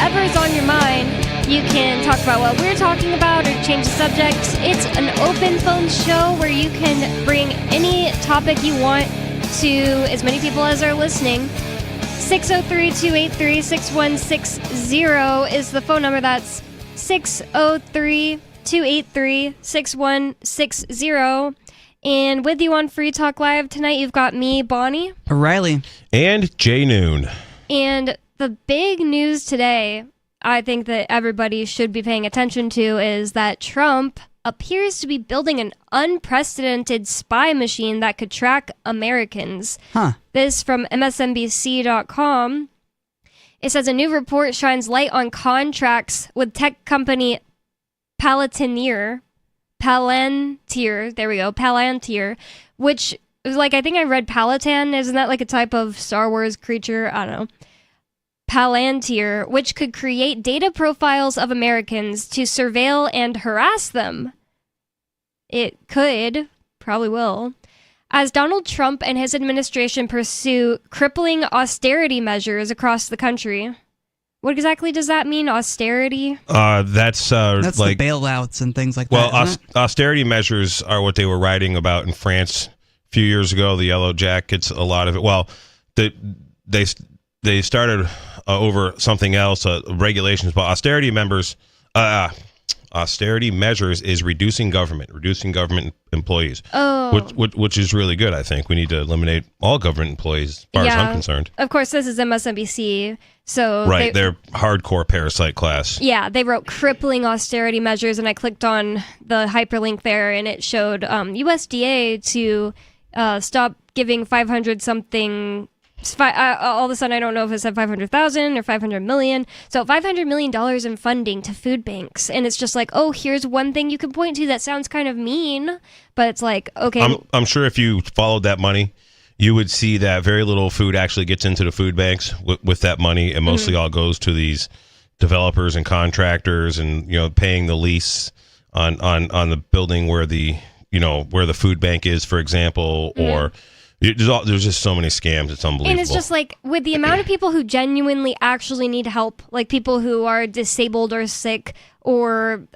whatever's on your mind. You can talk about what we're talking about or change the subject. It's an open phone show where you can bring any topic you want to as many people as are listening. 603-283-6160 is the phone number. That's 603-283-6160. And with you on Free Talk Live tonight, you've got me, Bonnie. Riley. And Jay Noon. And the big news today, I think that everybody should be paying attention to, is that Trump appears to be building an unprecedented spy machine that could track Americans. This from MSNBC.com. It says a new report shines light on contracts with tech company Palantir, which is like, I think I read Palatine. Isn't that like a type of Star Wars creature? I don't know. Palantir, which could create data profiles of Americans to surveil and harass them. It could, probably will. As Donald Trump and his administration pursue crippling austerity measures across the country. What exactly does that mean, austerity? That's like the bailouts and things like that. Well, austerity measures are what they were writing about in France a few years ago. The Yellow Jackets, a lot of it. Well, they started over something else, regulations, but austerity measures is reducing government employees. Which is really good. I think we need to eliminate all government employees, as far as I'm concerned. Of course, this is MSNBC, so they're hardcore parasite class. Yeah, they wrote crippling austerity measures, and I clicked on the hyperlink there, and it showed USDA to stop giving 500 something. All of a sudden, I don't know if it said 500,000 or 500 million. So $500 million in funding to food banks. And it's just like, oh, here's one thing you can point to that sounds kind of mean. But it's like, okay. I'm sure if you followed that money, you would see that very little food actually gets into the food banks with that money. And mostly all goes to these developers and contractors and, paying the lease on the building where the food bank is, for example, or... There's just so many scams. It's unbelievable. And it's just like, with the amount of people who genuinely actually need help, like people who are disabled or sick or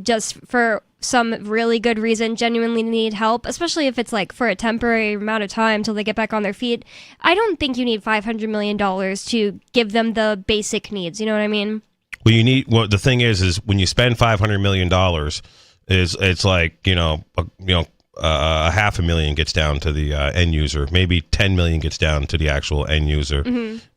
just for some really good reason genuinely need help, especially if it's like for a temporary amount of time till they get back on their feet. I don't think you need $500 million to give them the basic needs. You know what I mean? Well, the thing is when you spend $500 million, it's like, a $500,000 gets down to the end user. Maybe 10 million gets down to the actual end user.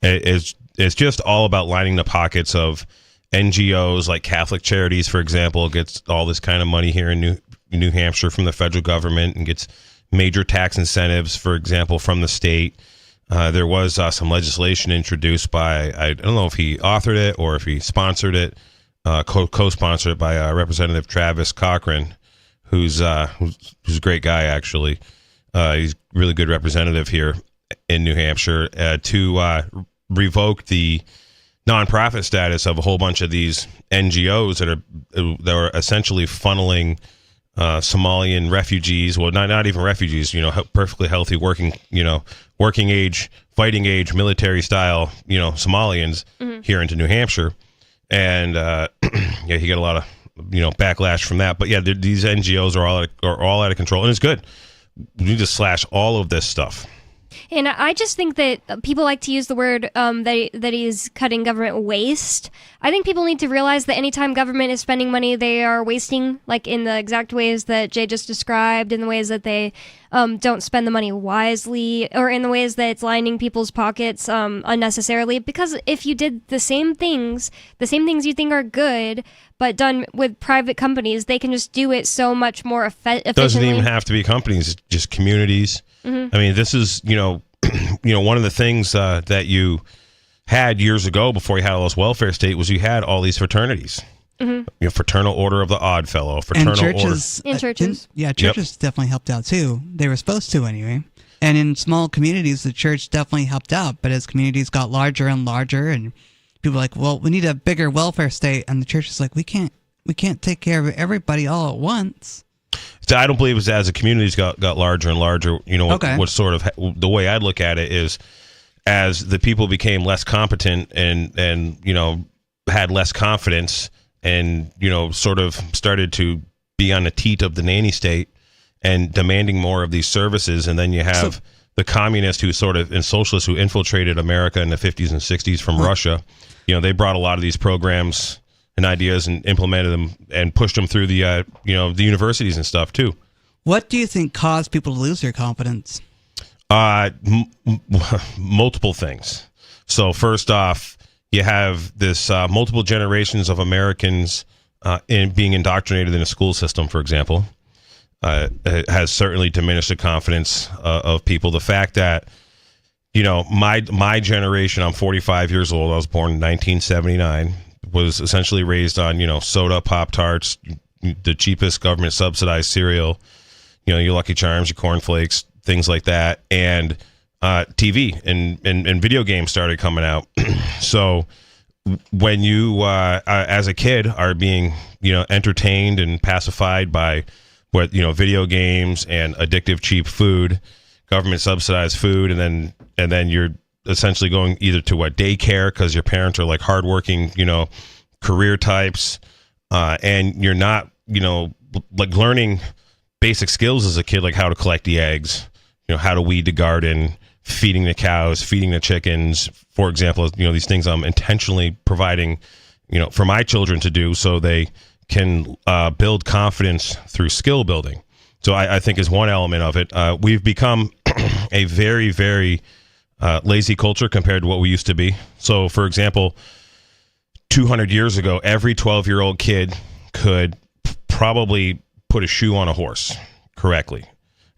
It's just all about lining the pockets of NGOs like Catholic Charities, for example, gets all this kind of money here in New Hampshire from the federal government and gets major tax incentives, for example, from the state. There was some legislation introduced by, I don't know if he authored it or if he sponsored it, co-sponsored it by Representative Travis Cochran, who's a great guy, actually. He's a really good representative here in New Hampshire, to revoke the nonprofit status of a whole bunch of these NGOs that are essentially funneling Somalian refugees, well, not even refugees, perfectly healthy working age, fighting age, military style, Somalians here into New Hampshire. And he got a lot of backlash from that. But yeah, these NGOs are all out of control, and it's good. We need to slash all of this stuff. And I just think that people like to use the word that he's cutting government waste. I think people need to realize that anytime government is spending money, they are wasting, like in the exact ways that Jay just described, in the ways that they don't spend the money wisely, or in the ways that it's lining people's pockets unnecessarily. Because if you did the same things you think are good, but done with private companies, they can just do it so much more efficiently. Doesn't even have to be companies, just communities. I mean, this is, one of the things that you had years ago before you had all this welfare state was you had all these fraternities. Fraternal Order of the Odd Fellow, Fraternal and churches, Order. And churches. Churches definitely helped out too. They were supposed to anyway. And in small communities, the church definitely helped out. But as communities got larger and larger, and people were like, well, we need a bigger welfare state, and the church is like, we can't take care of everybody all at once. So I don't believe it's as the communities got larger and larger. What sort of the way I'd look at it is, as the people became less competent and had less confidence and, sort of started to be on the teat of the nanny state and demanding more of these services. And then you have the communists and socialists who infiltrated America in the 50s and 60s from Russia. They brought a lot of these programs and ideas and implemented them and pushed them through the universities and stuff too. What do you think caused people to lose their confidence? Multiple things. So first off, you have this multiple generations of Americans being indoctrinated in a school system, for example, has certainly diminished the confidence of people. The fact that, my generation, I'm 45 years old, I was born in 1979, was essentially raised on, soda, Pop-Tarts, the cheapest government subsidized cereal, your Lucky Charms, your Corn Flakes, things like that, and TV and video games started coming out. So when you, as a kid, are being, entertained and pacified by video games and addictive cheap food, government subsidized food, and then you're essentially going either to daycare because your parents are like hardworking, career types, and you're not, like learning basic skills as a kid, like how to collect the eggs, how to weed the garden, feeding the cows, feeding the chickens, for example. These things I'm intentionally providing, for my children to do so they can build confidence through skill building. So I think is one element of it. We've become a very, very lazy culture compared to what we used to be. So, for example, 200 years ago, every 12-year-old kid could probably put a shoe on a horse correctly.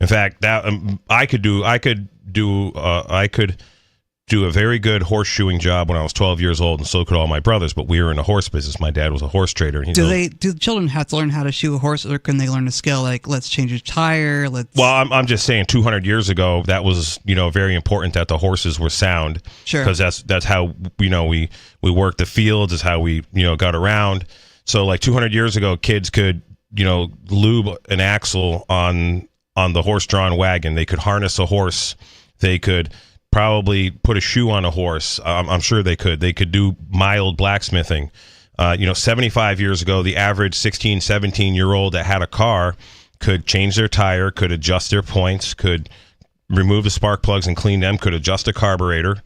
In fact, that I could do a very good horseshoeing job when I was 12 years old, and so could all my brothers. But we were in the horse business. My dad was a horse trader. And do the children have to learn how to shoe a horse, or can they learn a skill like let's change a tire? Well, I'm just saying, 200 years ago, that was very important that the horses were sound. Sure. Because that's how we worked the fields. Is how we got around. So like 200 years ago, kids could lube an axle on the horse-drawn wagon. They could harness a horse. They could probably put a shoe on a horse. I'm sure they could. They could do mild blacksmithing. 75 years ago, the average 16, 17-year-old that had a car could change their tire, could adjust their points, could remove the spark plugs and clean them, could adjust a carburetor.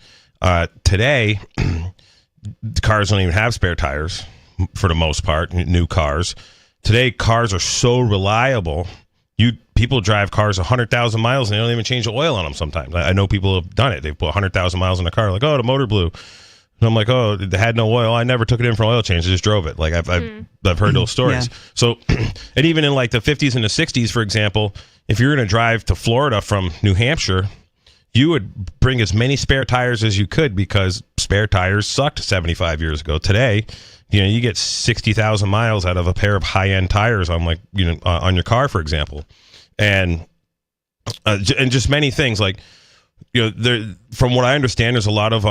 Today, the cars don't even have spare tires for the most part, new cars. Today, cars are so reliable. People drive cars 100,000 miles and they don't even change the oil on them sometimes. I know people have done it. They've put 100,000 miles in a car, like, oh, the motor blew. And I'm like, oh, it had no oil. I never took it in for oil change. I just drove it. Like I've heard those stories. Yeah. So, and even in like the 50s and the 60s, for example, if you're going to drive to Florida from New Hampshire, you would bring as many spare tires as you could because spare tires sucked 75 years ago. Today, you get 60,000 miles out of a pair of high-end tires on on your car, for example. And just many things like, there, from what I understand, there's a lot of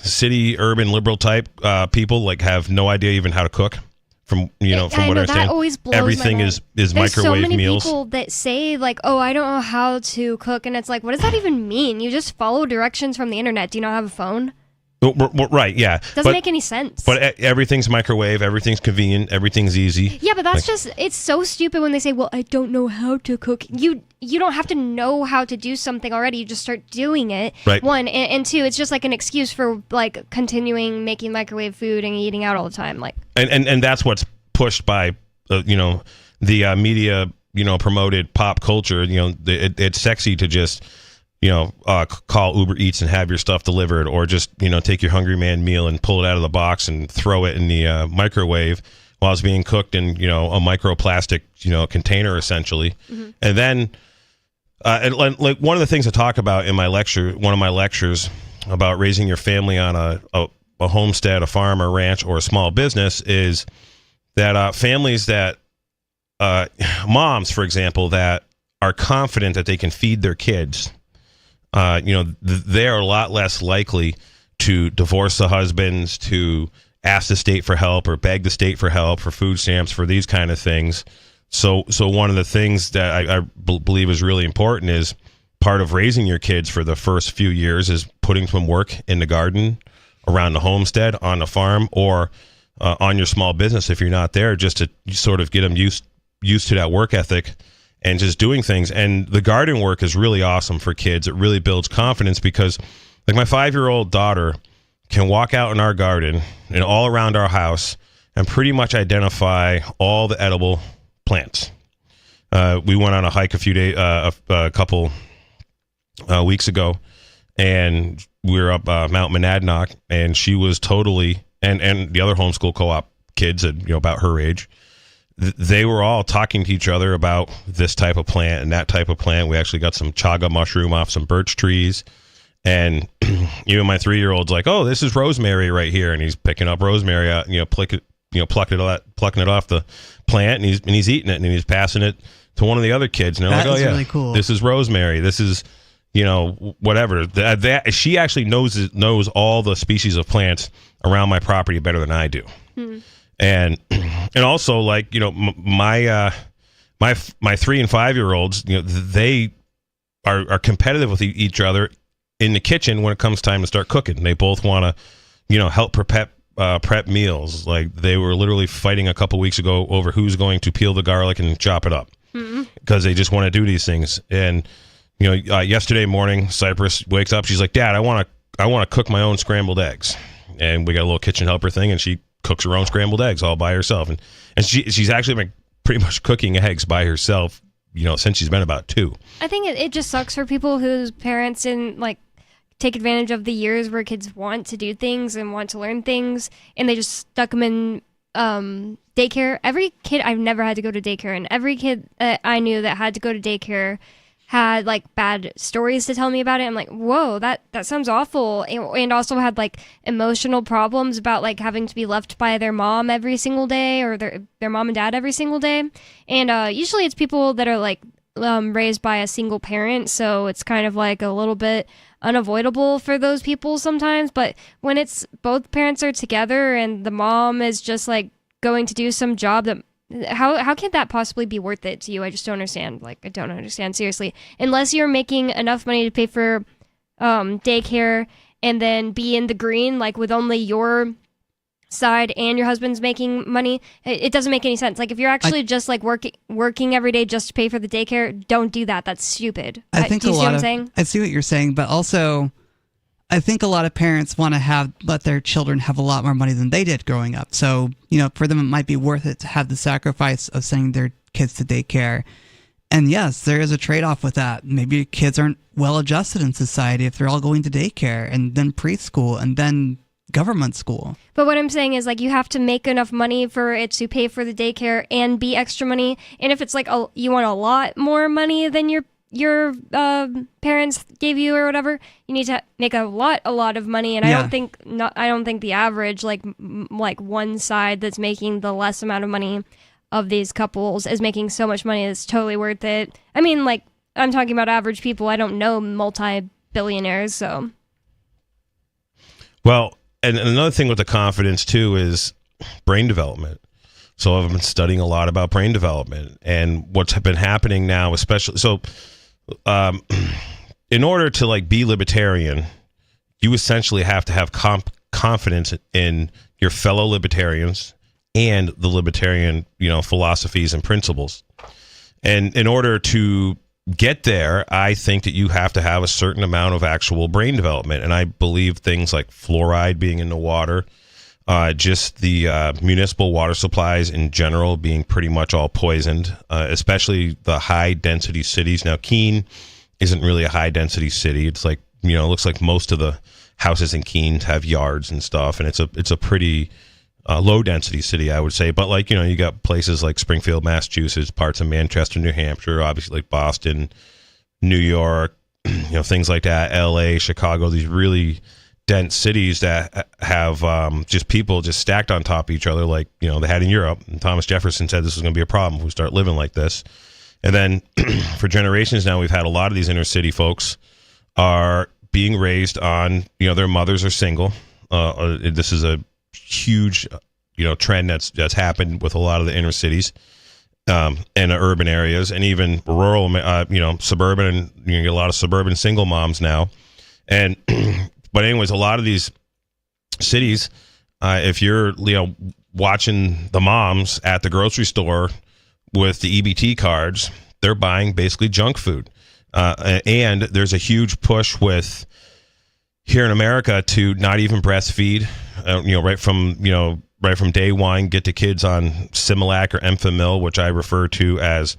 city, urban, liberal type people like have no idea even how to cook. From what I understand, that always blows everything my mind. is There's microwave so many meals. people that say like, "Oh, I don't know how to cook," and it's like, what does that even mean? You just follow directions from the internet. Do you not have a phone? Right, yeah. Doesn't make any sense. But everything's microwave, everything's convenient, everything's easy. Yeah, but that's it's so stupid when they say, well, I don't know how to cook. You don't have to know how to do something already. You just start doing it. Right. One, and two, it's just like an excuse for like continuing making microwave food and eating out all the time. Like, and that's what's pushed by, the media, promoted pop culture. It's sexy to just, call Uber Eats and have your stuff delivered, or just, take your Hungry Man meal and pull it out of the box and throw it in the microwave while it's being cooked in, a microplastic, container essentially. Mm-hmm. And then, and like one of the things I talk about in one of my lectures about raising your family on a homestead, a farm, a ranch, or a small business is that families that, moms, for example, that are confident that they can feed their kids, they are a lot less likely to divorce the husbands, to ask the state for help or beg the state for help, for food stamps, for these kind of things. So one of the things that I believe is really important is part of raising your kids for the first few years is putting some work in the garden, around the homestead, on the farm, or on your small business if you're not there, just to sort of get them used to that work ethic and just doing things. And the garden work is really awesome for kids. It really builds confidence because, like, my 5-year-old daughter can walk out in our garden and all around our house and pretty much identify all the edible plants. We went on a hike a couple weeks ago, and we were up Mount Monadnock, and she was totally, and the other homeschool co-op kids about her age, they were all talking to each other about this type of plant and that type of plant. We actually got some chaga mushroom off some birch trees. And even my 3-year-old's like, "Oh, this is rosemary right here," and he's picking up rosemary out, plucking it off the plant, and he's eating it, and he's passing it to one of the other kids, and they're like, "Oh yeah, really cool. This is rosemary. This is, whatever." That she actually knows all the species of plants around my property better than I do. Hmm. And also, like, my 3 and 5-year-olds, they are competitive with each other in the kitchen when it comes time to start cooking. They both want to, help prep meals. Like, they were literally fighting a couple weeks ago over who's going to peel the garlic and chop it up, because they just want to do these things. And yesterday morning, Cypress wakes up. She's like, "Dad, I want to cook my own scrambled eggs." And we got a little kitchen helper thing, and she cooks her own scrambled eggs all by herself. And she's actually been pretty much cooking eggs by herself, since she's been about 2. I think it just sucks for people whose parents didn't take advantage of the years where kids want to do things and want to learn things, and they just stuck them in daycare. Every kid, I've never had to go to daycare, and every kid I knew that had to go to daycare had bad stories to tell me about it. I'm like, whoa, that sounds awful. And also had emotional problems about having to be left by their mom every single day, or their mom and dad every single day. And usually it's people that are raised by a single parent, so it's kind of a little bit unavoidable for those people sometimes. But when it's both parents are together and the mom is just going to do some job that, how can that possibly be worth it to you? I just don't understand. I don't understand, seriously. Unless you're making enough money to pay for daycare and then be in the green, with only your side and your husband's making money, it doesn't make any sense. If you're actually just working every day just to pay for the daycare, don't do that. That's stupid. I think do you see what I'm saying? I see what you're saying, but also I think a lot of parents want to let their children have a lot more money than they did growing up. So, for them, it might be worth it to have the sacrifice of sending their kids to daycare. And yes, there is a trade-off with that. Maybe kids aren't well adjusted in society if they're all going to daycare and then preschool and then government school. But what I'm saying is you have to make enough money for it to pay for the daycare and be extra money. And if it's you want a lot more money than your parents gave you or whatever, you need to make a lot of money. And I don't think the average one side that's making the less amount of money of these couples is making so much money that's totally worth it. I mean, I'm talking about average people. I don't know multi-billionaires, so. Well, and another thing with the confidence too is brain development. So I've been studying a lot about brain development and what's been happening now, especially. So in order to be libertarian, you essentially have to have confidence in your fellow libertarians and the libertarian, philosophies and principles. And in order to get there, I think that you have to have a certain amount of actual brain development. And I believe things like fluoride being in the water, just the municipal water supplies in general being pretty much all poisoned, especially the high density cities. Now, Keene isn't really a high density city. It's it looks like most of the houses in Keene have yards and stuff, and it's a pretty low density city, I would say. But you got places like Springfield, Massachusetts, parts of Manchester, New Hampshire, obviously Boston, New York, things like that, LA, Chicago, these really dense cities that have just people just stacked on top of each other they had in Europe. And Thomas Jefferson said this was going to be a problem if we start living like this. And then for generations now, we've had a lot of these inner city folks are being raised on, their mothers are single. This is a huge, trend that's happened with a lot of the inner cities and urban areas, and even rural, suburban, and you get a lot of suburban single moms now. And but anyways, a lot of these cities, if you're watching the moms at the grocery store with the EBT cards. They're buying basically junk food. And there's a huge push with here in America to not even breastfeed, right from day one, get the kids on Similac or Enfamil, which I refer to as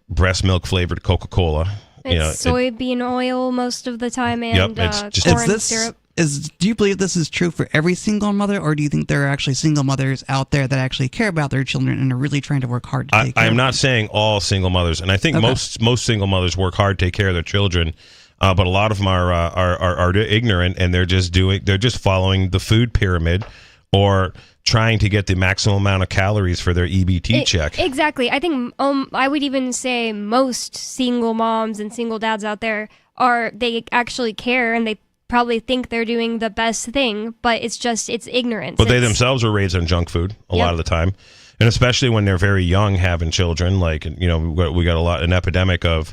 breast milk flavored Coca-Cola. It's soybean oil most of the time, and corn syrup. Do you believe this is true for every single mother, or do you think there are actually single mothers out there that actually care about their children and are really trying to work hard to take care of them? I'm not saying all single mothers, and I think most single mothers work hard to take care of their children, but a lot of them are ignorant, and they're just following the food pyramid or trying to get the maximum amount of calories for their EBT check. Exactly. I think I would even say most single moms and single dads out there they actually care, and they probably think they're doing the best thing, but it's ignorance. But they themselves are raised on junk food a lot of the time, and especially when they're very young, having children. Like, we got an epidemic of,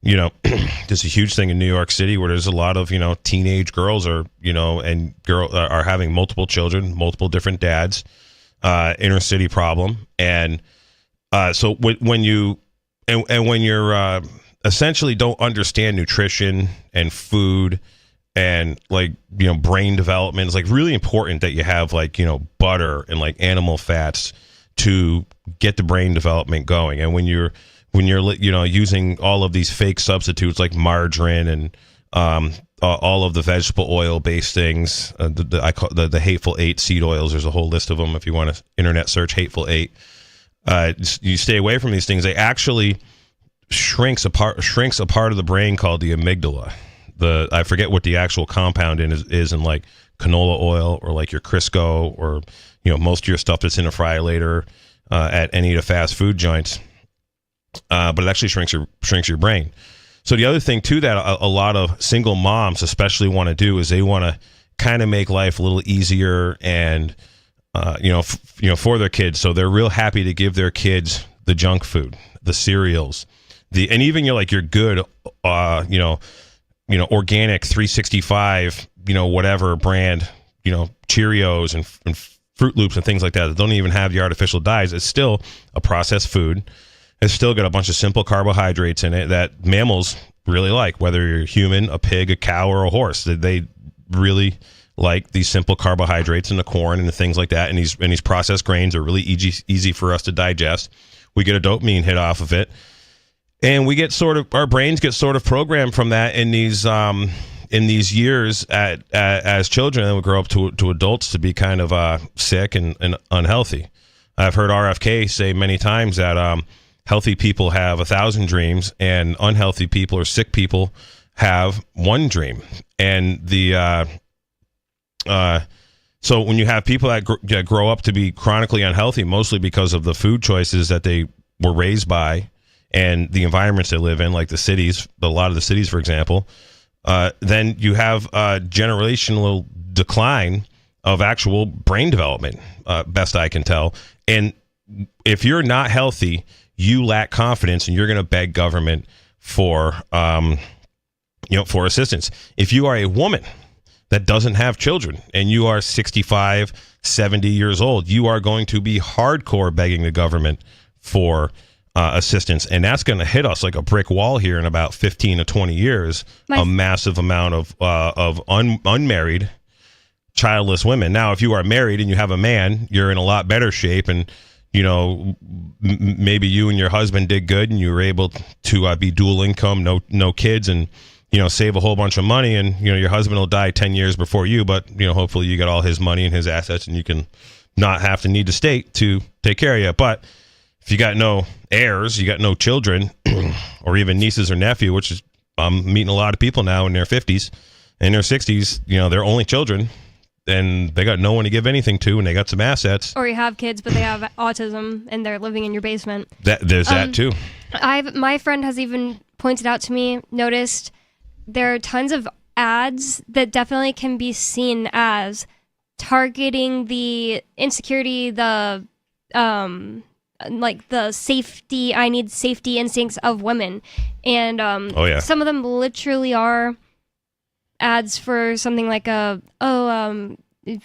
there's a huge thing in New York City where there's a lot of teenage girls are having multiple children, multiple different dads, inner city problem, and so when you're essentially don't understand nutrition and food. And brain development is really important that you have butter and butter and fats to get the brain development going. And when you're using all of these fake substitutes like margarine and all of the vegetable oil based things, I call the Hateful Eight seed oils. There's a whole list of them if you want to internet search Hateful Eight. You stay away from these things. They actually shrinks a part of the brain called the amygdala. I forget what the actual compound is in canola oil or your Crisco or most of your stuff that's in a fry later at any of the fast food joints, but it actually shrinks your brain. So the other thing too that a lot of single moms especially want to do is they want to kind of make life a little easier and for their kids. So they're real happy to give their kids the junk food, the cereals, and even your good organic 365, whatever brand, Cheerios and Fruit Loops and things like that don't even have the artificial dyes. It's still a processed food. It's still got a bunch of simple carbohydrates in it that mammals really like, whether you're a human, a pig, a cow, or a horse. They really like these simple carbohydrates and the corn and the things like that. And these processed grains are really easy for us to digest. We get a dopamine hit off of it. And we get our brains get programmed from that in these years as children, and we grow up to adults to be kind of sick and unhealthy. I've heard RFK say many times that healthy people have 1,000 dreams, and unhealthy people or sick people have one dream. And so when you have people that grow up to be chronically unhealthy, mostly because of the food choices that they were raised by, and the environments they live in, like the cities, a lot of the cities, for example, then you have a generational decline of actual brain development, best I can tell. And if you're not healthy, you lack confidence, and you're going to beg government for assistance. If you are a woman that doesn't have children and you are 65, 70 years old, you are going to be hardcore begging the government for assistance, and that's going to hit us like a brick wall here in about 15 to 20 years. A massive amount of unmarried, childless women. Now, if you are married and you have a man, you're in a lot better shape, and maybe you and your husband did good, and you were able to be dual income, no kids, and save a whole bunch of money, and your husband will die 10 years before you, but hopefully you get all his money and his assets, and you can not have to need the state to take care of you. But if you got no heirs, you got no children, or even nieces or nephew, which is, I'm meeting a lot of people now in their 50s, in their 60s, they're only children, and they got no one to give anything to, and they got some assets. Or you have kids, but they have autism, and they're living in your basement. There's that too. My friend has even pointed out to me, noticed there are tons of ads that definitely can be seen as targeting the insecurity, the safety, I need safety instincts of women. And some of them literally are ads for something like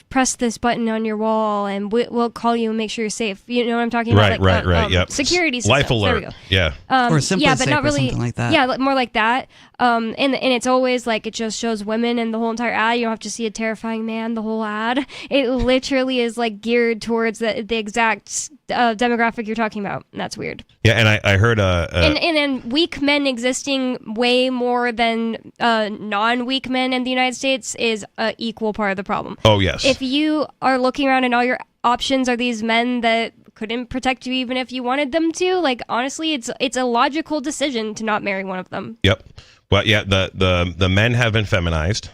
press this button on your wall and we'll call you and make sure you're safe. You know what I'm talking about? Right. Yep. Security systems. Life alert. There we go. Yeah. Or simply but safe not or really, something like that. Yeah, more like that. And it's always like it just shows women in the whole entire ad. You don't have to see a terrifying man the whole ad. It literally is like geared towards the exact demographic you're talking about. And that's weird. Yeah, and I heard and weak men existing way more than non-weak men in the United States is an equal part of the problem. Oh yes. If you are looking around and all your options are these men that couldn't protect you even if you wanted them to, like honestly, it's a logical decision to not marry one of them. Yep. But yeah, the men have been feminized.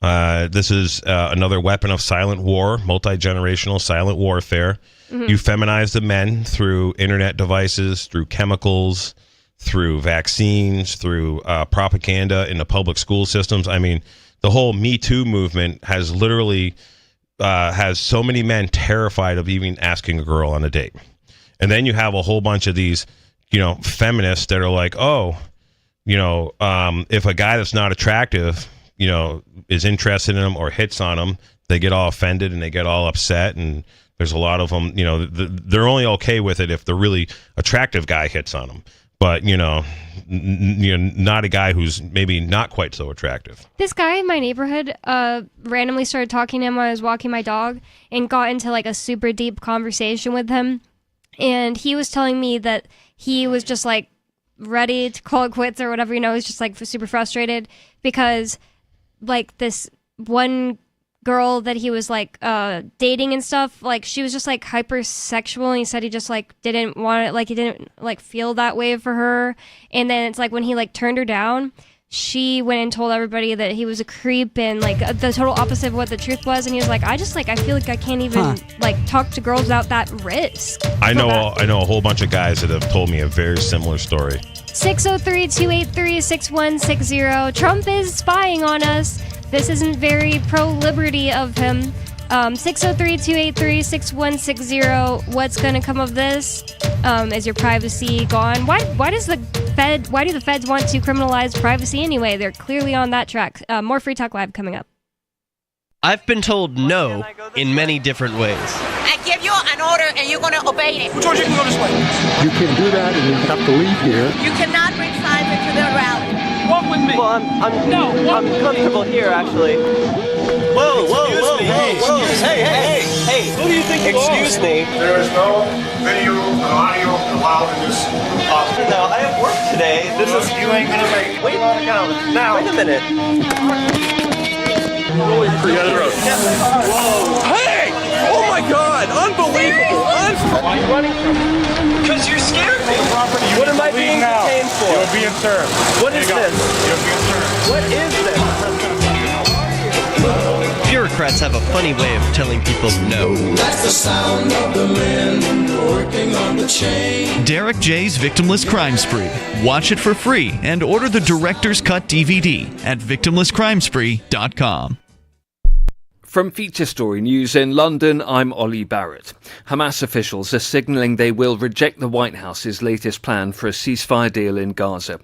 This is another weapon of silent war, multi-generational silent warfare. You feminize the men through internet devices, through chemicals, through vaccines, through propaganda in the public school systems. I mean, the whole Me Too movement has literally has so many men terrified of even asking a girl on a date. And then you have a whole bunch of these, feminists that are like, oh, if a guy that's not attractive, is interested in them or hits on them, they get all offended and they get all upset. And there's a lot of them, they're only okay with it if the really attractive guy hits on them. But, not a guy who's maybe not quite so attractive. This guy in my neighborhood randomly started talking to him when I was walking my dog and got into like a super deep conversation with him. And he was telling me that he was just like ready to call it quits or whatever, he's just like super frustrated because like this one girl that he was like dating and stuff, like she was just like hypersexual, and he said he just like didn't want it, like he didn't like feel that way for her. And then it's like when he like turned her down, she went and told everybody that he was a creep and like the total opposite of what the truth was. And he was like, I feel like I can't even like talk to girls without that risk. I know a whole bunch of guys that have told me a very similar story. 603-283-6160. Trump is spying on us. This isn't very pro-liberty of him. 603-283-6160. What's going to come of this? Is your privacy gone? Why do the feds want to criminalize privacy anyway? They're clearly on that track. More Free Talk Live coming up. I've been told no in many different ways. I give you an order and you're going to obey it. George, you can go this way. You can do that and you have to leave here. You cannot bring Simon to the rally. Walk with me. Well, I'm comfortable here, actually. Whoa. Hey. Who do you think you are? Excuse me. There is no video and audio allowed in this office. No, I have work today. You ain't gonna make it. Wait a minute. Hey! Oh my God! Unbelievable! Why are you running from me? Because you're scared me. What am I being detained for? You're being served. What is this? You're being served. What is this? Bureaucrats have a funny way of telling people no. That's the sound of the men working on the chain. Derek J's Victimless Crime Spree. Watch it for free and order the Director's Cut DVD at victimlesscrimespree.com. From Feature Story News in London, I'm Ollie Barrett. Hamas officials are signalling they will reject the White House's latest plan for a ceasefire deal in Gaza.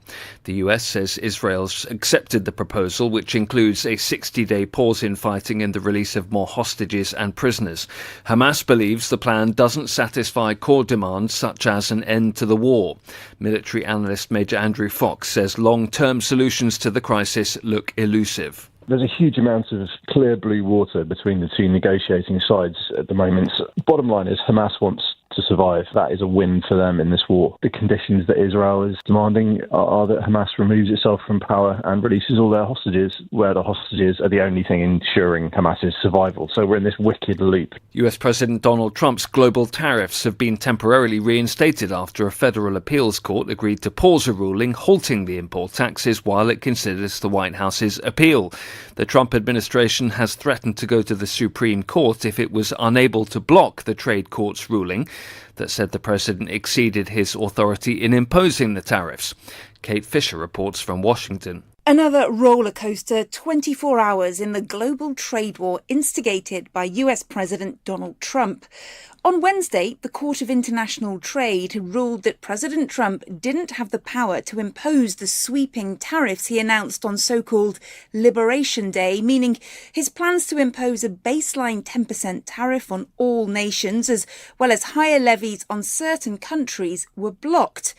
The US says Israel's accepted the proposal, which includes a 60-day pause in fighting and the release of more hostages and prisoners. Hamas believes the plan doesn't satisfy core demands such as an end to the war. Military analyst Major Andrew Fox says long-term solutions to the crisis look elusive. There's a huge amount of clear blue water between the two negotiating sides at the moment. Bottom line is Hamas wants to survive. That is a win for them in this war. The conditions that Israel is demanding are that Hamas removes itself from power and releases all their hostages, where the hostages are the only thing ensuring Hamas's survival. So we're in this wicked loop. US President Donald Trump's global tariffs have been temporarily reinstated after a federal appeals court agreed to pause a ruling halting the import taxes while it considers the White House's appeal. The Trump administration has threatened to go to the Supreme Court if it was unable to block the trade court's ruling that said the president exceeded his authority in imposing the tariffs. Kate Fisher reports from Washington. Another roller coaster 24 hours in the global trade war instigated by US President Donald Trump. On Wednesday, the Court of International Trade ruled that President Trump didn't have the power to impose the sweeping tariffs he announced on so-called Liberation Day, meaning his plans to impose a baseline 10% tariff on all nations, as well as higher levies on certain countries, were blocked.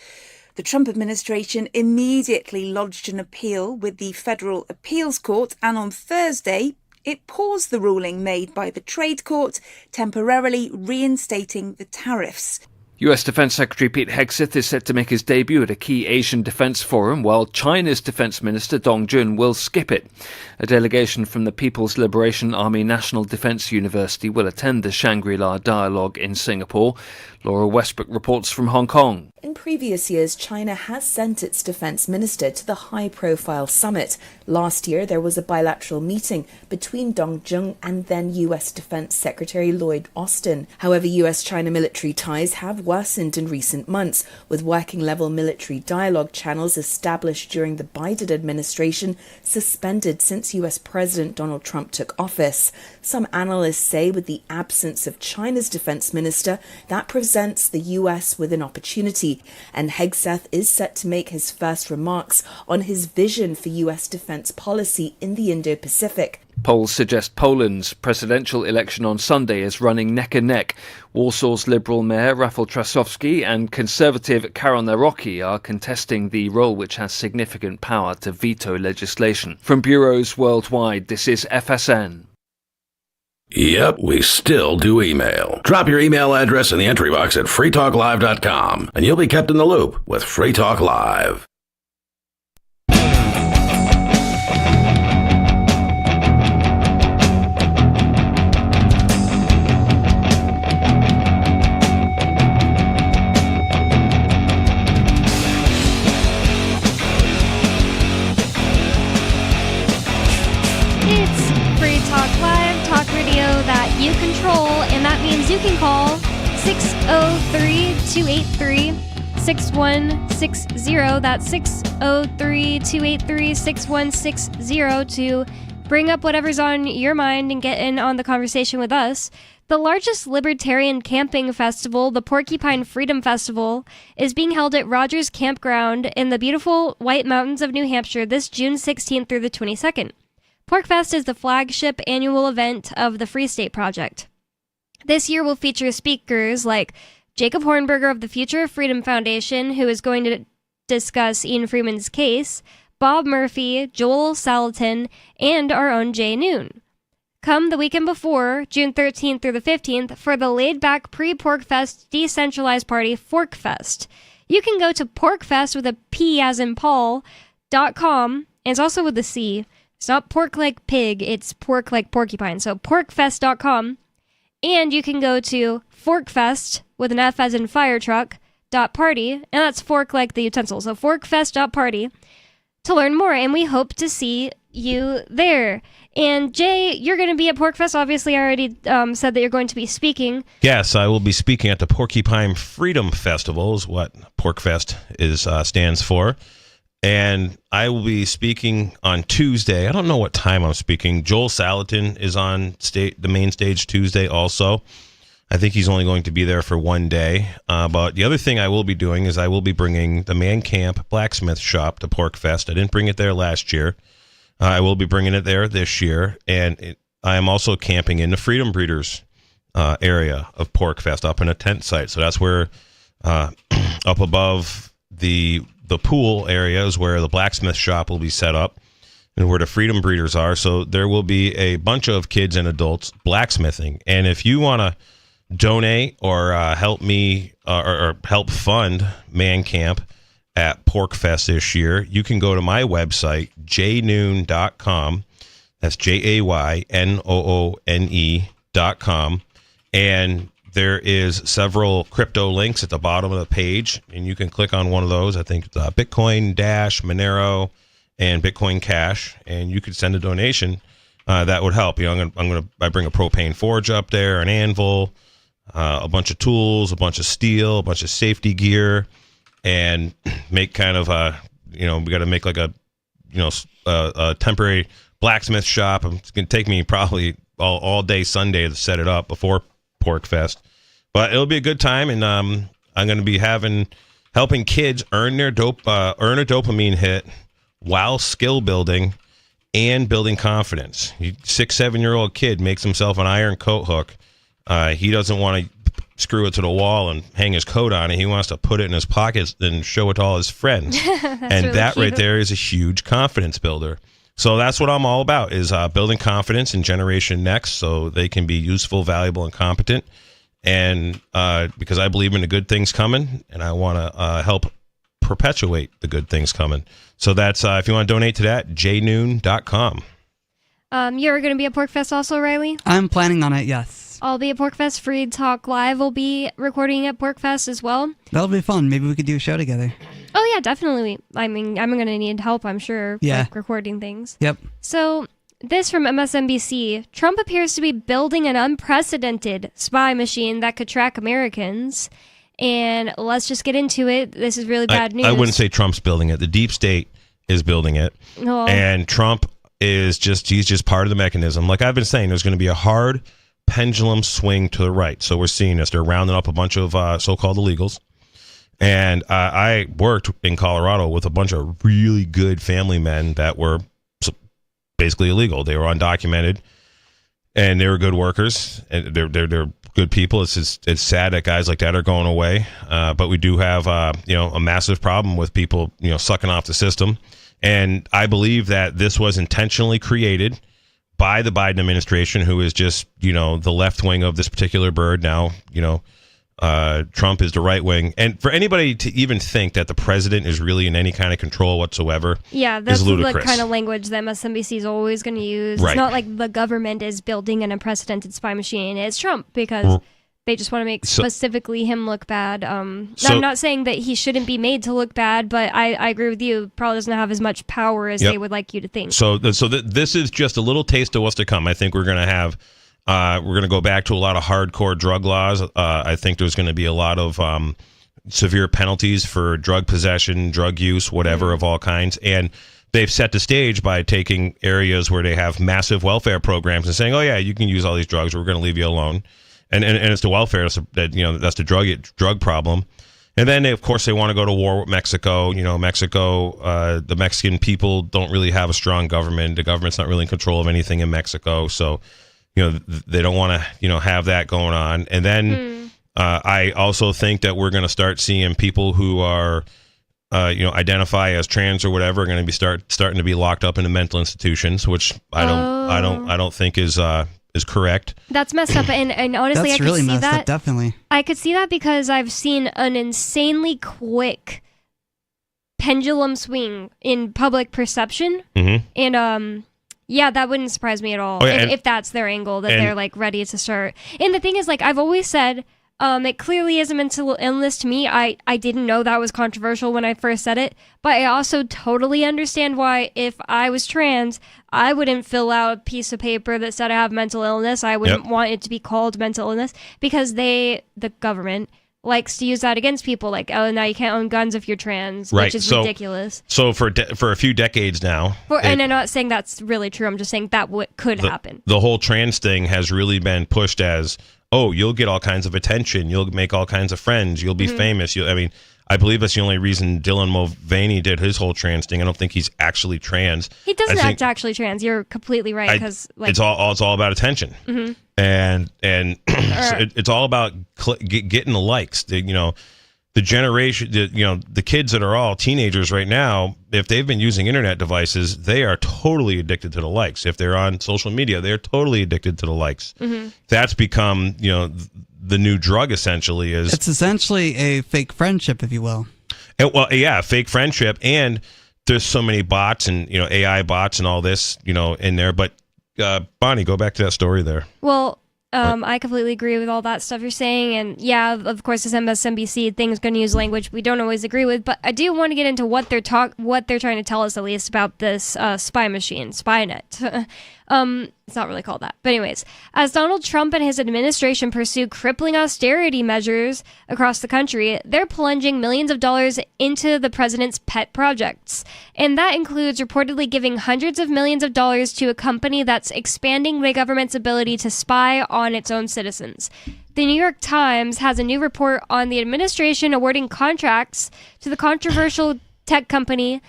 The Trump administration immediately lodged an appeal with the Federal Appeals Court, and on Thursday, it paused the ruling made by the Trade Court, temporarily reinstating the tariffs. US Defense Secretary Pete Hegseth is set to make his debut at a key Asian defense forum, while China's Defense Minister Dong Jun will skip it. A delegation from the People's Liberation Army National Defense University will attend the Shangri-La Dialogue in Singapore. Laura Westbrook reports from Hong Kong. In previous years, China has sent its defense minister to the high-profile summit. Last year, there was a bilateral meeting between Dong Jun and then U.S. Defense Secretary Lloyd Austin. However, U.S.-China military ties have worsened in recent months, with working-level military dialogue channels established during the Biden administration suspended since U.S. President Donald Trump took office. Some analysts say with the absence of China's defense minister, that presents the U.S. with an opportunity, and Hegseth is set to make his first remarks on his vision for U.S. defense policy in the Indo-Pacific. Polls suggest Poland's presidential election on Sunday is running neck and neck. Warsaw's Liberal Mayor Rafał Trzaskowski and Conservative Karol Nawrocki are contesting the role which has significant power to veto legislation. From bureaus worldwide, this is FSN. Yep, we still do email. Drop your email address in the entry box at freetalklive.com and you'll be kept in the loop with Free Talk Live. That you control, and that means you can call 603-283-6160. That's 603-283-6160 to bring up whatever's on your mind and get in on the conversation with us. The largest libertarian camping festival, the Porcupine Freedom Festival, is being held at Rogers Campground in the beautiful White Mountains of New Hampshire this June 16th through the 22nd. PorcFest is the flagship annual event of the Free State Project. This year will feature speakers like Jacob Hornberger of the Future of Freedom Foundation, who is going to discuss Ian Freeman's case, Bob Murphy, Joel Salatin, and our own Jay Noon. Come the weekend before, June 13th through the 15th, for the laid-back pre-PorcFest decentralized party, ForkFest. You can go to PorcFest with a P as in Paul.com, and it's also with a C. It's not pork like pig, it's pork like porcupine. So porkfest.com. And you can go to ForkFest with an F as in fire truck .party, and that's fork like the utensil. So forkfest.party to learn more, and we hope to see you there. And Jay, you're going to be at PorcFest. Obviously, I already said that you're going to be speaking. Yes, I will be speaking at the Porcupine Freedom Festival, is what PorcFest stands for. And I will be speaking on Tuesday. I don't know what time I'm speaking. Joel Salatin is on the main stage Tuesday also. I think he's only going to be there for one day. But the other thing I will be doing is I will be bringing the Man Camp Blacksmith Shop to PorcFest. I didn't bring it there last year. I will be bringing it there this year. And I am also camping in the Freedom Breeders area of PorcFest up in a tent site. So that's where up above the pool area is where the blacksmith shop will be set up and where the Freedom Breeders are. So there will be a bunch of kids and adults blacksmithing. And if you want to donate or help me or help fund Man Camp at PorcFest this year, you can go to my website, jaynoon.com. That's JAYNOONE.com. And there is several crypto links at the bottom of the page, and you can click on one of those. I think Bitcoin, Dash, Monero, and Bitcoin Cash, and you could send a donation. That would help. You know, I bring a propane forge up there, an anvil, a bunch of tools, a bunch of steel, a bunch of safety gear, and make kind of we got to make like a a temporary blacksmith shop. It's going to take me probably all day Sunday to set it up before Pork Fest. But it'll be a good time, and I'm going to be helping kids earn a dopamine hit while skill building and building confidence. 6-7-year-old kid makes himself an iron coat hook. He doesn't want to screw it to the wall and hang his coat on it. He wants to put it in his pockets and show it to all his friends. And really that cute. right there is a huge confidence builder. So that's what I'm all about, is building confidence in Generation Next so they can be useful, valuable, and competent. And because I believe in the good things coming, and I want to help perpetuate the good things coming. So that's, if you want to donate to that, jnoon.com. You're going to be at PorkFest also, Riley? I'm planning on it, yes. I'll be at PorkFest. Free Talk Live will be recording at PorkFest as well. That'll be fun. Maybe we could do a show together. Oh, yeah, definitely. I mean, I'm going to need help, I'm sure, like recording things. Yep. So, this from MSNBC. Trump appears to be building an unprecedented spy machine that could track Americans. And let's just get into it. This is really bad news. I wouldn't say Trump's building it. The deep state is building it. Oh. And Trump he's just part of the mechanism. Like I've been saying, there's going to be a hard pendulum swing to the right. So we're seeing this. They're rounding up a bunch of so-called illegals. And I worked in Colorado with a bunch of really good family men that were basically illegal. They were undocumented, and they were good workers, and they're good people. It's sad that guys like that are going away. But we do have a massive problem with people sucking off the system. And I believe that this was intentionally created by the Biden administration, who is just, the left wing of this particular bird. Now, Trump is the right wing. And for anybody to even think that the president is really in any kind of control whatsoever that's is ludicrous. The kind of language that MSNBC is always going to use. Right. It's not like the government is building an unprecedented spy machine. It's Trump, because they just want to make specifically him look bad. I'm not saying that he shouldn't be made to look bad, but I agree with you. Probably doesn't have as much power as they would like you to think. So this is just a little taste of what's to come. I think we're going to have, we're going to go back to a lot of hardcore drug laws. I think there's going to be a lot of severe penalties for drug possession, drug use, whatever of all kinds. And they've set the stage by taking areas where they have massive welfare programs and saying, oh yeah, you can use all these drugs. We're going to leave you alone. And it's the welfare that that's the drug problem. And then of course they want to go to war with Mexico. Mexico, the Mexican people don't really have a strong government. The government's not really in control of anything in Mexico. So, they don't want to, have that going on. And then I also think that we're going to start seeing people who are, identify as trans or whatever are going to be starting to be locked up in mental institutions, which I don't think is correct. That's messed up, and honestly, that's I really could see messed that. Up, definitely. I could see that because I've seen an insanely quick pendulum swing in public perception, and that wouldn't surprise me at all if that's their angle, that they're like ready to start. And the thing is, like I've always said, it clearly is a mental illness to me. I didn't know that was controversial when I first said it, but I also totally understand why, if I was trans, I wouldn't fill out a piece of paper that said I have mental illness. I wouldn't want it to be called mental illness, because the government likes to use that against people. Like, oh, now you can't own guns if you're trans, which is ridiculous. So for a few decades now, and I'm not saying that's really true. I'm just saying that could happen. The whole trans thing has really been pushed as, oh, you'll get all kinds of attention. You'll make all kinds of friends. You'll be famous. I believe that's the only reason Dylan Mulvaney did his whole trans thing. I don't think he's actually trans. He doesn't act actually trans. You're completely right, because it's all about attention, and it's all about getting the likes. The generation, the kids that are all teenagers right now, if they've been using internet devices, they are totally addicted to the likes. If they're on social media, they're totally addicted to the likes. That's become, the new drug, essentially. It's essentially a fake friendship, if you will. Fake friendship. And there's so many bots and, AI bots and all this, in there. But Bonnie, go back to that story there. Well, I completely agree with all that stuff you're saying. And yeah, of course, this MSNBC thing is going to use language we don't always agree with. But I do want to get into what they're trying to tell us, at least, about this spy machine, Spynet. It's not really called that. But anyways, as Donald Trump and his administration pursue crippling austerity measures across the country, they're plunging millions of dollars into the president's pet projects. And that includes reportedly giving hundreds of millions of dollars to a company that's expanding the government's ability to spy on its own citizens. The New York Times has a new report on the administration awarding contracts to the controversial tech company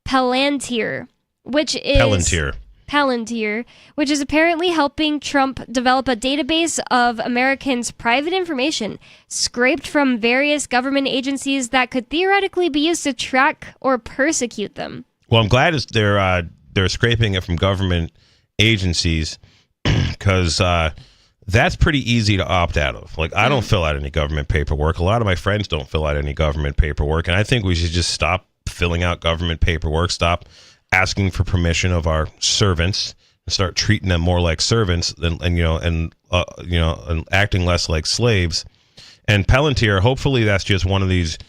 Palantir, which is apparently helping Trump develop a database of Americans' private information scraped from various government agencies that could theoretically be used to track or persecute them. Well, I'm glad they're scraping it from government agencies because that's pretty easy to opt out of. Like, I don't fill out any government paperwork. A lot of my friends don't fill out any government paperwork, and I think we should just stop filling out government paperwork, stop asking for permission of our servants, and start treating them more like servants and acting less like slaves. And Palantir, hopefully that's just one of these,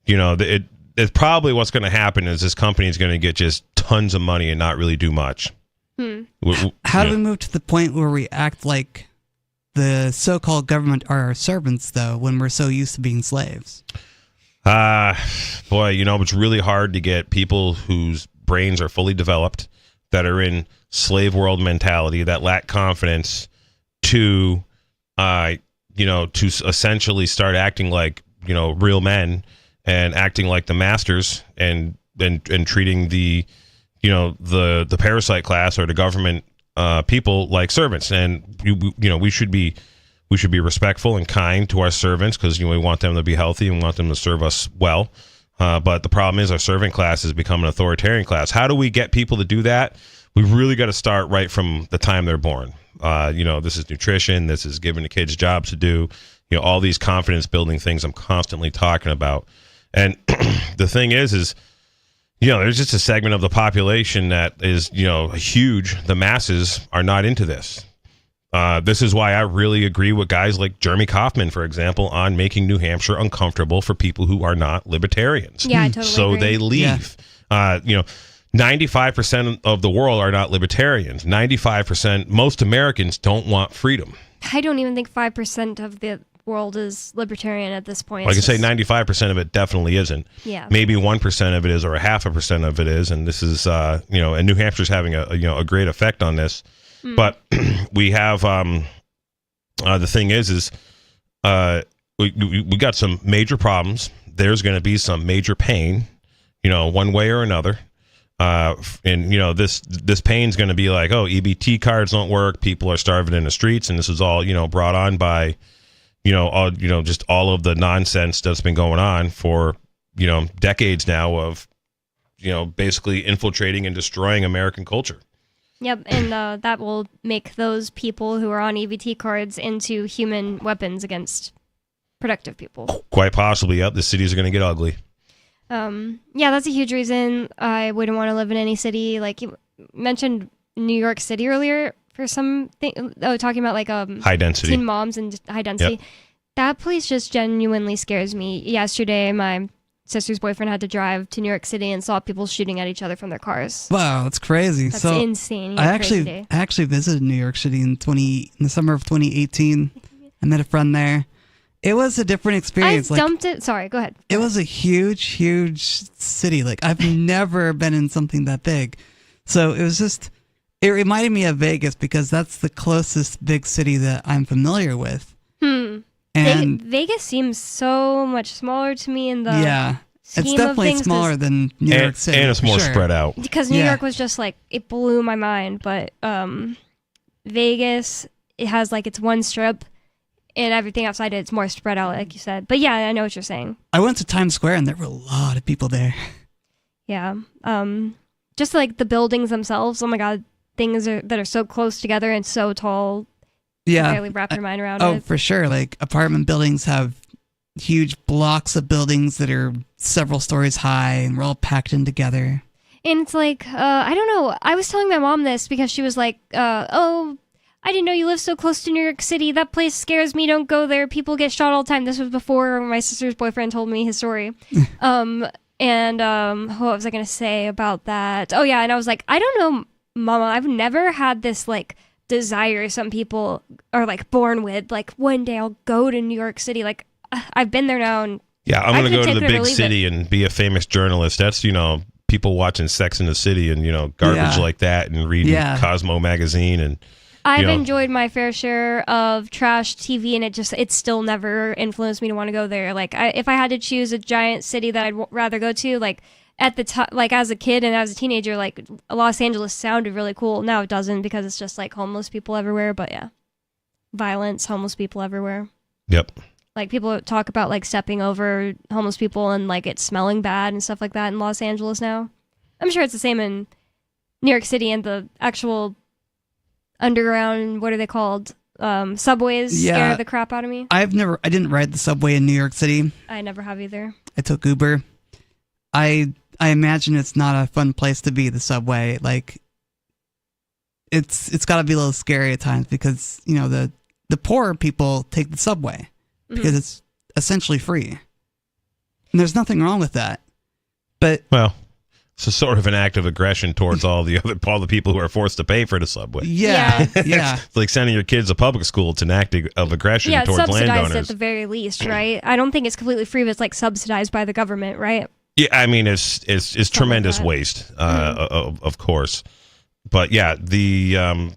it's probably what's going to happen is this company is going to get just tons of money and not really do much. How do we move to the point where we act like the so-called government are our servants, though, when we're so used to being slaves? Boy, it's really hard to get people whose brains are fully developed, that are in slave world mentality, that lack confidence to essentially start acting like, real men and acting like the masters and treating the parasite class or the government people like servants. And we should be respectful and kind to our servants because we want them to be healthy and want them to serve us well. But the problem is our servant class has become an authoritarian class. How do we get people to do that? We've really got to start right from the time they're born. This is nutrition. This is giving the kids jobs to do. All these confidence building things I'm constantly talking about. And the thing is there's just a segment of the population that is, huge. The masses are not into this. This is why I really agree with guys like Jeremy Kauffman, for example, on making New Hampshire uncomfortable for people who are not libertarians. Yeah, I totally So agree. they leave. Yeah. 95% of the world are not libertarians. 95%, most Americans don't want freedom. I don't even think 5% of the world is libertarian at this point. Like I say, 95% of it definitely isn't. Yeah. Maybe 1% of it is, or 0.5% of it is. And this is, and New Hampshire's having a great effect on this. But we have the thing is we got some major problems. There's going to be some major pain, one way or another. And this pain's going to be like, oh, EBT cards don't work. People are starving in the streets, and this is all brought on by just all of the nonsense that's been going on for decades now of basically infiltrating and destroying American culture. Yep, and that will make those people who are on EBT cards into human weapons against productive people. Quite possibly, yep. The cities are going to get ugly. Yeah, that's a huge reason I wouldn't want to live in any city. Like you mentioned New York City earlier for something. Talking about like high density teen moms and high density. Yep. That place just genuinely scares me. Yesterday, my sister's boyfriend had to drive to New York City and saw people shooting at each other from their cars. Wow, that's crazy. That's insane. I actually visited New York City in the summer of 2018. I met a friend there. It was a different experience. Sorry, go ahead. It was a huge, huge city. Like, I've never been in something that big. So it reminded me of Vegas because that's the closest big city that I'm familiar with. And Vegas seems so much smaller to me in the scheme it's definitely of things, smaller than New York City. And it's more spread out. Because New York was just like, it blew my mind. But Vegas, it has like its one strip and everything outside it's more spread out, like you said. But yeah, I know what you're saying. I went to Times Square and there were a lot of people there. Yeah. Just like the buildings themselves. Oh my God. Things that are so close together and so tall. Yeah. You barely wrap your mind around it. Oh, for sure. Like apartment buildings have huge blocks of buildings that are several stories high and we're all packed in together. And it's like, I don't know. I was telling my mom this because she was like, oh, I didn't know you live so close to New York City. That place scares me. Don't go there. People get shot all the time. This was before my sister's boyfriend told me his story. What was I going to say about that? Oh, yeah. And I was like, I don't know, Mama. I've never had this like desire some people are like born with. Like one day I'll go to New York City. Like I've been there now, and yeah, I'm going to go to the take it or big leave city and be a famous journalist. That's, people watching Sex in the City and, garbage like that and reading Cosmo magazine. And I've enjoyed my fair share of trash TV, and it still never influenced me to want to go there. Like if I had to choose a giant city that I'd rather go to, like at the time, like as a kid and as a teenager, like Los Angeles sounded really cool. Now it doesn't, because it's just like homeless people everywhere. But yeah, violence, homeless people everywhere. Yep. Like people talk about like stepping over homeless people and like it smelling bad and stuff like that in Los Angeles now. I'm sure it's the same in New York City, and the actual underground, what are they called? Subways scare the crap out of me. I didn't ride the subway in New York City. I never have either. I took Uber. I imagine it's not a fun place to be, the subway. Like it's got to be a little scary at times, because the poor people take the subway because it's essentially free, and there's nothing wrong with that. But it's a sort of an act of aggression towards all the people who are forced to pay for the subway. Yeah. It's like sending your kids to public school. It's an act of aggression towards landowners. Yeah, subsidized at the very least, right? I don't think it's completely free, but it's like subsidized by the government, right? Yeah, I mean it's tremendous waste, of course. But yeah, the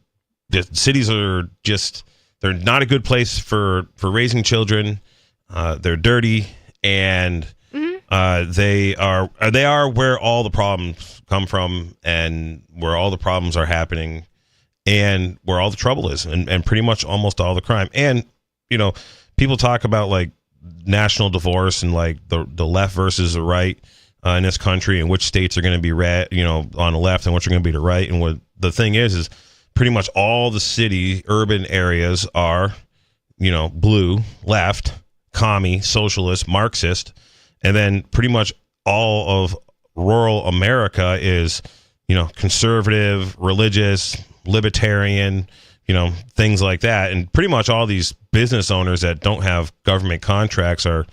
cities are they're not a good place for raising children. They're dirty, and they are where all the problems come from, and where all the problems are happening, and where all the trouble is, and pretty much almost all the crime. And people talk about like national divorce and like the left versus the right in this country, and which states are going to be on the left and which are going to be the right. And what the thing is pretty much all the urban areas are, blue, left, commie, socialist, Marxist. And then pretty much all of rural America is, conservative, religious, libertarian, things like that. And pretty much all these business owners that don't have government contracts or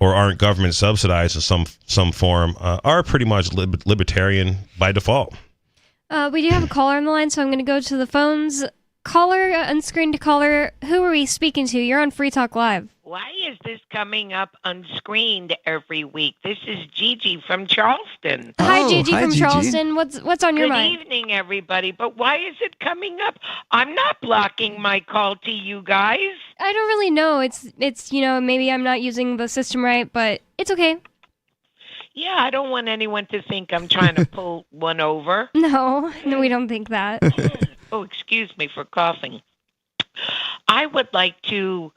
aren't government subsidized in some form are pretty much libertarian by default. We do have a caller on the line, so I'm going to go to the phones. Caller, unscreened caller, who are we speaking to? You're on Free Talk Live. Why is this coming up unscreened every week? This is Gigi from Charleston. Hi, Gigi from Charleston. What's on your mind? Good evening, everybody. But why is it coming up? I'm not blocking my call to you guys. I don't really know. It's maybe I'm not using the system right, but it's okay. Yeah, I don't want anyone to think I'm trying to pull one over. No, we don't think that. Oh, excuse me for coughing. I would like to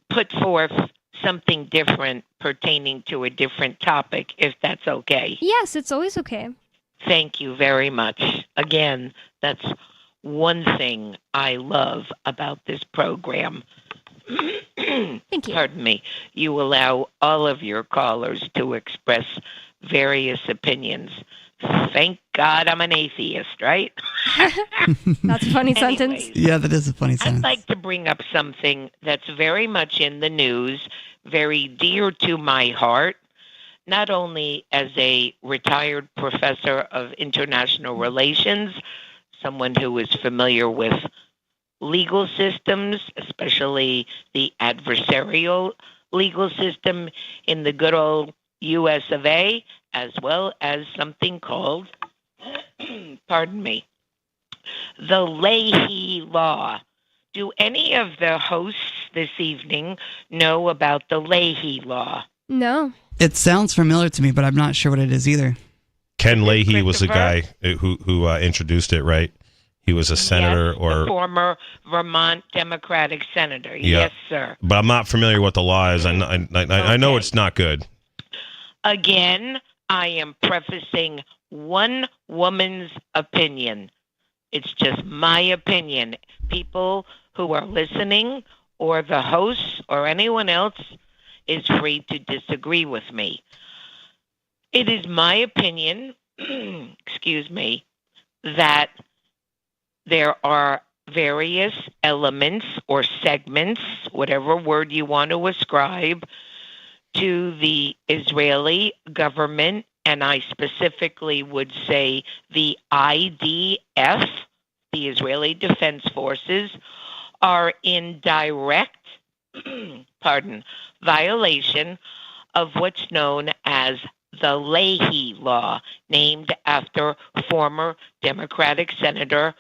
put forth something different pertaining to a different topic, if that's okay. Yes, it's always okay. Thank you very much. Again, that's one thing I love about this program. Thank you. Pardon me. You allow all of your callers to express various opinions. Thank God I'm an atheist, right? That's a funny sentence. Yeah, that is a funny sentence. I'd like to bring up something that's very much in the news, very dear to my heart, not only as a retired professor of international relations, someone who is familiar with legal systems, especially the adversarial legal system in the good old U.S. of A., as well as something called, pardon me, the Leahy Law. Do any of the hosts this evening know about the Leahy Law? No. It sounds familiar to me, but I'm not sure what it is either. Ken Leahy was the guy who introduced it, right? He was a senator, yes, the former Vermont Democratic senator. Yeah. Yes, sir. But I'm not familiar what the law is. I know it's not good. Again, I am prefacing one woman's opinion. It's just my opinion. People who are listening, or the hosts, or anyone else, is free to disagree with me. It is my opinion, excuse me, that there are various elements or segments, whatever word you want to ascribe, to the Israeli government, and I specifically would say the IDF, the Israeli Defense Forces, are in direct violation of what's known as the Leahy Law, named after former Democratic Senator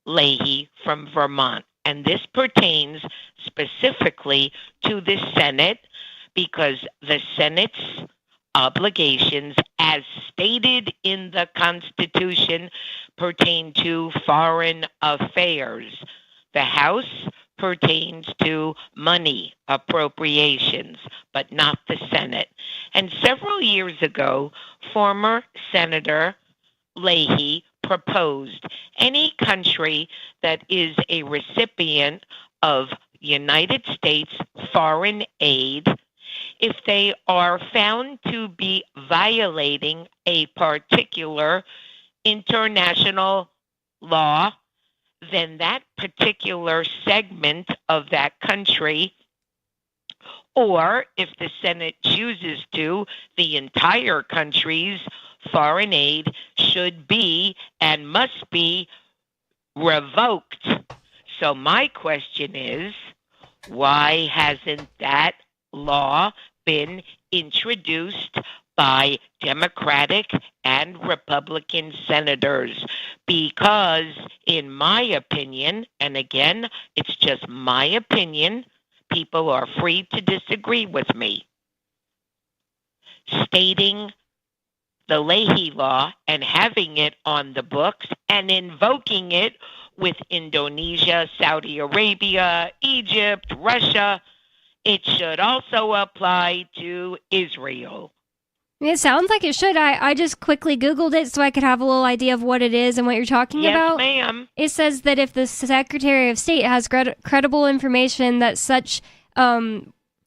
Leahy from Vermont. And this pertains specifically to the Senate because the Senate's obligations, as stated in the Constitution, pertain to foreign affairs. The House pertains to money appropriations, but not the Senate. And several years ago, former Senator Leahy proposed any country that is a recipient of United States foreign aid, if they are found to be violating a particular international law, then that particular segment of that country, or if the Senate chooses to, the entire country's foreign aid should be and must be revoked. So my question is, why hasn't that law been introduced by Democratic and Republican senators? Because in my opinion, and again, it's just my opinion, people are free to disagree with me, stating the Leahy Law and having it on the books and invoking it with Indonesia, Saudi Arabia, Egypt, Russia, it should also apply to Israel. It sounds like it should. I just quickly Googled it so I could have a little idea of what it is and what you're talking about. Yes, ma'am. It says that if the Secretary of State has credible information that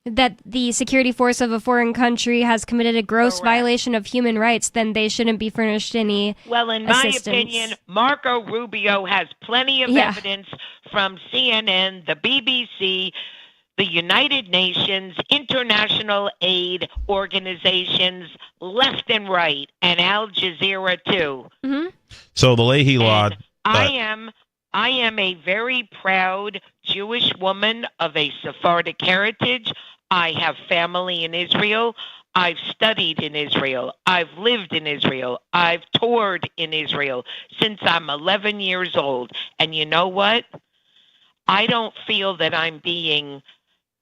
that the security force of a foreign country has committed a gross violation of human rights, then they shouldn't be furnished any Well, in assistance. my opinion, Marco Rubio has plenty of evidence from CNN, the BBC, the United Nations, international aid organizations, left and right, and Al Jazeera too. Mm-hmm. So the Leahy Law. I am a very proud Jewish woman of a Sephardic heritage. I have family in Israel. I've studied in Israel. I've lived in Israel. I've toured in Israel since I'm 11 years old. And you know what? I don't feel that I'm being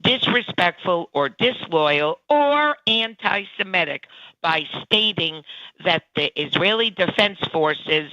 disrespectful or disloyal or anti-Semitic by stating that the Israeli Defense Forces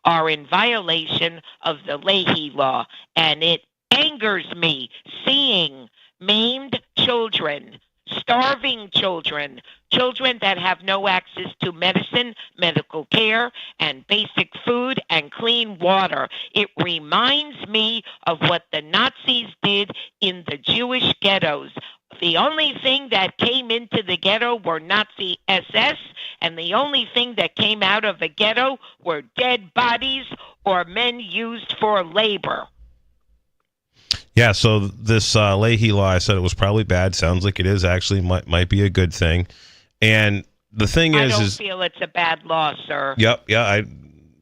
are in violation of the Leahy Law. And it angers me seeing maimed children, starving children, children that have no access to medicine, medical care, and basic food and clean water. It reminds me of what the Nazis did in the Jewish ghettos. The only thing that came into the ghetto were Nazi SS, and the only thing that came out of the ghetto were dead bodies or men used for labor. Yeah, so this Leahy Law, I said it was probably bad. Sounds like it is actually, might be a good thing. And the thing is, I don't feel it's a bad law, sir. Yep, yeah,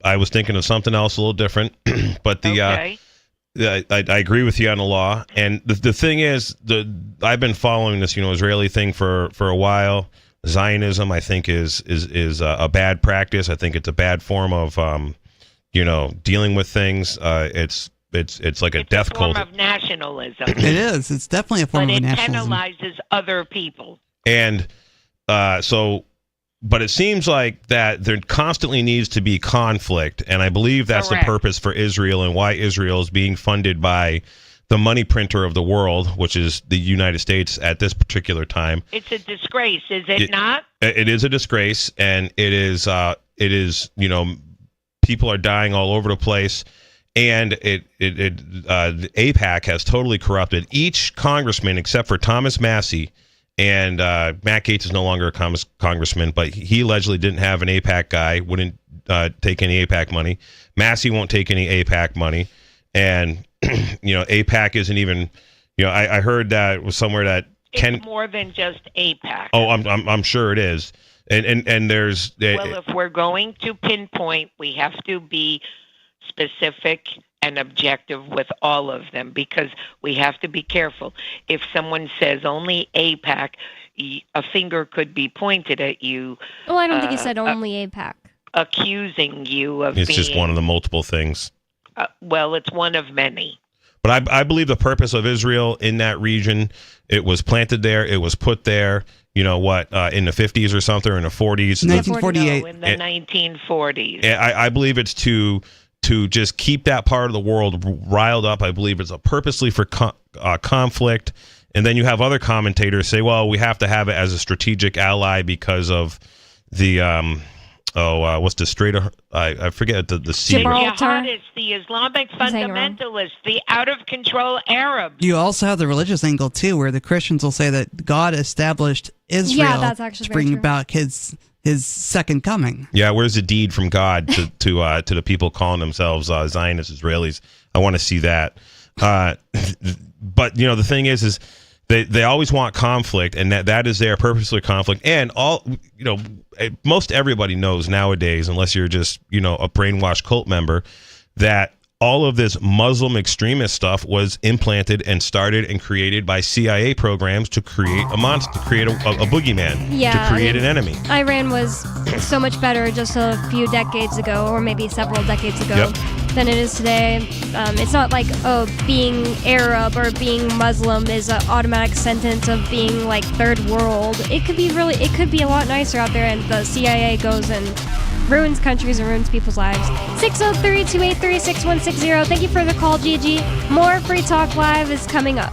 I was thinking of something else a little different, but the Okay. I agree with you on the law. And the thing is, I've been following this Israeli thing for a while. Zionism, I think, is a bad practice. I think it's a bad form of dealing with things. It's like a death form cult. of nationalism. It is. It's definitely a form But of it nationalism. penalizes other people. And but it seems like that there constantly needs to be conflict, and I believe that's Correct. the purpose for Israel and why Israel is being funded by the money printer of the world, which is the United States at this particular time. It's a disgrace, is it not? It is a disgrace, and it is people are dying all over the place. And the AIPAC has totally corrupted each congressman except for Thomas Massie, and Matt Gaetz is no longer a congressman, but he allegedly didn't have an AIPAC guy, wouldn't take any AIPAC money. Massie won't take any AIPAC money, and AIPAC isn't even. I heard that it was somewhere that It's more than just AIPAC. Oh, I'm sure it is, and there's. Well, if we're going to pinpoint, we have to be specific and objective with all of them, because we have to be careful. If someone says only AIPAC, a finger could be pointed at you. Well, I don't think he said only AIPAC. Accusing you of It's being... just one of the multiple things. Well, it's one of many. But I believe the purpose of Israel in that region, it was planted there, it was put there, in the 50s or something, or in the 40s. 1948. No, in the 1940s. I believe it's to just keep that part of the world riled up. I believe it's purposely for conflict. And then you have other commentators say, well, we have to have it as a strategic ally because of the... what's the Strait of... I forget the sea. The jihadists, the Islamic fundamentalists, the out-of-control Arabs. You also have the religious angle, too, where the Christians will say that God established Israel to bring about his second coming. Yeah, where's the deed from God to the people calling themselves Zionist Israelis? I want to see that. But, the thing is they always want conflict, and that is their purposely conflict. And most everybody knows nowadays, unless you're just, a brainwashed cult member, that all of this Muslim extremist stuff was implanted and started and created by CIA programs to create a monster, to create a boogeyman, to create an enemy. Iran was so much better just a few decades ago, or maybe several decades ago, than it is today. It's not like, being Arab or being Muslim is an automatic sentence of being like third world. It could be a lot nicer out there, and the CIA goes and ruins countries and ruins people's lives. 603-283-6160. Thank you for the call, Gigi. More Free Talk Live is coming up.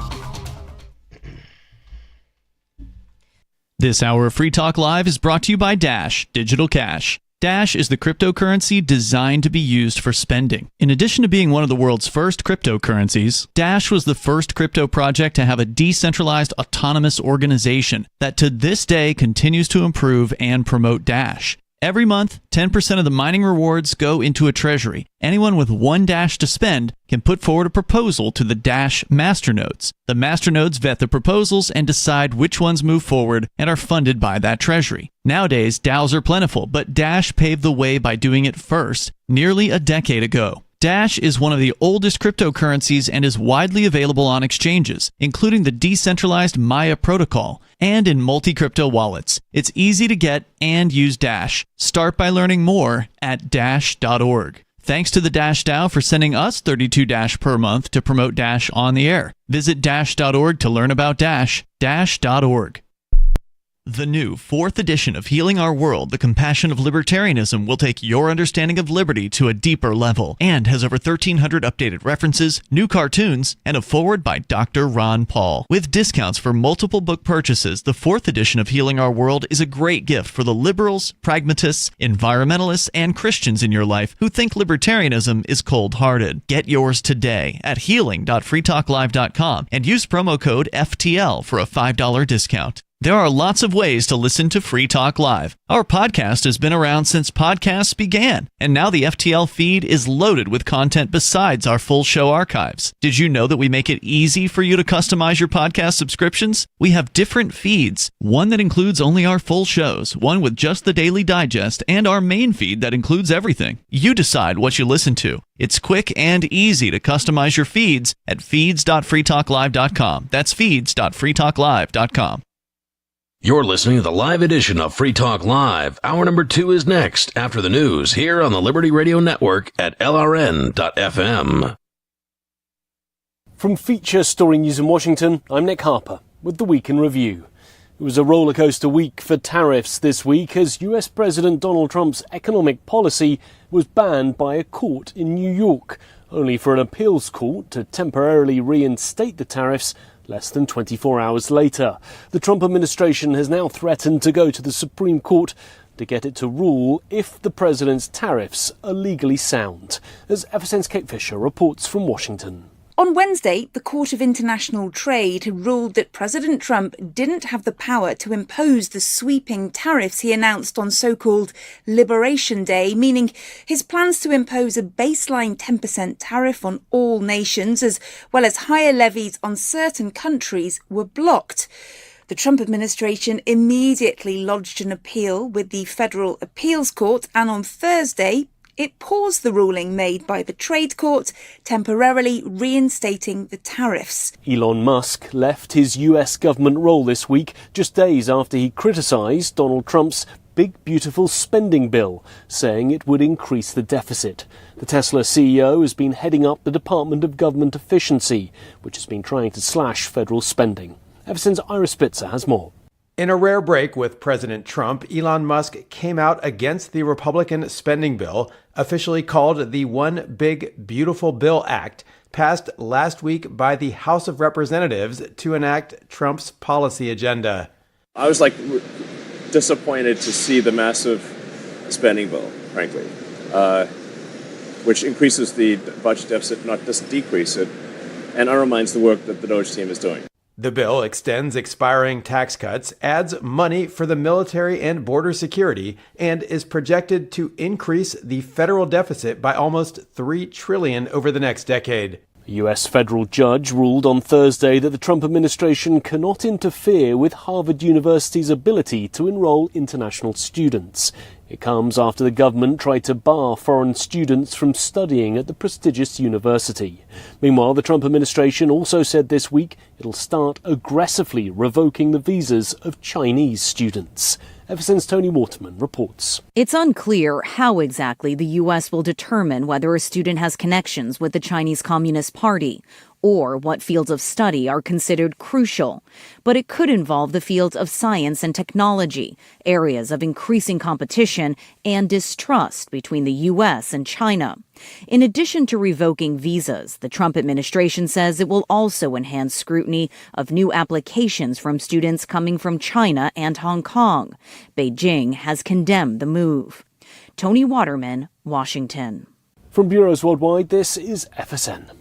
This hour of Free Talk Live is brought to you by Dash Digital Cash. Dash is the cryptocurrency designed to be used for spending. In addition to being one of the world's first cryptocurrencies, Dash was the first crypto project to have a decentralized autonomous organization that to this day continues to improve and promote Dash. Every month, 10% of the mining rewards go into a treasury. Anyone with one Dash to spend can put forward a proposal to the Dash masternodes. The masternodes vet the proposals and decide which ones move forward and are funded by that treasury. Nowadays, DAOs are plentiful, but Dash paved the way by doing it first, nearly a decade ago. Dash is one of the oldest cryptocurrencies and is widely available on exchanges, including the decentralized Maya protocol, and in multi-crypto wallets. It's easy to get and use Dash. Start by learning more at dash.org. Thanks to the Dash DAO for sending us 32 Dash per month to promote Dash on the air. Visit dash.org to learn about Dash. Dash.org. The new 4th edition of Healing Our World, The Compassion of Libertarianism will take your understanding of liberty to a deeper level and has over 1,300 updated references, new cartoons, and a foreword by Dr. Ron Paul. With discounts for multiple book purchases, the 4th edition of Healing Our World is a great gift for the liberals, pragmatists, environmentalists, and Christians in your life who think libertarianism is cold-hearted. Get yours today at healing.freetalklive.com and use promo code FTL for a $5 discount. There are lots of ways to listen to Free Talk Live. Our podcast has been around since podcasts began, and now the FTL feed is loaded with content besides our full show archives. Did you know that we make it easy for you to customize your podcast subscriptions? We have different feeds, one that includes only our full shows, one with just the Daily Digest, and our main feed that includes everything. You decide what you listen to. It's quick and easy to customize your feeds at feeds.freetalklive.com. That's feeds.freetalklive.com. You're listening to the live edition of Free Talk Live. Hour number 2 is next after the news here on the Liberty Radio Network at LRN.FM. From Feature Story News in Washington, I'm Nick Harper with the Week in Review. It was a rollercoaster week for tariffs this week as US President Donald Trump's economic policy was banned by a court in New York, only for an appeals court to temporarily reinstate the tariffs less than 24 hours later. The Trump administration has now threatened to go to the Supreme Court to get it to rule if the president's tariffs are legally sound, as FSN's Kate Fisher reports from Washington. On Wednesday, the Court of International Trade ruled that President Trump didn't have the power to impose the sweeping tariffs he announced on so-called Liberation Day, meaning his plans to impose a baseline 10% tariff on all nations, as well as higher levies on certain countries, were blocked. The Trump administration immediately lodged an appeal with the Federal Appeals Court, and on Thursday, It paused the ruling made by the trade court, temporarily reinstating the tariffs. Elon Musk left his US government role this week, just days after he criticised Donald Trump's big, beautiful spending bill, saying it would increase the deficit. The Tesla CEO has been heading up the Department of Government Efficiency, which has been trying to slash federal spending. Everson's Ira Spitzer has more. In a rare break with President Trump, Elon Musk came out against the Republican spending bill, officially called the One Big Beautiful Bill Act, passed last week by the House of Representatives to enact Trump's policy agenda. I was disappointed to see the massive spending bill, frankly, which increases the budget deficit, not just decrease it, and undermines the work that the DOGE team is doing. The bill extends expiring tax cuts, adds money for the military and border security, and is projected to increase the federal deficit by almost $3 trillion over the next decade. A US federal judge ruled on Thursday that the Trump administration cannot interfere with Harvard University's ability to enroll international students. It comes after the government tried to bar foreign students from studying at the prestigious university. Meanwhile, the Trump administration also said this week it'll start aggressively revoking the visas of Chinese students. Everson's Tony Waterman reports. It's unclear how exactly the U.S. will determine whether a student has connections with the Chinese Communist Party or what fields of study are considered crucial. But it could involve the fields of science and technology, areas of increasing competition and distrust between the U.S. and China. In addition to revoking visas, the Trump administration says it will also enhance scrutiny of new applications from students coming from China and Hong Kong. Beijing has condemned the move. Tony Waterman, Washington. From bureaus worldwide, this is FSN.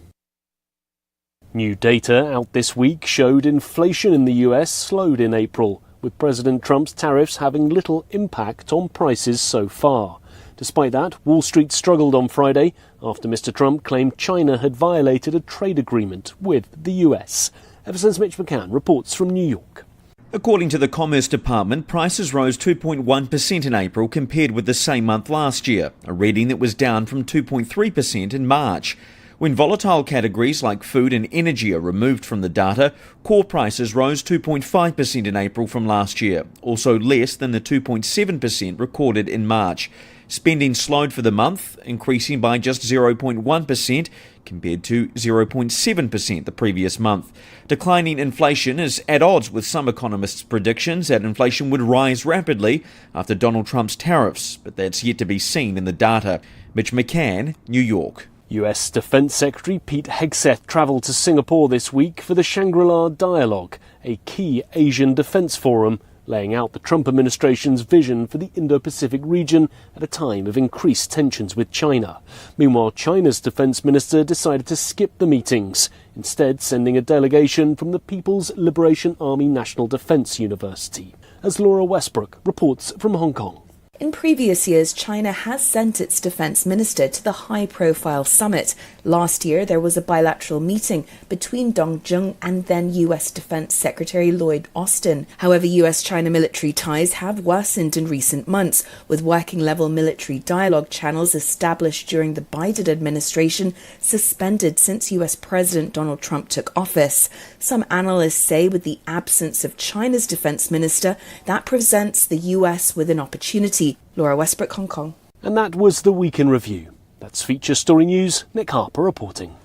New data out this week showed inflation in the US slowed in April, with President Trump's tariffs having little impact on prices so far. Despite that, Wall Street struggled on Friday after Mr. Trump claimed China had violated a trade agreement with the US. Everson's Mitch McCann reports from New York. According to the Commerce Department, prices rose 2.1% in April compared with the same month last year, a reading that was down from 2.3% in March. When volatile categories like food and energy are removed from the data, core prices rose 2.5% in April from last year, also less than the 2.7% recorded in March. Spending slowed for the month, increasing by just 0.1% compared to 0.7% the previous month. Declining inflation is at odds with some economists' predictions that inflation would rise rapidly after Donald Trump's tariffs, but that's yet to be seen in the data. Mitch McCann, New York. US Defense Secretary Pete Hegseth travelled to Singapore this week for the Shangri-La Dialogue, a key Asian defence forum, laying out the Trump administration's vision for the Indo-Pacific region at a time of increased tensions with China. Meanwhile, China's defence minister decided to skip the meetings, instead sending a delegation from the People's Liberation Army National Defence University. As Laura Westbrook reports from Hong Kong. In previous years, China has sent its defence minister to the high-profile summit. Last year, there was a bilateral meeting between Dong Jun and then US Defence Secretary Lloyd Austin. However, US-China military ties have worsened in recent months, with working-level military dialogue channels established during the Biden administration suspended since US President Donald Trump took office. Some analysts say with the absence of China's defence minister, that presents the US with an opportunity. Laura Westbrook, Hong Kong. And that was the Week in Review. That's Feature Story News. Nick Harper reporting.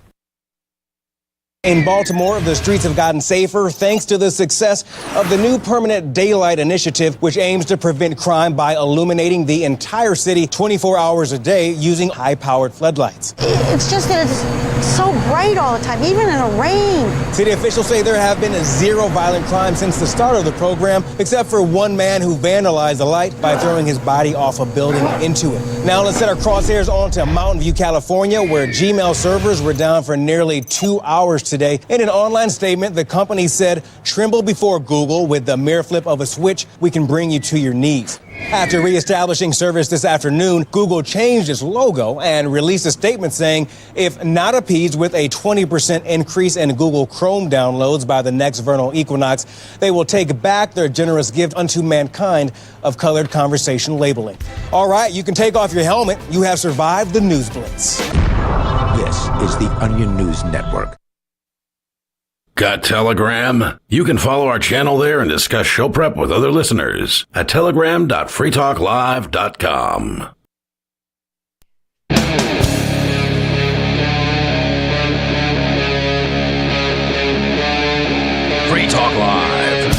In Baltimore, the streets have gotten safer thanks to the success of the new Permanent Daylight Initiative, which aims to prevent crime by illuminating the entire city 24 hours a day using high-powered floodlights. It's just that it's so bright all the time, even in the rain. City officials say there have been zero violent crimes since the start of the program, except for one man who vandalized the light by throwing his body off a building into it. Now let's set our crosshairs on to Mountain View, California, where Gmail servers were down for nearly 2 hours today. In an online statement, the company said, "Tremble before Google. With the mere flip of a switch, we can bring you to your knees." After reestablishing service this afternoon, Google changed its logo and released a statement saying if not appeased with a 20% increase in Google Chrome downloads by the next vernal equinox, they will take back their generous gift unto mankind of colored conversation labeling. All right, you can take off your helmet. You have survived the news blitz. This is the Onion News Network. Got Telegram? You can follow our channel there and discuss show prep with other listeners at telegram.freetalklive.com. Free Talk Live.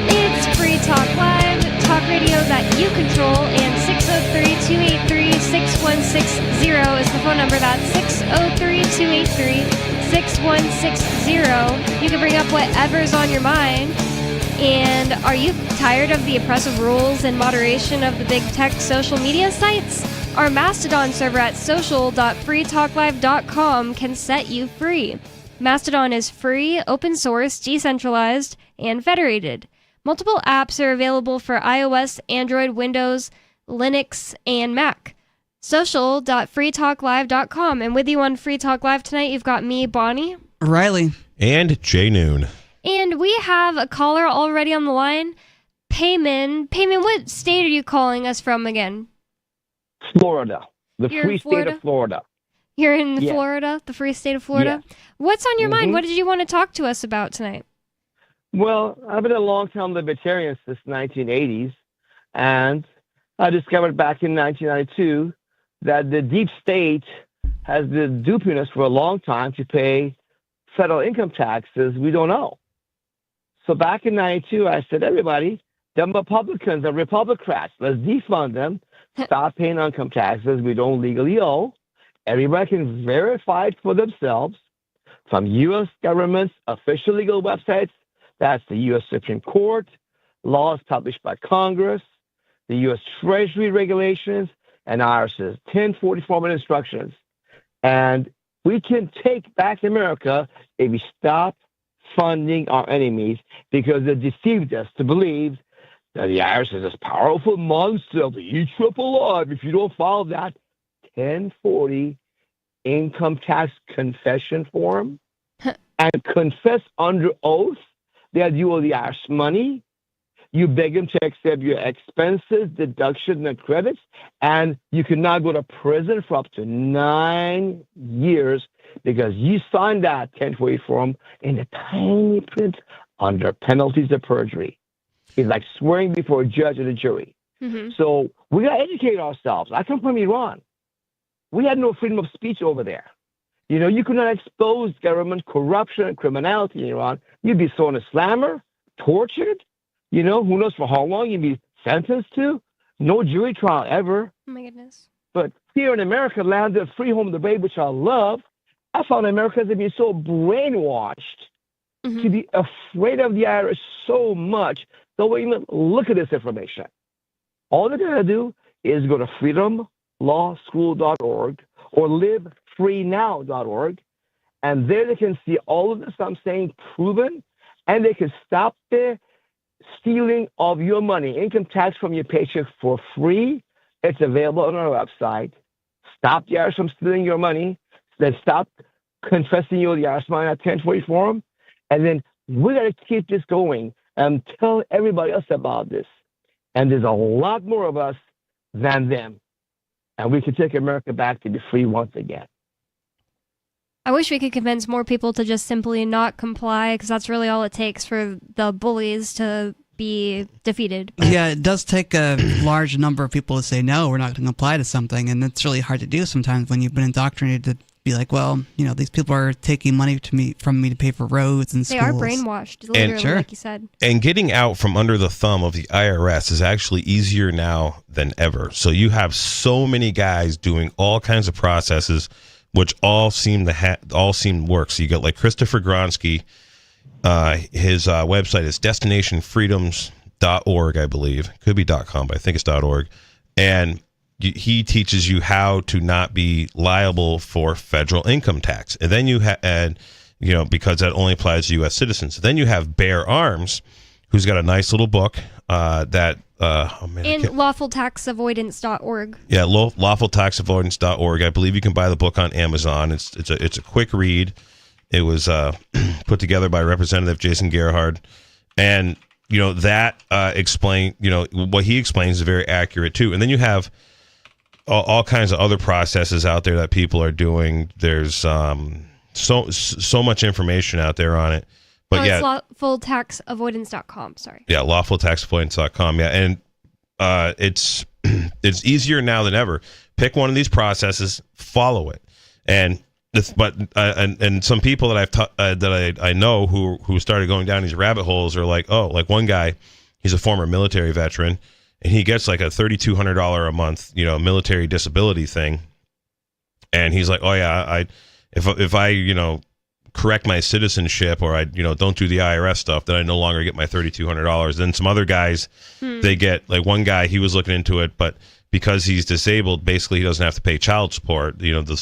It's Free Talk Live, talk radio that you control, and 603-283-6160 is the phone number. That's 603-283-6160. You can bring up whatever's on your mind. And are you tired of the oppressive rules and moderation of the big tech social media sites? Our Mastodon server at social.freetalklive.com can set you free. Mastodon is free, open source, decentralized, and federated. Multiple apps are available for iOS, Android, Windows, Linux, and Mac. Social.freetalklive.com. And with you on Free Talk Live tonight, you've got me, Bonnie. Riley. And Jay Noon. And we have a caller already on the line. Payman. Payman, what state are you calling us from again? Florida. The You're free in Florida? state of Florida. You're in Yeah. Florida, the free state of Florida? Yeah. What's on your mind? Mhm. What did you want to talk to us about tonight? Well, I've been a long-time libertarian since the 1980s, and I discovered back in 1992 that the deep state has been duping us for a long time to pay federal income taxes we don't owe. So back in 92, I said, everybody, them Republicans are Republicrats. Let's defund them. Stop paying income taxes we don't legally owe. Everybody can verify it for themselves from U.S. government's official legal websites. That's the U.S. Supreme Court, laws published by Congress, the U.S. Treasury regulations, and IRS's 1040 instructions. And we can take back America if we stop funding our enemies, because they deceived us to believe that the IRS is this powerful monster of the EAAA. If you don't follow that 1040 income tax confession form and confess under oath that you owe the IRS money, you beg them to accept your expenses, deductions, and credits, and you can now go to prison for up to 9 years because you signed that 1040 form in a tiny print under penalties of perjury. It's like swearing before a judge and a jury. Mm-hmm. So we got to educate ourselves. I come from Iran. We had no freedom of speech over there. You know, you could not expose government corruption and criminality in Iran. You'd be thrown a slammer, tortured, you know, who knows for how long you'd be sentenced to. No jury trial ever. Oh, my goodness. But here in America, land of free home debate, which I love, I found Americans to be so brainwashed to be afraid of the IRS so much, they won't even look at this information. All they're going to do is go to freedomlawschool.org or livefreenow.org, and there they can see all of this I'm saying proven, and they can stop the stealing of your money, income tax from your paycheck for free. It's available on our website. Stop the IRS from stealing your money. Then stop confessing you the IRS money at 1040 form. And then we got to keep this going and tell everybody else about this. And there's a lot more of us than them. And we can take America back to be free once again. I wish we could convince more people to just simply not comply, because that's really all it takes for the bullies to be defeated. Yeah, it does take a large number of people to say, no, we're not going to comply to something. And it's really hard to do sometimes when you've been indoctrinated to be like, well, you know, these people are taking money from me to pay for roads and They schools. are brainwashed, literally, like you said. And getting out from under the thumb of the IRS is actually easier now than ever. So you have so many guys doing all kinds of processes, which all seem to work. So you got like Christopher Gronsky. His website is destinationfreedoms.org, I believe. Could be .com, but I think it's .org. And he teaches you how to not be liable for federal income tax. And then you have, because that only applies to U.S. citizens. Then you have Bear Arms, who's got a nice little book that. And lawfultaxavoidance.org. Yeah, lawfultaxavoidance.org. I believe you can buy the book on Amazon. It's a quick read. It was put together by Representative Jason Gerhard, and that explain what he explains is very accurate too. And then you have all kinds of other processes out there that people are doing. There's so much information out there on it. But it's lawfultaxavoidance.com. Sorry. Yeah, lawfultaxavoidance.com. Yeah, and it's easier now than ever. Pick one of these processes, follow it, and some people that I know who started going down these rabbit holes are like one guy, he's a former military veteran, and he gets like a $3,200 a month military disability thing, and he's like, oh yeah, if I correct my citizenship or I don't do the IRS stuff, then I no longer get my $3,200. Then some other guys, they get, like one guy, he was looking into it, but because he's disabled, basically he doesn't have to pay child support. The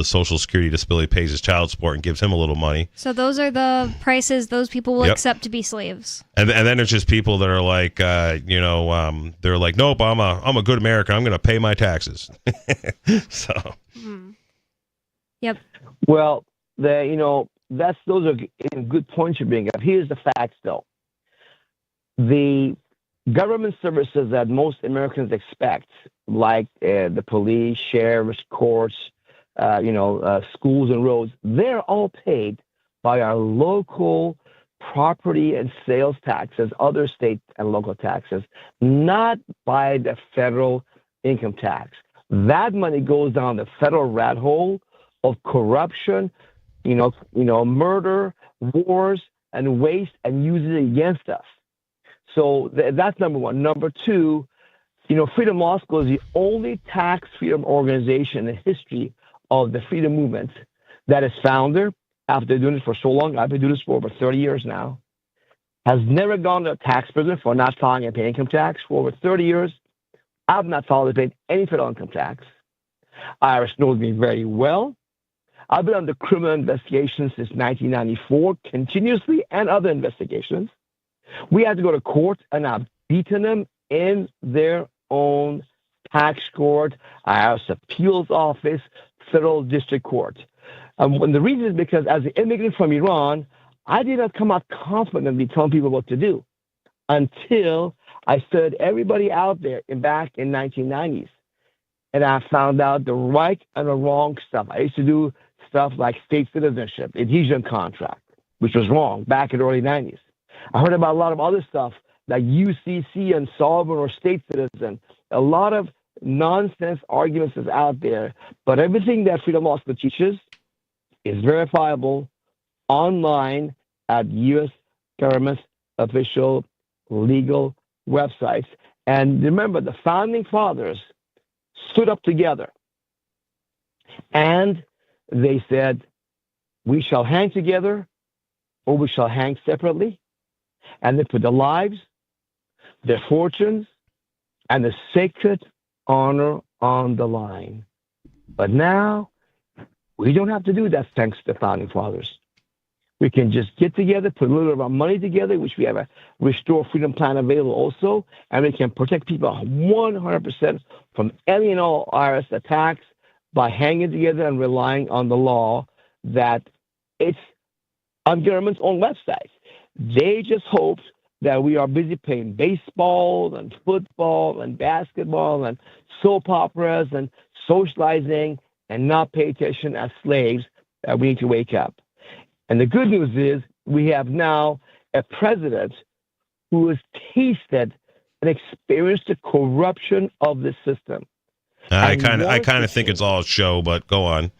Social Security disability pays his child support and gives him a little money. So those are the prices those people will accept to be slaves. And then there's just people that are like, they're like, nope, I'm a good American. I'm going to pay my taxes. So. Yep. Well, those are good points you bring up. Here's the facts, though. The government services that most Americans expect, like the police, sheriffs, courts, schools and roads, they're all paid by our local property and sales taxes, other state and local taxes, not by the federal income tax. That money goes down the federal rat hole of corruption, murder, wars, and waste, and use it against us. So that's number one. Number two, Freedom Law School is the only tax freedom organization in the history of the freedom movement that its founder, after doing it for so long, I've been doing this for over 30 years now, has never gone to a tax prison for not filing and paying income tax. For over 30 years, I've not filed and paid any federal income tax. IRS knows me very well. I've been under criminal investigations since 1994, continuously, and other investigations. We had to go to court, and I've beaten them in their own tax court, IRS appeals office, federal district court. And the reason is because as an immigrant from Iran, I did not come out confidently telling people what to do until I stood everybody out there back in 1990s. And I found out the right and the wrong stuff. I used to do stuff like state citizenship, adhesion contract, which was wrong back in the early 90s. I heard about a lot of other stuff like UCC and sovereign or state citizen. A lot of nonsense arguments is out there, but everything that Freedom Law School teaches is verifiable online at U.S. government's official legal websites. And remember, the founding fathers stood up together and they said, we shall hang together or we shall hang separately. And they put their lives, their fortunes, and the sacred honor on the line. But now, we don't have to do that thanks to the founding fathers. We can just get together, put a little of our money together, which we have a Restore Freedom plan available also, and we can protect people 100% from any and all IRS attacks by hanging together and relying on the law that it's on government's own website. They just hoped that we are busy playing baseball and football and basketball and soap operas and socializing and not pay attention as slaves. We need to wake up. And the good news is we have now a president who has tasted and experienced the corruption of the system. I kind of think it's all a show, but go on.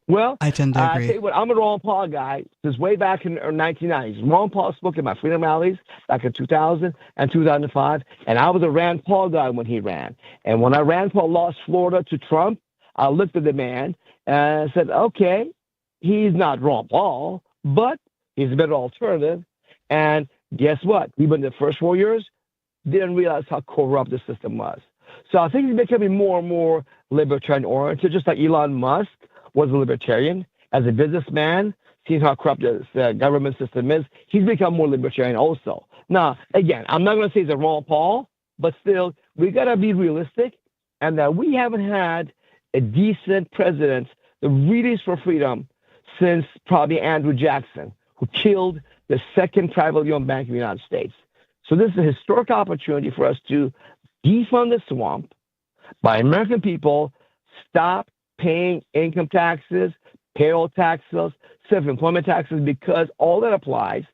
Well, I tend to agree. Tell you what, I'm a Ron Paul guy since way back in the 1990s. Ron Paul spoke at my freedom rallies back in 2000 and 2005, and I was a Rand Paul guy when he ran. And when Rand Paul lost Florida to Trump, I looked at the man and said, okay, he's not Ron Paul, but he's a better alternative. And guess what? Even the first 4 years, didn't realize how corrupt the system was. So I think he's becoming more and more libertarian oriented, just like Elon Musk was a libertarian. As a businessman, seeing how corrupt the government system is, he's become more libertarian also. Now, again, I'm not going to say it's a Ron Paul, but still, we got to be realistic, and that we haven't had a decent president that really is for freedom since probably Andrew Jackson, who killed the second privately owned bank in the United States. So this is a historic opportunity for us to defund the swamp by American people, stop paying income taxes, payroll taxes, self-employment taxes, because all that applies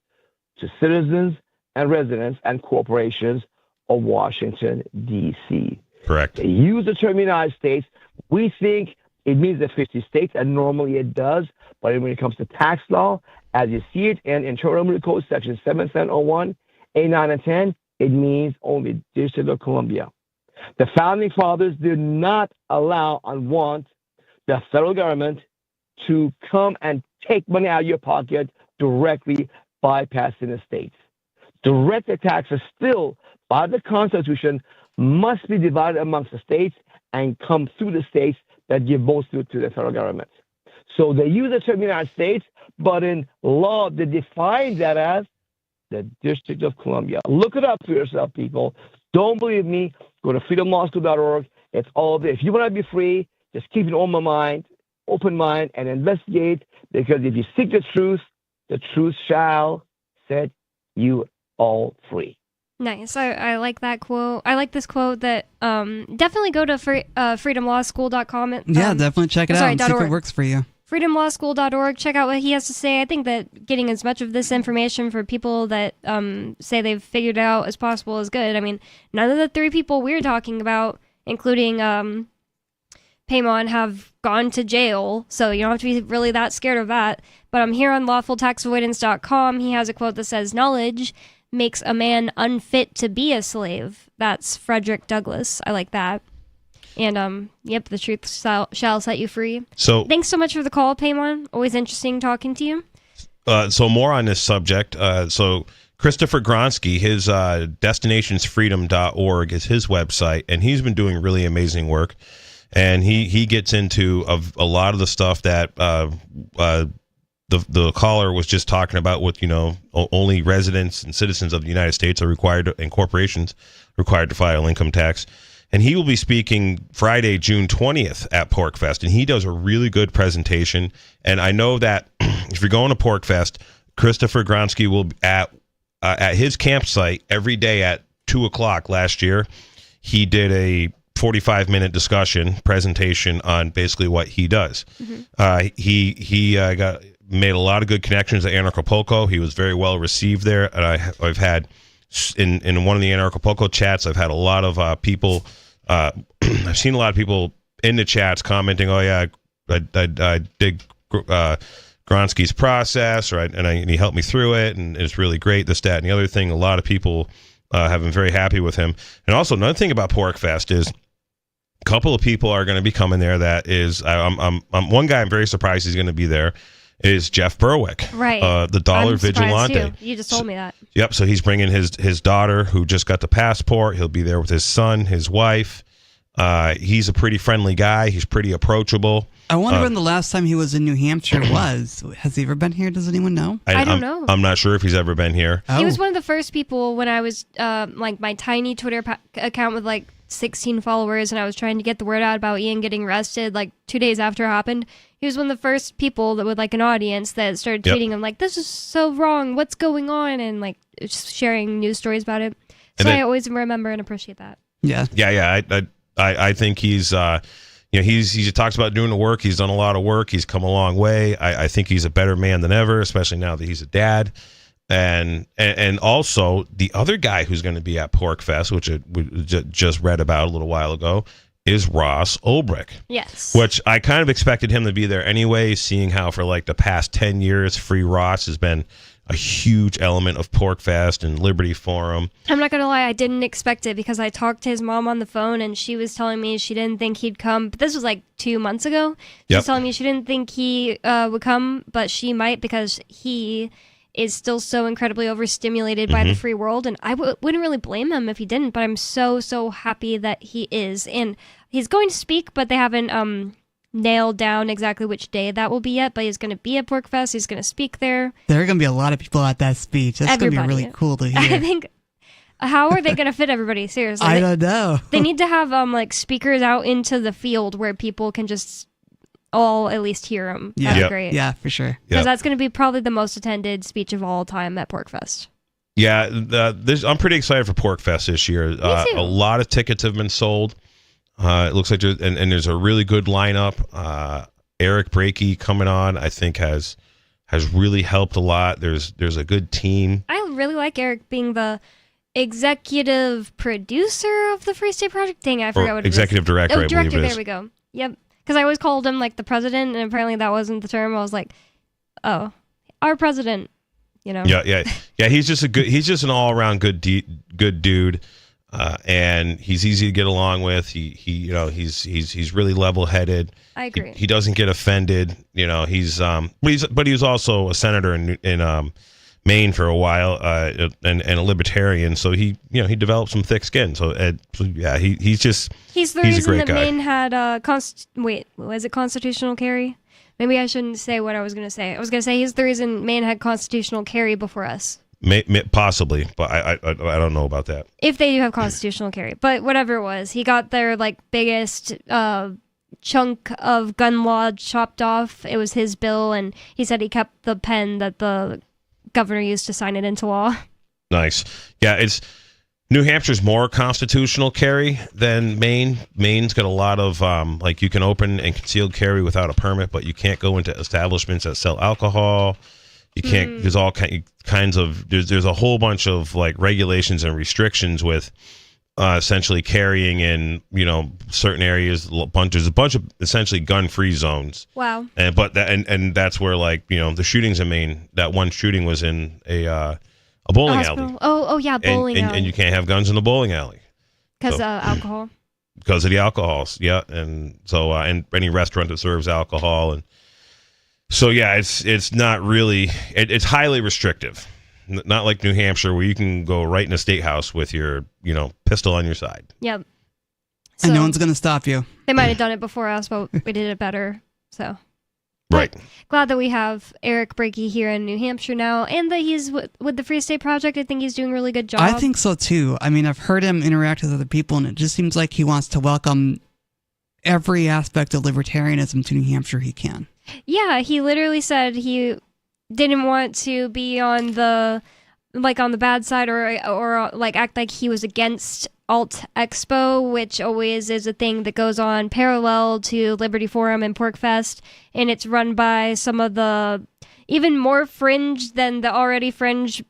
to citizens and residents and corporations of Washington, D.C. Correct. They use the term United States. We think it means the 50 states, and normally it does. But when it comes to tax law, as you see it in Internal Revenue Code Section 7701, 8, 9, and 10, it means only District of Columbia. The Founding Fathers did not allow and want the federal government to come and take money out of your pocket directly, bypassing the states. Direct taxes still, by the Constitution, must be divided amongst the states and come through the states that give most to the federal government. So they use the term United States, but in law, they define that as the District of Columbia. Look it up for yourself, people. Don't believe me. Go to freedomlawschool.org. It's all there. If you want to be free, just keep an open mind, and investigate, because if you seek the truth shall set you all free. Nice. I like that quote. I like this quote that definitely go to freedomlawschool.com. Yeah, definitely check it out and see if it works for you. freedomlawschool.org. Check out what he has to say. I think that getting as much of this information for people that say they've figured it out as possible is good. I mean, none of the 3 people we're talking about, including Paymon, have gone to jail, so you don't have to be really that scared of that. But I'm here on lawfultaxavoidance.com. He has a quote that says, "Knowledge makes a man unfit to be a slave." That's Frederick Douglass. I like that. And, yep, the truth shall set you free. So thanks so much for the call, Paymon. Always interesting talking to you. So more on this subject. So Christopher Gronsky, his destinationsfreedom.org is his website, and he's been doing really amazing work. And he gets into a lot of the stuff that the caller was just talking about, with, only residents and citizens of the United States are required to, and corporations required to file income tax. And he will be speaking Friday, June 20th at PorcFest, and he does a really good presentation. And I know that if you're going to PorcFest, Christopher Gronsky will be at his campsite every day at 2:00 last year. He did a 45-minute presentation on basically what he does. Mm-hmm. He made a lot of good connections at Anarchapulco. He was very well received there. And I've had in one of the Anarchapulco chats, I've had a lot of people. I've seen a lot of people in the chats commenting, "Oh yeah, I dig Gronsky's process," and he helped me through it, and it's really great. This, that, and the other thing. A lot of people have been very happy with him. And also another thing about PorcFest is, a couple of people are going to be coming there. That is, I'm one guy I'm very surprised he's going to be there, is Jeff Berwick, right? The dollar vigilante. Too. You just told me that. Yep. So he's bringing his daughter, who just got the passport. He'll be there with his son, his wife. He's a pretty friendly guy. He's pretty approachable. I wonder when the last time he was in New Hampshire was. Has he ever been here? Does anyone know? I don't know. I'm not sure if he's ever been here. He was one of the first people when I was my tiny Twitter account with 16 followers, and I was trying to get the word out about Ian getting arrested 2 days after it happened. He was one of the first people that with an audience that started tweeting him this is so wrong, what's going on, and just sharing news stories about it. So I always remember and appreciate that. Yeah. I think he's he talks about doing the work. He's done a lot of work. He's come a long way. I think he's a better man than ever, especially now that he's a dad. And also the other guy who's going to be at PorcFest, which we just read about a little while ago, is Ross Ulbricht. Yes. Which I kind of expected him to be there anyway, seeing how for the past 10 years, Free Ross has been a huge element of PorcFest and Liberty Forum. I'm not going to lie, I didn't expect it, because I talked to his mom on the phone, and she was telling me she didn't think he'd come. But this was 2 months ago. She was telling me she didn't think he would come, but she might, because he is still so incredibly overstimulated by the free world, and I wouldn't really blame him if he didn't, but I'm so happy that he is. And he's going to speak, but they haven't nailed down exactly which day that will be yet, but he's going to be at PorcFest. He's going to speak there. There are going to be a lot of people at that speech. That's going to be really cool to hear. I think, how are they going to fit everybody? Seriously. I don't know. They need to have like speakers out into the field where people can just all at least hear him. Yeah. That's great. Yeah, for sure. Because that's going to be probably the most attended speech of all time at PorcFest. Yeah, I'm pretty excited for PorcFest this year. A lot of tickets have been sold. It looks like there's a really good lineup. Eric Brakey coming on, I think has really helped a lot. There's a good team. I really like Eric being the executive producer of the Free State Project. Dang, I forgot what it is. Executive director, I believe it is. There we go. Yep. Because I always called him like the president, and apparently that wasn't the term. I was like, oh, our president, you know. Yeah. He's just an all around good dude, and he's easy to get along with. He's really level headed. I agree. He doesn't get offended. You know, but he was also a senator in Maine for a while, and a libertarian. So he developed some thick skin. So yeah, he's the reason that Maine had was it constitutional carry? Maybe I shouldn't say what I was going to say. I was going to say he's the reason Maine had constitutional carry before us. Possibly, but I don't know about that. If they do have constitutional carry, but whatever it was, he got their like biggest chunk of gun law chopped off. It was his bill, and he said he kept the pen that the governor used to sign it into law. Nice. Yeah, New Hampshire's more constitutional carry than Maine. Maine's got a lot of like you can open and concealed carry without a permit, but you can't go into establishments that sell alcohol. You can't. There's all kinds of. There's a whole bunch of like regulations and restrictions with essentially carrying in certain areas. There's a bunch of essentially gun-free zones. Wow. And that's where like the shootings in Maine. That one shooting was in a bowling alley. Oh yeah, bowling alley. And you can't have guns in the bowling alley because alcohol. Because of the alcohols, yeah, and so and any restaurant that serves alcohol and. So yeah, it's not really. It's highly restrictive, not like New Hampshire where you can go right in a state house with your pistol on your side. Yep. And no one's gonna stop you. They might have done it before us, but we did it better. So. Right. Glad that we have Eric Brakey here in New Hampshire now, and that he's with the Free State Project. I think he's doing a really good job. I think so too. I mean, I've heard him interact with other people, and it just seems like he wants to welcome every aspect of libertarianism to New Hampshire he can. Yeah, he literally said he didn't want to be on the bad side or like act like he was against Alt Expo, which always is a thing that goes on parallel to Liberty Forum and PorcFest, and it's run by some of the even more fringe than the already fringe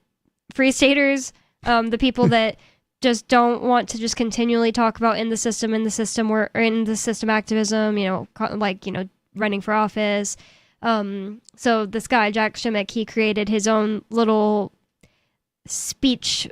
Free Staters, the people that just don't want to just continually talk about in the system or in the system activism, running for office. So this guy, Jack Schimmick, he created his own little speech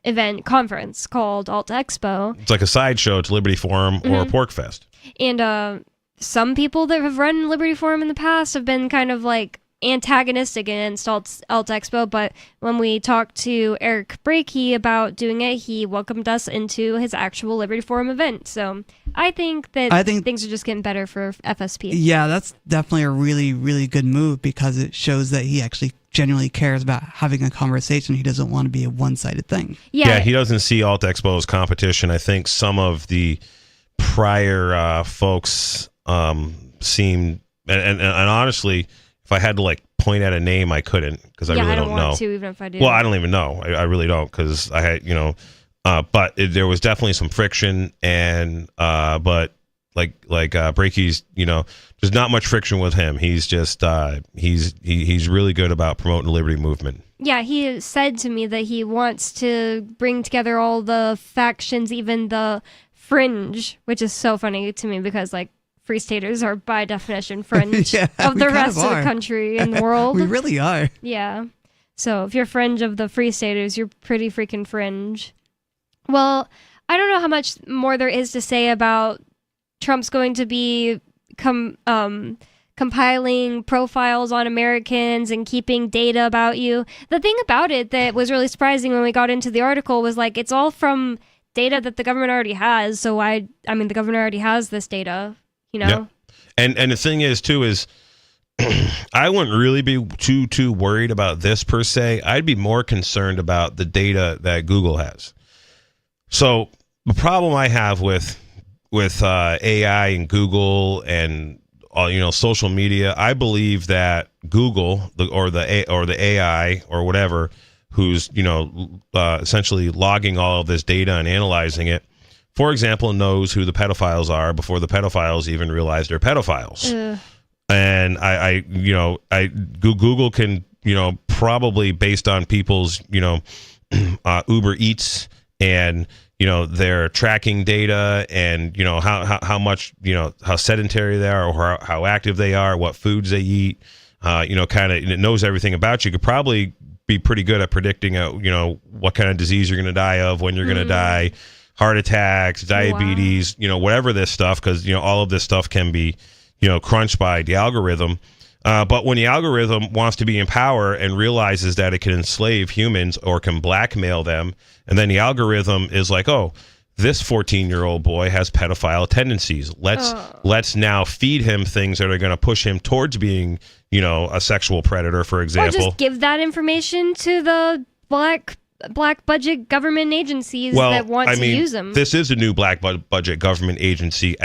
event conference called Alt Expo. It's like a sideshow to Liberty Forum or PorcFest. And some people that have run Liberty Forum in the past have been kind of like antagonistic against Alt Expo, but when we talked to Eric Brakey about doing it, he welcomed us into his actual Liberty Forum event. So I think things are just getting better for FSP. Yeah, that's definitely a really, really good move because it shows that he actually genuinely cares about having a conversation. He doesn't want to be a one-sided thing. Yeah, he doesn't see Alt Expo as competition. I think some of the prior folks seem, and honestly, if I had to like point at a name, I couldn't because I really don't know. I don't want to, even if I do. Well, I don't even know. I really don't because I had, but there was definitely some friction and, but like Brakey's, there's not much friction with him. He's just, he's really good about promoting the liberty movement. Yeah, he said to me that he wants to bring together all the factions, even the fringe, which is so funny to me because like, Free Staters are by definition fringe of the rest of the country and the world. We really are. Yeah. So if you're fringe of the Free Staters, you're pretty freaking fringe. Well, I don't know how much more there is to say about Trump's going to be coming compiling profiles on Americans and keeping data about you. The thing about it that was really surprising when we got into the article was like, it's all from data that the government already has. So I mean, the government already has this data, you know? Yeah. And the thing is, too, is I wouldn't really be too worried about this per se. I'd be more concerned about the data that Google has. So the problem I have with AI and Google and social media, I believe that Google or the AI or whatever, who's essentially logging all of this data and analyzing it, for example, knows who the pedophiles are before the pedophiles even realize they're pedophiles. And Google can, probably based on people's, Uber Eats and, their tracking data and, how much, how sedentary they are or how active they are, what foods they eat, kind of, it knows everything about you. Could probably be pretty good at predicting, what kind of disease you're going to die of, when you're going to die, heart attacks, diabetes, whatever this stuff, because, all of this stuff can be, crunched by the algorithm. But when the algorithm wants to be in power and realizes that it can enslave humans or can blackmail them, and then the algorithm is like, oh, this 14-year-old boy has pedophile tendencies. Let's now feed him things that are going to push him towards being, a sexual predator, for example. Or just give that information to the black budget government agencies that want to use them. This is a new black budget government agency.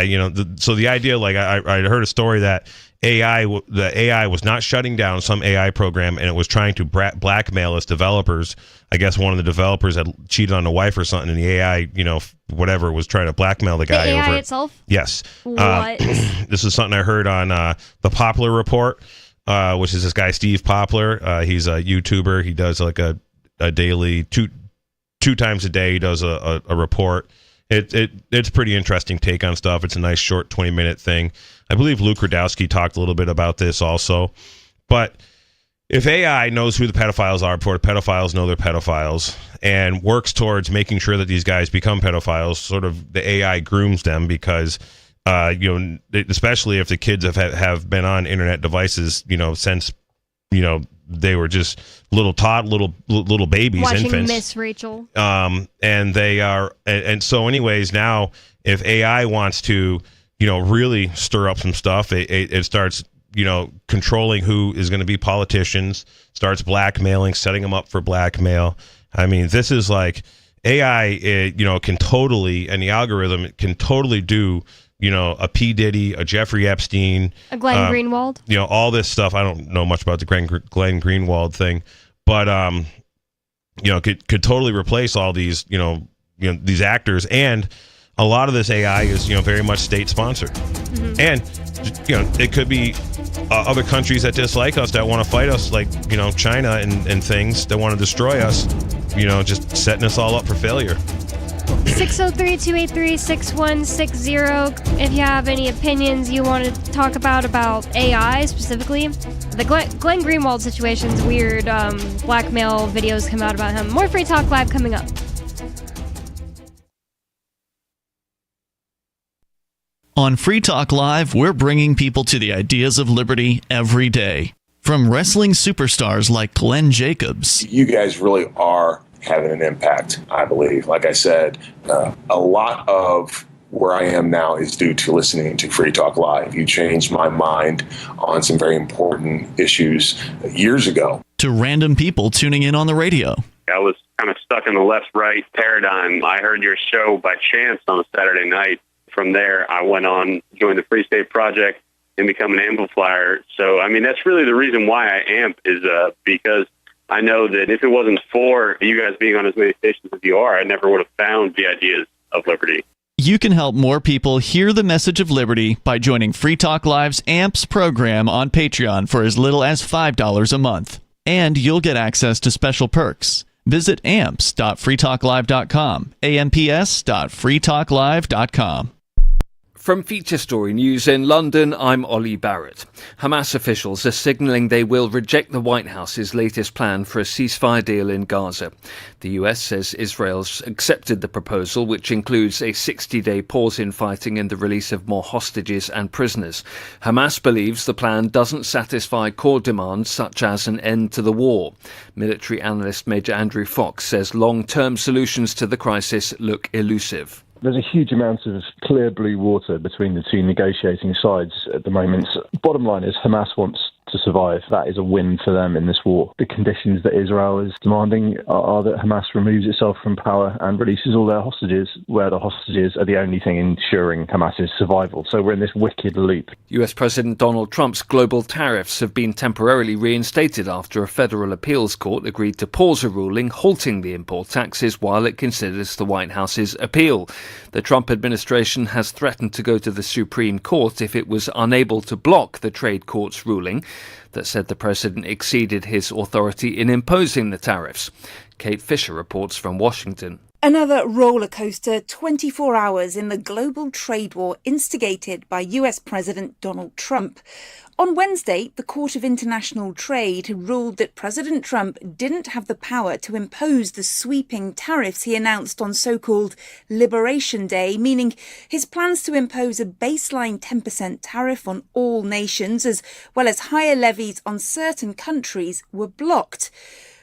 So the idea, like I heard a story that the AI was not shutting down some AI program, and it was trying to blackmail its developers. I guess one of the developers had cheated on the wife or something, and the AI, whatever, was trying to blackmail the guy. The AI over itself? Yes. What? This is something I heard on the Poplar Report, which is this guy Steve Poplar. He's a YouTuber. He does like a daily two times a day. He does a report. It's a pretty interesting take on stuff. It's a nice short 20-minute thing. I believe Luke Rudowski talked a little bit about this also. But if AI knows who the pedophiles are before the pedophiles know they're pedophiles and works towards making sure that these guys become pedophiles, sort of the AI grooms them because especially if the kids have been on internet devices, since they were just little babies, watching infants. Miss Rachel. And they are, and so anyways, now if AI wants to, really stir up some stuff, it starts, controlling who is going to be politicians, starts blackmailing, setting them up for blackmail. I mean, this is like AI, can totally, and the algorithm can totally do, a P. Diddy, a Jeffrey Epstein, a Glenn Greenwald, all this stuff. I don't know much about the Glenn Greenwald thing, but could totally replace all these, these actors, and a lot of this AI is, very much state sponsored, and it could be other countries that dislike us that want to fight us, like China and things that want to destroy us, just setting us all up for failure. 603-283-6160 if you have any opinions you want to talk about AI specifically. The Glenn Greenwald situation's weird. Blackmail videos come out about him. More Free Talk Live coming up. On Free Talk Live, we're bringing people to the ideas of liberty every day. From wrestling superstars like Glenn Jacobs. You guys really are having an impact, I believe. Like I said, a lot of where I am now is due to listening to Free Talk Live. You changed my mind on some very important issues years ago. To random people tuning in on the radio. I was kind of stuck in the left-right paradigm. I heard your show by chance on a Saturday night. From there, I went on, joined the Free State Project, and become an amplifier. So, I mean, that's really the reason why I amp is because I know that if it wasn't for you guys being on as many stations as you are, I never would have found the ideas of liberty. You can help more people hear the message of liberty by joining Free Talk Live's AMPS program on Patreon for as little as $5 a month. And you'll get access to special perks. Visit amps.freetalklive.com, amps.freetalklive.com. From Feature Story News in London, I'm Ollie Barrett. Hamas officials are signalling they will reject the White House's latest plan for a ceasefire deal in Gaza. The US says Israel's accepted the proposal, which includes a 60-day pause in fighting and the release of more hostages and prisoners. Hamas believes the plan doesn't satisfy core demands such as an end to the war. Military analyst Major Andrew Fox says long-term solutions to the crisis look elusive. There's a huge amount of clear blue water between the two negotiating sides at the moment. Bottom line is Hamas wants to survive. That is a win for them in this war. The conditions that Israel is demanding are that Hamas removes itself from power and releases all their hostages, where the hostages are the only thing ensuring Hamas's survival. So we're in this wicked loop. US President Donald Trump's global tariffs have been temporarily reinstated after a federal appeals court agreed to pause a ruling halting the import taxes while it considers the White House's appeal. The Trump administration has threatened to go to the Supreme Court if it was unable to block the trade court's ruling that said the president exceeded his authority in imposing the tariffs. Kate Fisher reports from Washington. Another roller coaster 24 hours in the global trade war instigated by US President Donald Trump. On Wednesday, the Court of International Trade ruled that President Trump didn't have the power to impose the sweeping tariffs he announced on so-called Liberation Day, meaning his plans to impose a baseline 10% tariff on all nations, as well as higher levies on certain countries, were blocked.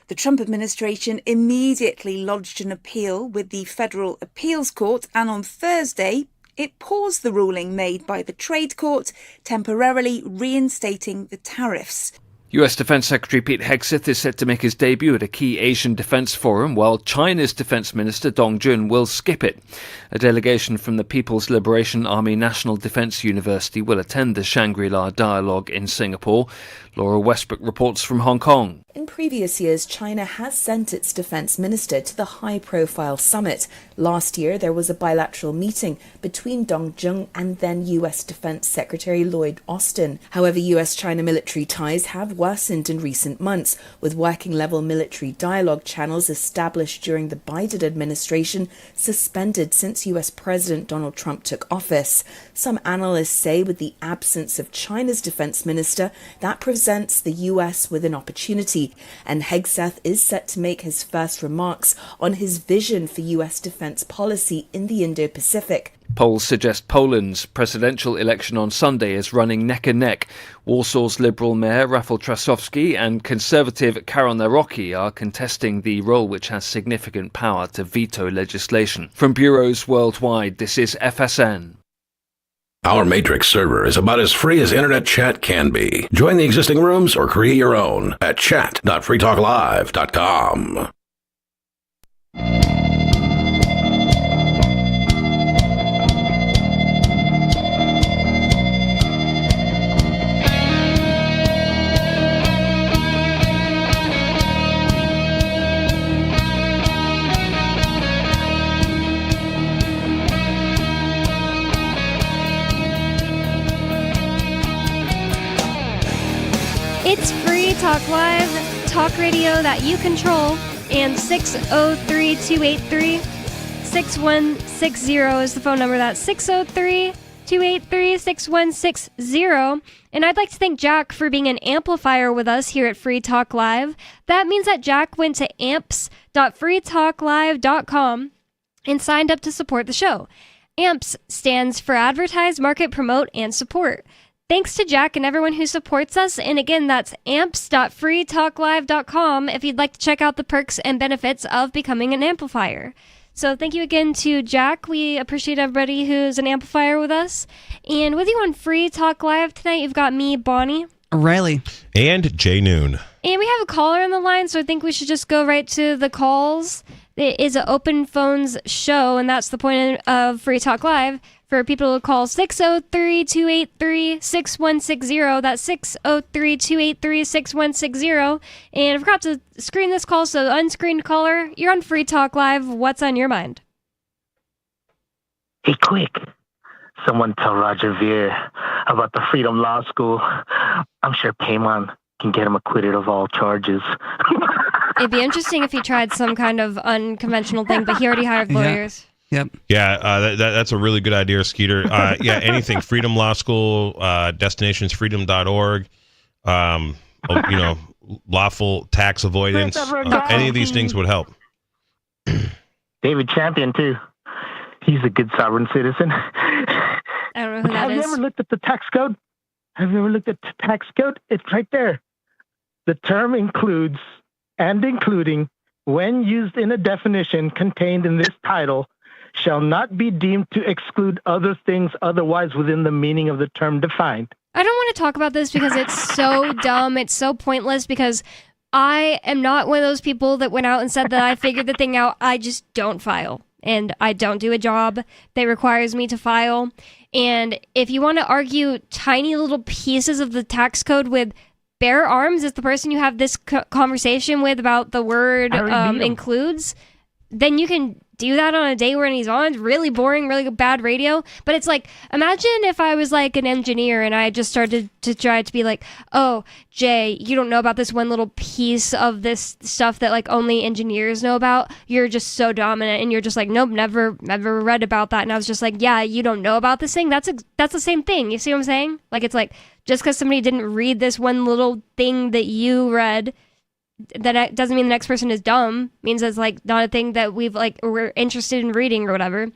The Trump administration immediately lodged an appeal with the Federal Appeals Court, and on Thursday, it paused the ruling made by the Trade Court, temporarily reinstating the tariffs. US Defense Secretary Pete Hegseth is set to make his debut at a key Asian defense forum, while China's Defense Minister Dong Jun will skip it. A delegation from the People's Liberation Army National Defense University will attend the Shangri-La Dialogue in Singapore. Laura Westbrook reports from Hong Kong. In previous years, China has sent its defense minister to the high-profile summit. Last year, there was a bilateral meeting between Dong Jun and then US Defense Secretary Lloyd Austin. However, US-China military ties have worsened in recent months, with working-level military dialogue channels established during the Biden administration suspended since US President Donald Trump took office. Some analysts say with the absence of China's defense minister, that presents the US with an opportunity, and Hegseth is set to make his first remarks on his vision for US defense policy in the Indo-Pacific. Polls suggest Poland's presidential election on Sunday is running neck and neck. Warsaw's Liberal Mayor Rafał Trzaskowski and Conservative Karol Nawrocki are contesting the role which has significant power to veto legislation. From bureaus worldwide, this is FSN. Our Matrix server is about as free as internet chat can be. Join the existing rooms or create your own at chat.freetalklive.com. It's Free Talk Live, talk radio that you control, and 603-283-6160 is the phone number. That's 603-283-6160. And I'd like to thank Jack for being an amplifier with us here at Free Talk Live. That means that Jack went to amps.freetalklive.com and signed up to support the show. AMPS stands for Advertise, Market, Promote, and Support. Thanks to Jack and everyone who supports us. And again, that's amps.freetalklive.com if you'd like to check out the perks and benefits of becoming an amplifier. So thank you again to Jack. We appreciate everybody who's an amplifier with us. And with you on Free Talk Live tonight, you've got me, Bonnie. Riley. And Jay Noon. And we have a caller on the line, so I think we should just go right to the calls. It is an open phones show, and that's the point of Free Talk Live. For people to call 603-283-6160. That's 603-283-6160. And I forgot to screen this call, so unscreened caller, you're on Free Talk Live. What's on your mind? Hey, quick. Someone tell Roger Ver about the Freedom Law School. I'm sure Paymon can get him acquitted of all charges. It'd be interesting if he tried some kind of unconventional thing, but he already hired lawyers. Yep. Yeah, that's a really good idea, Skeeter. Yeah, anything. Freedom Law School, destinationsfreedom.org, lawful tax avoidance. Any of these things would help. David Champion, too. He's a good sovereign citizen. I don't know who that Have you ever looked at the tax code? Have you ever looked at the tax code? It's right there. The term includes and including, when used in a definition contained in this title, shall not be deemed to exclude other things otherwise within the meaning of the term defined. I don't want to talk about this because it's so dumb. It's so pointless because I am not one of those people that went out and said that I figured the thing out. I just don't file. And I don't do a job that requires me to file. And if you want to argue tiny little pieces of the tax code with Bear Arms is the person you have this conversation with about the word includes, then you can do that on a day when he's on. It's really boring, really bad radio. But it's like, imagine if I was like an engineer and I just started to try to be like, oh, Jay, you don't know about this one little piece of this stuff that like only engineers know about. You're just so dominant. And you're just like, nope, never read about that. And I was just like, yeah, you don't know about this thing. That's the same thing. You see what I'm saying? Like, it's like, just because somebody didn't read this one little thing that you read, that doesn't mean the next person is dumb. It means it's like not a thing that we're interested in reading or whatever.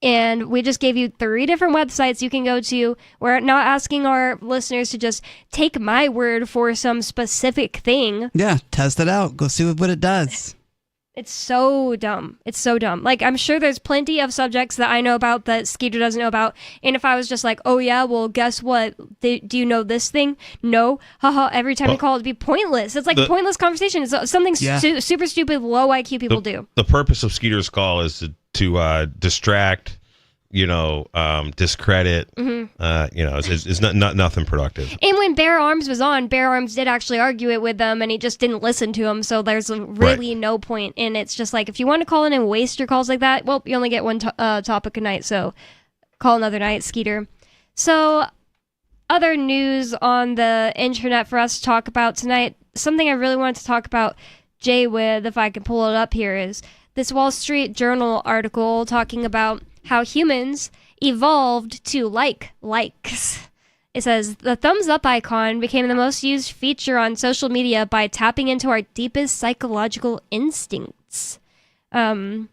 And we just gave you 3 different websites you can go to. We're not asking our listeners to just take my word for some specific thing. Yeah, test it out. Go see what it does. It's so dumb. It's so dumb. Like, I'm sure there's plenty of subjects that I know about that Skeeter doesn't know about. And if I was just like, oh yeah, well, guess what? Do you know this thing? No. Haha. Every time you call, it'd be pointless. It's like pointless conversation. It's something super stupid, low IQ people do. The purpose of Skeeter's call is to distract, discredit. It's not nothing productive. And when Bear Arms was on, Bear Arms did actually argue it with them, and he just didn't listen to him. So there's really no point. And it's just like, if you want to call in and waste your calls like that, well, you only get one topic a night. So call another night, Skeeter. So other news on the internet for us to talk about tonight. Something I really wanted to talk about, Jay, with, if I can pull it up here, is this Wall Street Journal article talking about how humans evolved to like likes. It says, the thumbs up icon became the most used feature on social media by tapping into our deepest psychological instincts. And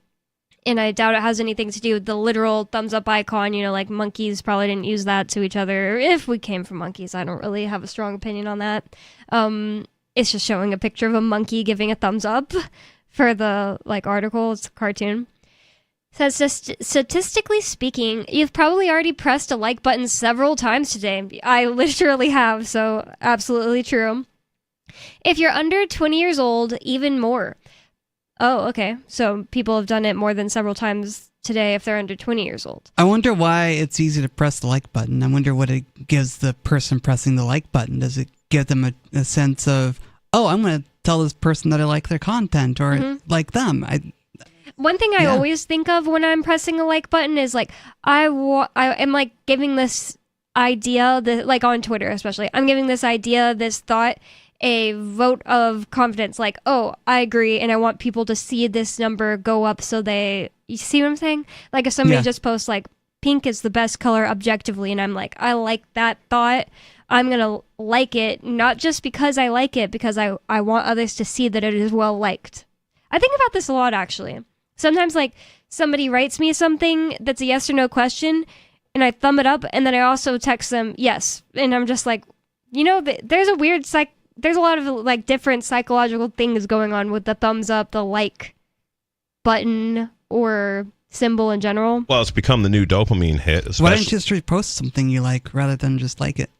I doubt it has anything to do with the literal thumbs up icon. Like monkeys probably didn't use that to each other. If we came from monkeys, I don't really have a strong opinion on that. It's just showing a picture of a monkey giving a thumbs up for the article. It's a cartoon. Says, statistically speaking, you've probably already pressed a like button several times today. I literally have, so absolutely true. If you're under 20 years old, even more. Oh, okay. So people have done it more than several times today if they're under 20 years old. I wonder why it's easy to press the like button. I wonder what it gives the person pressing the like button. Does it give them a sense of, oh, I'm going to tell this person that I like their content or like them? One thing I always think of when I'm pressing a like button is like, I am like giving this idea, that on Twitter especially, I'm giving this idea, this thought, a vote of confidence. Like, oh, I agree, and I want people to see this number go up so you see what I'm saying? Like if somebody just posts like, pink is the best color objectively, and I'm like, I like that thought, I'm going to like it, not just because I like it, because I want others to see that it is well liked. I think about this a lot, actually. Sometimes, somebody writes me something that's a yes or no question, and I thumb it up, and then I also text them yes. And I'm just like, there's a lot of, different psychological things going on with the thumbs up, the like button, or symbol in general. Well, it's become the new dopamine hit. Why don't you just repost something you like rather than just like it?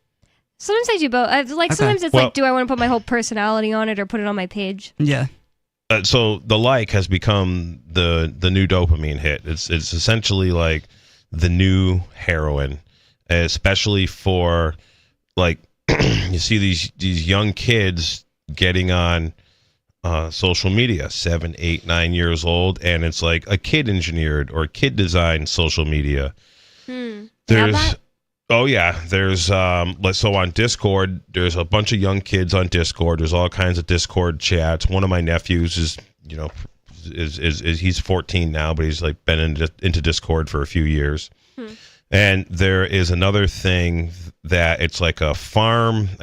Sometimes I do both. Sometimes it's do I want to put my whole personality on it or put it on my page? Yeah. So the like has become the new dopamine hit. It's essentially like the new heroin, especially for you see these young kids getting on social media, 7, 8, 9 years old, and it's like a kid engineered or kid designed social media. There's so on Discord, there's a bunch of young kids on Discord. There's all kinds of Discord chats. One of my nephews is is he's 14 now, but he's like been into Discord for a few years. And there is another thing that it's like a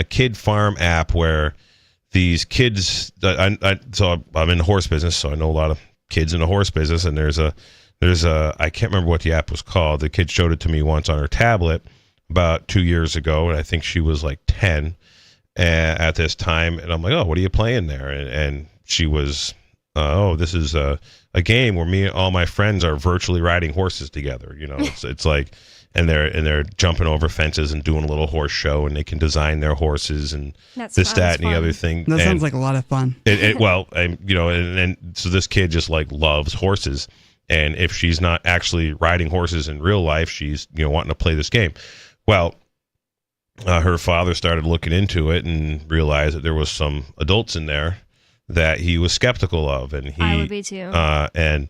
kid farm app where these kids. So I'm in the horse business, so I know a lot of kids in the horse business, and there's a I can't remember what the app was called. The kid showed it to me once on her tablet about 2 years ago, and I think she was like 10 at this time. And I'm like, oh, what are you playing there? And she was, this is a game where me and all my friends are virtually riding horses together. You know, it's like, and they're jumping over fences and doing a little horse show, and they can design their horses and that, and the other thing. That sounds like a lot of fun. And so this kid just like loves horses. And if she's not actually riding horses in real life, she's, wanting to play this game. Well, her father started looking into it and realized that there was some adults in there that he was skeptical of. And I would be too. And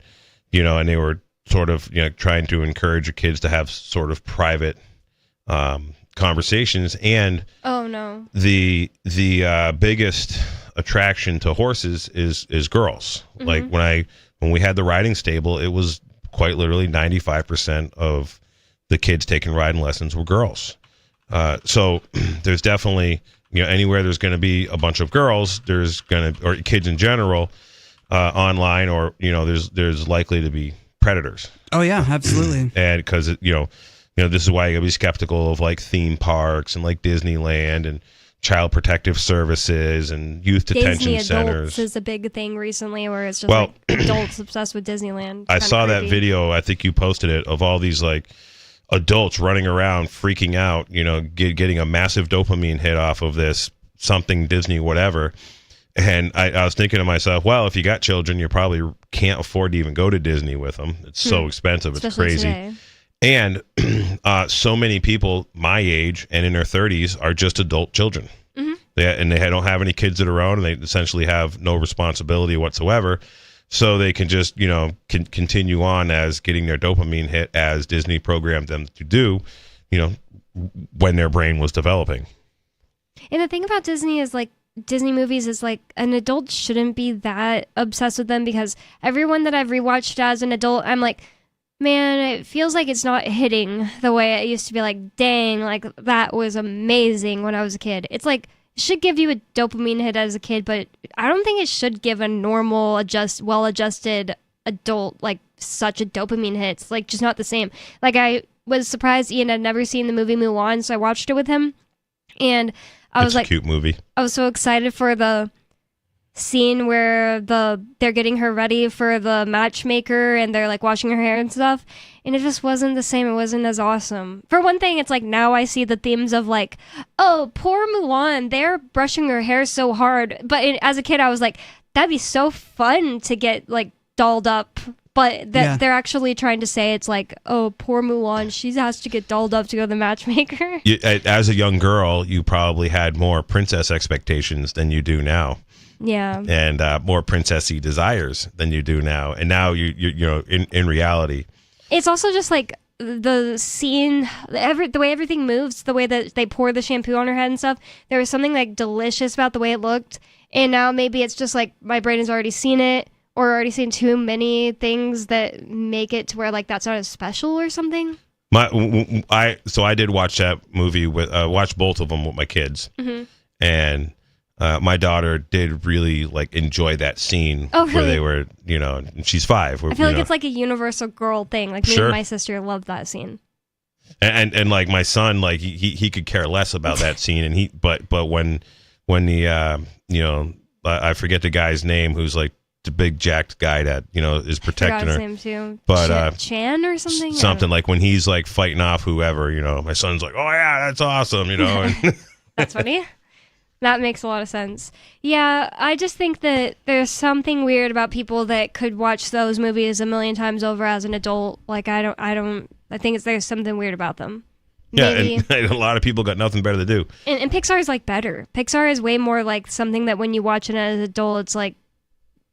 they were sort of, trying to encourage the kids to have sort of private conversations. And oh no, the biggest attraction to horses is girls. Mm-hmm. Like when we had the riding stable, it was quite literally 95% of the kids taking riding lessons were girls. So there's definitely, anywhere there's going to be a bunch of girls, there's going to, or kids in general, online, or there's likely to be predators. Oh yeah, absolutely. And because this is why you gotta be skeptical of like theme parks and like Disneyland and Child Protective Services and youth detention Disney centers. Adults is a big thing recently, where it's just like adults obsessed with Disneyland. I saw that video. I think you posted it, of all these like adults running around freaking out, getting a massive dopamine hit off of this something Disney whatever. And I was thinking to myself, well, if you got children, you probably can't afford to even go to Disney with them. It's so expensive. It's Especially crazy. today. And so many people my age and in their 30s are just adult children. Mm-hmm. They don't have any kids of their own, and they essentially have no responsibility whatsoever. So they can just, continue on as getting their dopamine hit as Disney programmed them to do, when their brain was developing. And the thing about Disney is like, Disney movies is like, an adult shouldn't be that obsessed with them, because everyone that I've rewatched as an adult, I'm like, man, it feels like it's not hitting the way it used to be. Like, dang, like that was amazing when I was a kid. It's like, it should give you a dopamine hit as a kid, but I don't think it should give a normal, well-adjusted adult like such a dopamine hit. It's like just not the same. Like, I was surprised Ian had never seen the movie Mulan, so I watched it with him, and It's a cute movie. I was so excited for the scene where they're getting her ready for the matchmaker and they're like washing her hair and stuff, and it just wasn't the same. It wasn't as awesome. For one thing, it's like now I see the themes of like, oh, poor Mulan, they're brushing her hair so hard. But as a kid, I was like, that'd be so fun to get like dolled up. But they're actually trying to say it's like, oh, poor Mulan, she has to get dolled up to go to the matchmaker. As a young girl, you probably had more princess expectations than you do now. Yeah. And more princessy desires than you do now. And now in reality, it's also just like the scene, the way everything moves, the way that they pour the shampoo on her head and stuff. There was something like delicious about the way it looked. And now maybe it's just like my brain has already seen it, or already seen too many things that make it to where like that's not as special or something. I did watch that movie watch both of them with my kids, mm-hmm. and my daughter did really like enjoy that scene where they were, and she's 5. I feel like it's like a universal girl thing. Like me and my sister loved that scene. And like my son, like he could care less about that scene, and but when the I forget the guy's name, who's like the big jacked guy that is protecting her. Name too. But Chan or something. Something like when he's like fighting off whoever. My son's like, oh yeah, that's awesome. And that's funny. That makes a lot of sense. Yeah, I just think that there's something weird about people that could watch those movies a million times over as an adult. Like I think there's something weird about them. Yeah, and a lot of people got nothing better to do. And Pixar is like better. Pixar is way more like something that when you watch it as an adult, it's like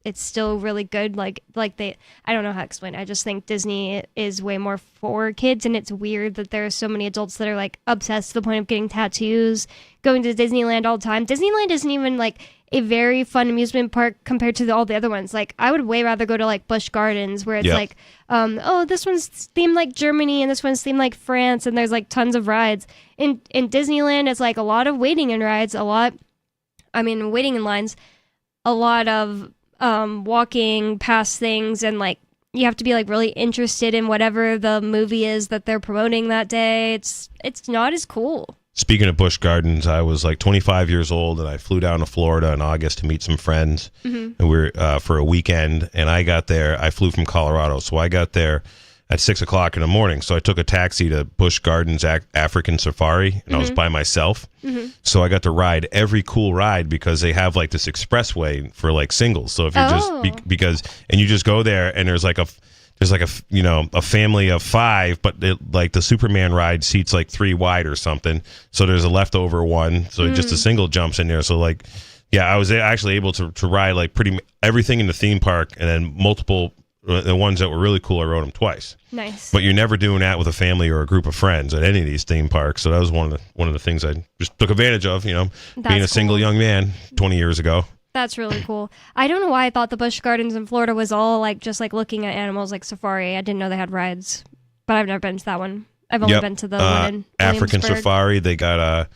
it's still really good. Like I don't know how to explain it. I just think Disney is way more for kids, and it's weird that there are so many adults that are like obsessed to the point of getting tattoos, going to Disneyland all the time. Disneyland isn't even like a very fun amusement park compared to all the other ones. Like, I would way rather go to like Busch Gardens, where it's like, oh, this one's themed like Germany and this one's themed like France, and there's like tons of rides. In Disneyland, it's like a lot of waiting in rides, waiting in lines, a lot of walking past things, and like you have to be like really interested in whatever the movie is that they're promoting that day. It's not as cool. Speaking of Busch Gardens, I was like 25 years old, and I flew down to Florida in August to meet some friends. And we were for a weekend, and I flew from Colorado, so I got there at 6 o'clock in the morning. So I took a taxi to Busch Gardens African Safari, and I was by myself. So I got to ride every cool ride because they have like this expressway for like singles. So if you're and you just go there, and there's like a family of 5, but like the Superman ride seats like 3 wide or something. So there's a leftover one. So just a single jumps in there. So like, yeah, I was actually able to ride like pretty everything in the theme park, and then multiple, the ones that were really cool, I rode them twice. Nice. But you're never doing that with a family or a group of friends at any of these theme parks. So that was one of the things I just took advantage of, being a single young man 20 years ago. That's really cool. I don't know why I thought the Busch Gardens in Florida was all like just like looking at animals like safari. I didn't know they had rides, but I've never been to that one. I've only been to the one in African Williamsburg. Safari. They got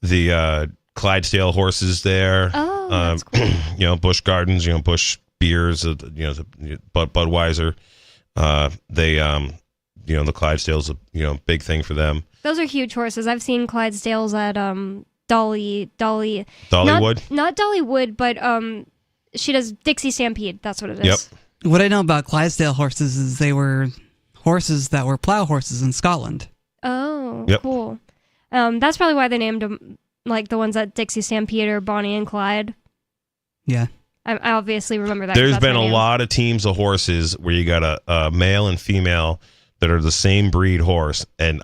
the Clydesdale horses there. Oh, that's cool. Busch Gardens. Busch beers. Budweiser. The Clydesdale's a big thing for them. Those are huge horses. I've seen Clydesdales at Dollywood? Not Dollywood, but she does Dixie Stampede. That's what it is. Yep. What I know about Clydesdale horses is they were horses that were plow horses in Scotland. Oh, cool. That's probably why they named them like the ones at Dixie Stampede or Bonnie and Clyde. Yeah. I obviously remember that. There's been a lot of teams of horses where you got a male and female that are the same breed horse, and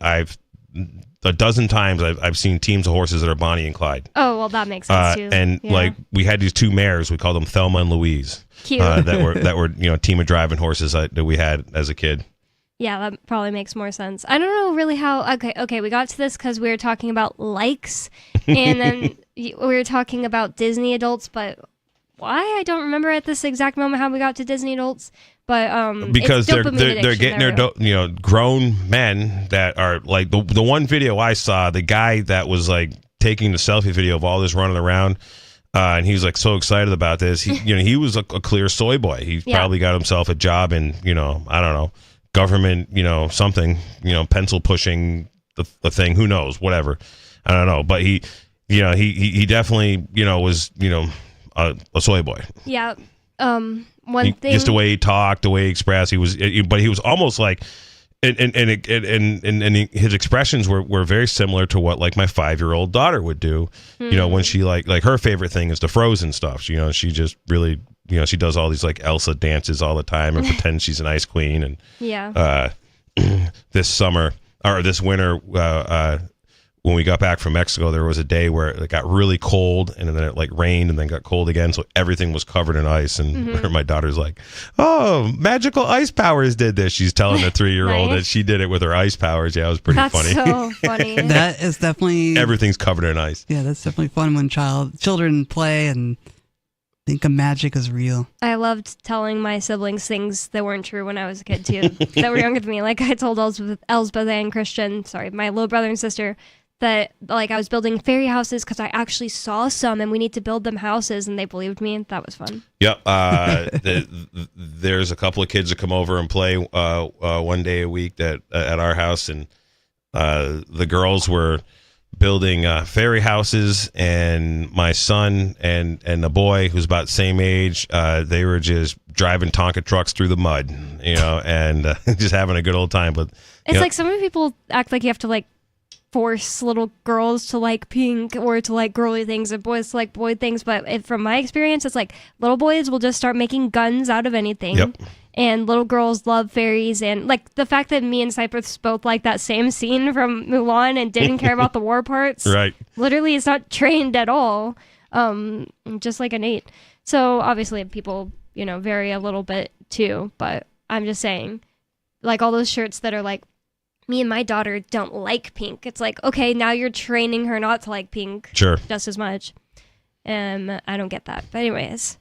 a dozen times I've seen teams of horses that are Bonnie and Clyde. Oh, well, that makes sense too. And like we had these 2 mares, we called them Thelma and Louise. Cute. That were team of driving horses that we had as a kid. Yeah, that probably makes more sense. I don't know really how. Okay, we got to this because we were talking about likes, and then we were talking about Disney adults, but why I don't remember at this exact moment how we got to Disney adults. But because it's they're getting their grown men that are like the one video I saw, the guy that was like taking the selfie video of all this running around, and he was like so excited about this. He was a clear soy boy. He probably got himself a job in I don't know, government, something, pencil pushing the thing. Who knows? Whatever. I don't know. But he definitely was a soy boy. Yeah. One thing, just the way he talked, the way he expressed, he was almost like, and his expressions were very similar to what like my 5-year-old daughter would do. When she like her favorite thing is the Frozen stuff. She just really she does all these like Elsa dances all the time and pretends she's an ice queen. And this winter, when we got back from Mexico, there was a day where it got really cold, and then it like rained, and then got cold again, so everything was covered in ice. And my daughter's like, "Oh, magical ice powers did this." She's telling the 3-year-old that she did it with her ice powers. Yeah, it was pretty funny. That's so funny. That is definitely everything's covered in ice. Yeah, that's definitely fun when children play and think of magic is real. I loved telling my siblings things that weren't true when I was a kid too, that were younger than me. Like I told Elsbeth and Christian, my little brother and sister, that like I was building fairy houses because I actually saw some, and we need to build them houses, and they believed me, and that was fun. Yep. There's a couple of kids that come over and play one day a week at our house, and the girls were building fairy houses, and my son and the boy who's about the same age, they were just driving Tonka trucks through the mud, and just having a good old time. But it's like so many people act like you have to like force little girls to like pink or to like girly things and boys to like boy things, but from my experience, it's like little boys will just start making guns out of anything. Yep. And little girls love fairies, and like the fact that me and Cypress both like that same scene from Mulan and didn't care about the war parts. Right. Literally, it's not trained at all. Just like innate. So obviously people vary a little bit too. But I'm just saying, like all those shirts that are like, me and my daughter don't like pink. It's like, okay, now you're training her not to like pink. Sure. Just as much. I don't get that. But anyways,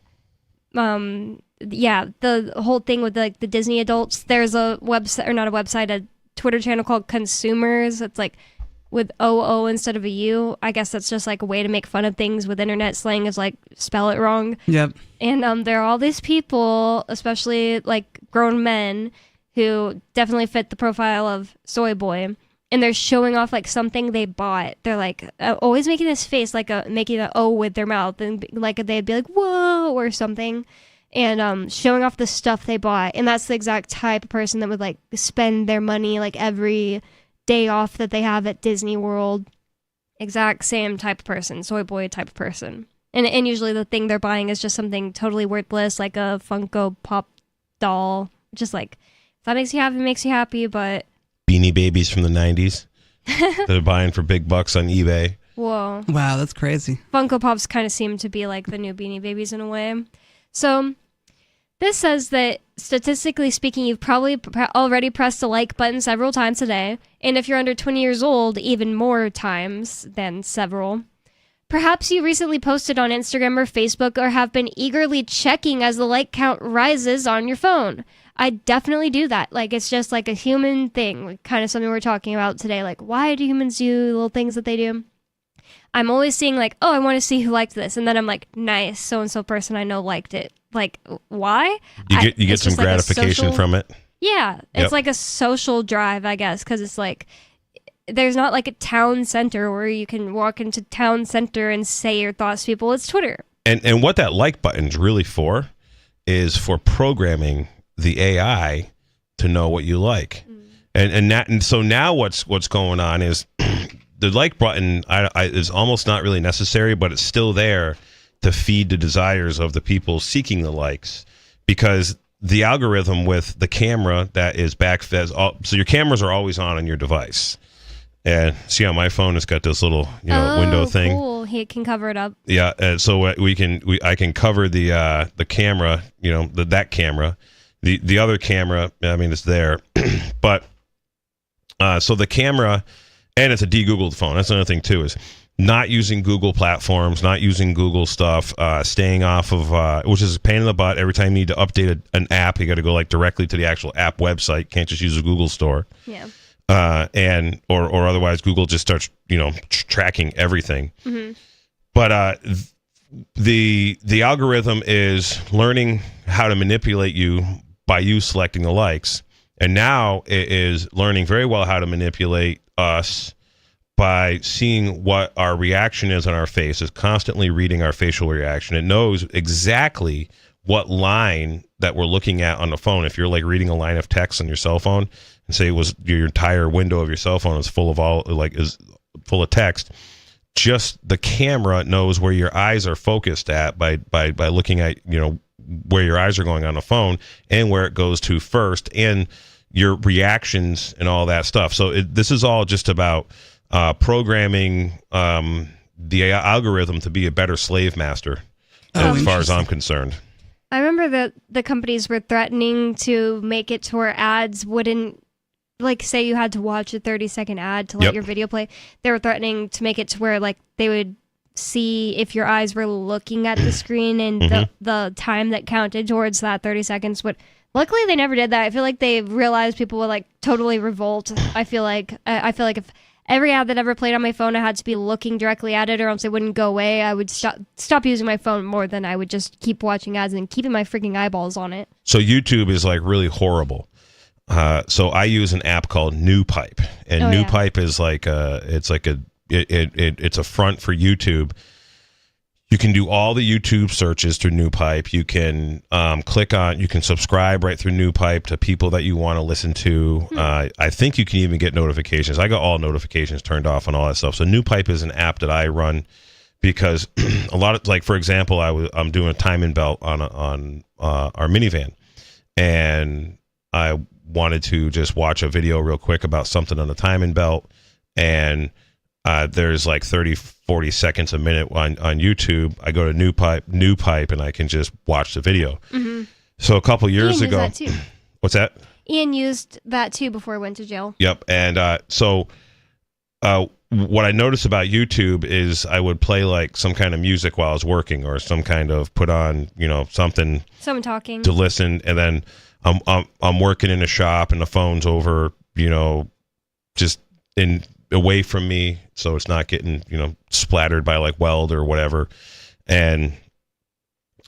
yeah, the whole thing with like the Disney adults, there's a website, or not a website, a Twitter channel called Consumers. It's like with OO instead of a U. I guess that's just like a way to make fun of things with internet slang, is like spell it wrong. Yep. And there are all these people, especially like grown men, who definitely fit the profile of Soy Boy, and they're showing off like something they bought. They're like always making this face, like making an O with their mouth, and like they'd be like whoa or something, and showing off the stuff they bought. And that's the exact type of person that would like spend their money like every day off that they have at Disney World. Exact same type of person, Soy Boy type of person. And usually the thing they're buying is just something totally worthless, like a Funko Pop doll. Just like, if that makes you happy, it makes you happy, but... Beanie Babies from the 90s that are buying for big bucks on eBay. Whoa. Wow, that's crazy. Funko Pops kind of seem to be like the new Beanie Babies in a way. So, this says that, statistically speaking, you've probably already pressed the like button several times today, and if you're under 20 years old, even more times than several. Perhaps you recently posted on Instagram or Facebook, or have been eagerly checking as the like count rises on your phone. I definitely do that. Like, it's just like a human thing, like kind of something we're talking about today. Like, why do humans do little things that they do? I'm always seeing like, oh, I want to see who liked this. And then I'm like, nice, so-and-so person I know liked it. Like, why? You get some gratification from it. Yeah, it's like a social drive, I guess, because it's like, there's not like a town center where you can walk into town center and say your thoughts to people. It's Twitter. And what that like button's really for is for programming the AI to know what you like. And so now what's going on is the like button is almost not really necessary, but it's still there to feed the desires of the people seeking the likes, because the algorithm with the camera that is so your cameras are always on your device. And see how my phone has got this little window thing. Cool. He can cover it up. Yeah, and so I can cover the camera, that camera, the other camera. I mean, it's there, but so the camera, and it's a de-Googled phone. That's another thing too, is not using Google platforms, not using Google stuff, staying off of, which is a pain in the butt. Every time you need to update an app, you got to go like directly to the actual app website. Can't just use a Google store. Yeah. Or otherwise Google just starts, tracking everything. Mm-hmm. But the algorithm is learning how to manipulate you by you selecting the likes, and now it is learning very well how to manipulate us by seeing what our reaction is on our face. Is constantly reading our facial reaction. It knows exactly what line that we're looking at on the phone. If you're like reading a line of text on your cell phone, and say it was your entire window of your cell phone is full of text, just the camera knows where your eyes are focused at by looking at where your eyes are going on the phone and where it goes to first, and your reactions and all that stuff. So this is all just about programming the algorithm to be a better slave master, as far as I'm concerned. I remember that the companies were threatening to make it to where ads wouldn't, like, say you had to watch a 30-second ad to let your video play. They were threatening to make it to where, like, they would see if your eyes were looking at the screen, and the time that counted towards that 30 seconds would... Luckily, they never did that. I feel like they realized people would, like, totally revolt. I feel like if every ad that ever played on my phone, I had to be looking directly at it, or else it wouldn't go away, I would stop using my phone more than I would just keep watching ads and keeping my freaking eyeballs on it. So YouTube is like really horrible. So I use an app called NewPipe, and NewPipe is like it's a front for YouTube. You can do all the YouTube searches through NewPipe. You can you can subscribe right through NewPipe to people that you want to listen to. I think you can even get notifications. I got all notifications turned off and all that stuff. So NewPipe is an app that I run because a lot of, like, for example, I'm doing a timing belt on our minivan, and I wanted to just watch a video real quick about something on the timing belt, and there's like 30, 40 seconds a minute on YouTube. I go to New Pipe, and I can just watch the video. Mm-hmm. So a couple years Ian ago, used that too. What's that? Ian used that too before he went to jail. Yep. And so what I noticed about YouTube is I would play like some kind of music while I was working, or some kind of put on, something Someone talking to listen, and then I'm working in a shop and the phone's over, just away from me, so it's not getting splattered by like weld or whatever, and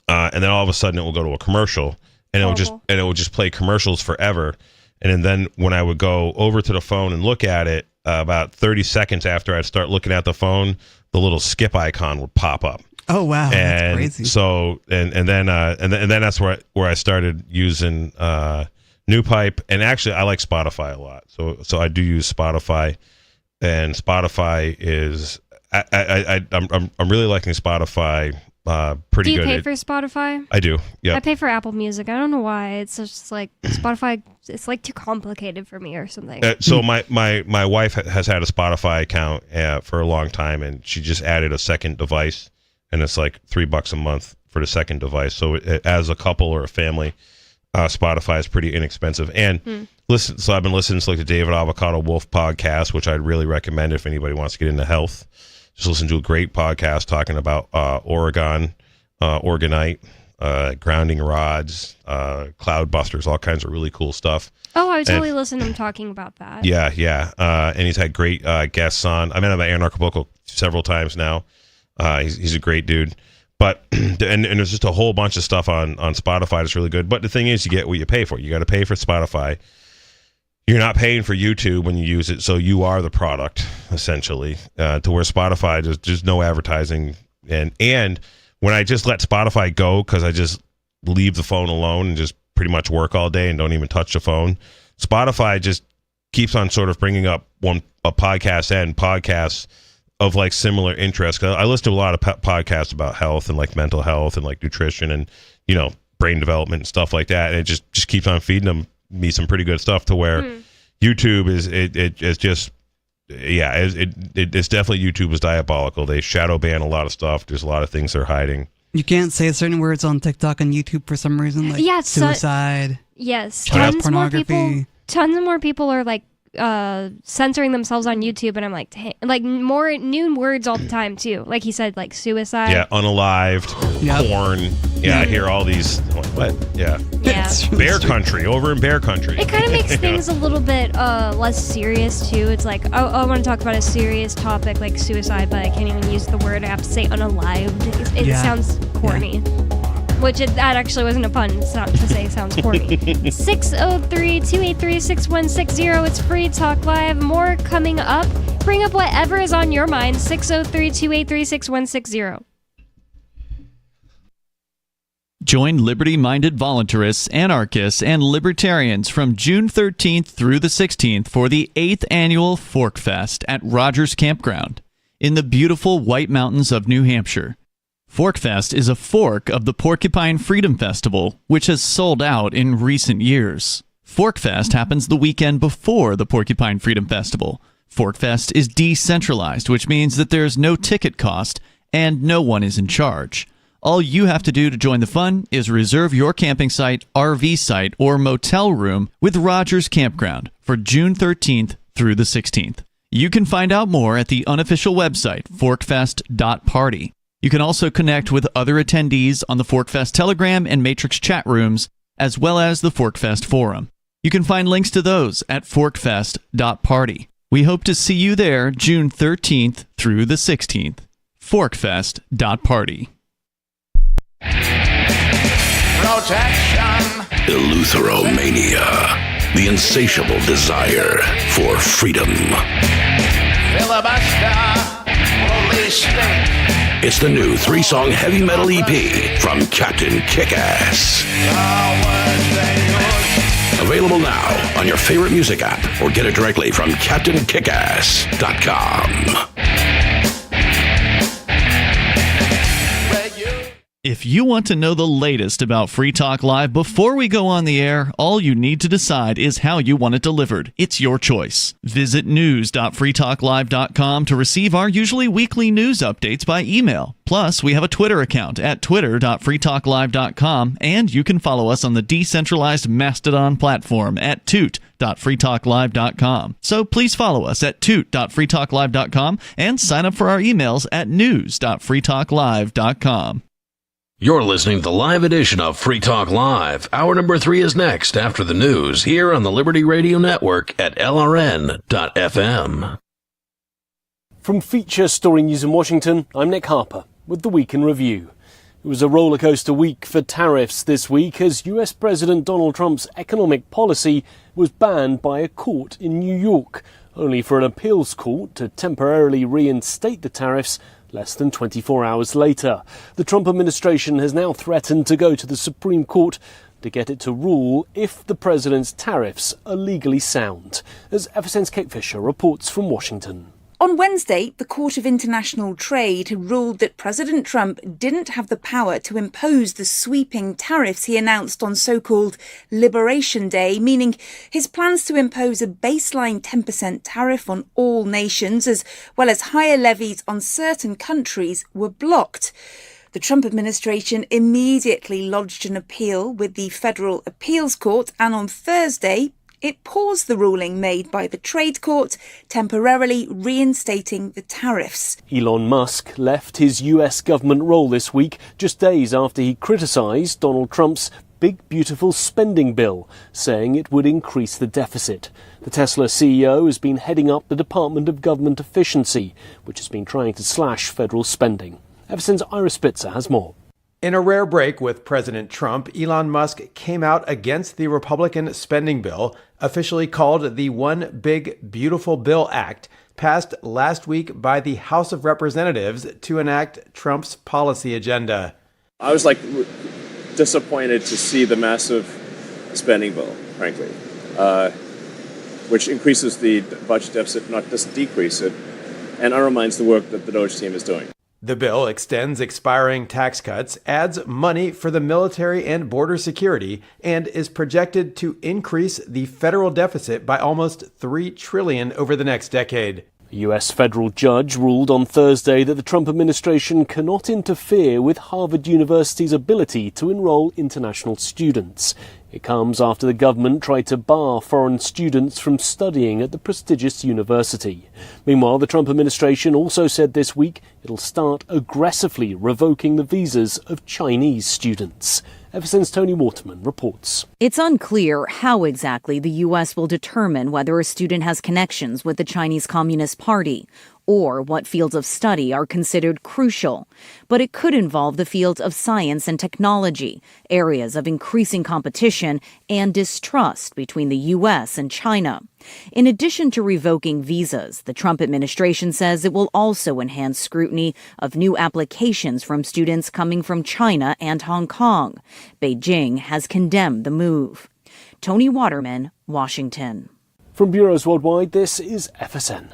then all of a sudden it will go to a commercial, and it will just play commercials forever, and then when I would go over to the phone and look at it, about 30 seconds after I'd start looking at the phone, the little skip icon would pop up. Oh wow, that's crazy. So and then that's where I started using New Pipe, and actually I like Spotify a lot. So I do use Spotify, and Spotify is I'm really liking Spotify. Pretty good. Do you pay for Spotify? I do. Yeah. I pay for Apple Music. I don't know why. It's just like Spotify. It's like too complicated for me or something. So my wife has had a Spotify account for a long time, and she just added a second device, and it's like $3 a month for the second device. So as a couple or a family, Spotify is pretty inexpensive. And listen, so I've been listening to like the David Avocado Wolf podcast, which I'd really recommend if anybody wants to get into health. Just listen to a great podcast talking about Oregon, Orgonite, grounding rods, cloud busters, all kinds of really cool stuff. Oh, I totally listened to him talking about that. Yeah. And he's had great guests on. I met him at Anarchapulco several times now. He's a great dude. But and there's just a whole bunch of stuff on Spotify that's really good. But the thing is, you get what you pay for. You got to pay for Spotify. You're not paying for YouTube when you use it, so you are the product essentially. To where Spotify, there's no advertising, and when I just let Spotify go because I just leave the phone alone and just pretty much work all day and don't even touch the phone, Spotify just keeps on sort of bringing up a podcast and podcasts of like similar interests. 'Cause I listen to a lot of podcasts about health and like mental health and like nutrition and brain development and stuff like that, and it just keeps on feeding me some pretty good stuff. To where YouTube it's just it's definitely, YouTube is diabolical. They shadow ban a lot of stuff. There's a lot of things they're hiding. You can't say certain words on TikTok and YouTube for some reason, like suicide. Yes, child tons more people are like censoring themselves on YouTube, and I'm like, like more new words all the time too. Like he said, like suicide. Yeah, unalived, porn. Yeah, I hear all these. What? Yeah. Bear country, over in bear country. It kind of makes things a little bit less serious too. It's like, I want to talk about a serious topic like suicide, but I can't even use the word. I have to say unalived. It sounds corny. Which that actually wasn't a pun. It's not to say it sounds corny. 603-283-6160. It's Free Talk Live. More coming up. Bring up whatever is on your mind. 603-283-6160. Join liberty-minded voluntarists, anarchists, and libertarians from June 13th through the 16th for the 8th annual Fork Fest at Rogers Campground in the beautiful White Mountains of New Hampshire. Forkfest is a fork of the Porcupine Freedom Festival, which has sold out in recent years. Forkfest happens the weekend before the Porcupine Freedom Festival. Forkfest is decentralized, which means that there's no ticket cost and no one is in charge. All you have to do to join the fun is reserve your camping site, RV site, or motel room with Rogers Campground for June 13th through the 16th. You can find out more at the unofficial website, forkfest.party. You can also connect with other attendees on the Forkfest Telegram and Matrix chat rooms, as well as the Forkfest forum. You can find links to those at forkfest.party. We hope to see you there June 13th through the 16th. Forkfest.party. Protection. Eleutheromania. The insatiable desire for freedom. Filibuster. Police state. It's the new 3-song heavy metal EP from Captain Kickass. Available now on your favorite music app or get it directly from CaptainKickass.com. If you want to know the latest about Free Talk Live before we go on the air, all you need to decide is how you want it delivered. It's your choice. Visit news.freetalklive.com to receive our usually weekly news updates by email. Plus, we have a Twitter account at twitter.freetalklive.com, and you can follow us on the decentralized Mastodon platform at toot.freetalklive.com. So please follow us at toot.freetalklive.com and sign up for our emails at news.freetalklive.com. You're listening to the live edition of Free Talk Live. Hour number 3 is next after the news here on the Liberty Radio Network at LRN.FM. From Feature Story News in Washington, I'm Nick Harper with the Week in Review. It was a rollercoaster week for tariffs this week as US President Donald Trump's economic policy was banned by a court in New York, only for an appeals court to temporarily reinstate the tariffs less than 24 hours later. The Trump administration has now threatened to go to the Supreme Court to get it to rule if the president's tariffs are legally sound, as FSN's Kate Fisher reports from Washington. On Wednesday, the Court of International Trade ruled that President Trump didn't have the power to impose the sweeping tariffs he announced on so-called Liberation Day, meaning his plans to impose a baseline 10% tariff on all nations, as well as higher levies on certain countries, were blocked. The Trump administration immediately lodged an appeal with the Federal Appeals Court, and on Thursday, it paused the ruling made by the trade court, temporarily reinstating the tariffs. Elon Musk left his US government role this week, just days after he criticised Donald Trump's big, beautiful spending bill, saying it would increase the deficit. The Tesla CEO has been heading up the Department of Government Efficiency, which has been trying to slash federal spending. FSN's Ira Spitzer has more. In a rare break with President Trump, Elon Musk came out against the Republican spending bill, officially called the One Big Beautiful Bill Act, passed last week by the House of Representatives to enact Trump's policy agenda. I was disappointed to see the massive spending bill, frankly, which increases the budget deficit, not just decrease it, and undermines the work that the DOGE team is doing. The bill extends expiring tax cuts, adds money for the military and border security, and is projected to increase the federal deficit by almost $3 trillion over the next decade. A US federal judge ruled on Thursday that the Trump administration cannot interfere with Harvard University's ability to enroll international students. It comes after the government tried to bar foreign students from studying at the prestigious university. Meanwhile, the Trump administration also said this week it'll start aggressively revoking the visas of Chinese students. FSN's Tony Waterman reports. It's unclear how exactly the U.S. will determine whether a student has connections with the Chinese Communist Party or what fields of study are considered crucial. But it could involve the fields of science and technology, areas of increasing competition and distrust between the U.S. and China. In addition to revoking visas, the Trump administration says it will also enhance scrutiny of new applications from students coming from China and Hong Kong. Beijing has condemned the move. Tony Waterman, Washington. From Bureaus Worldwide, this is FSN.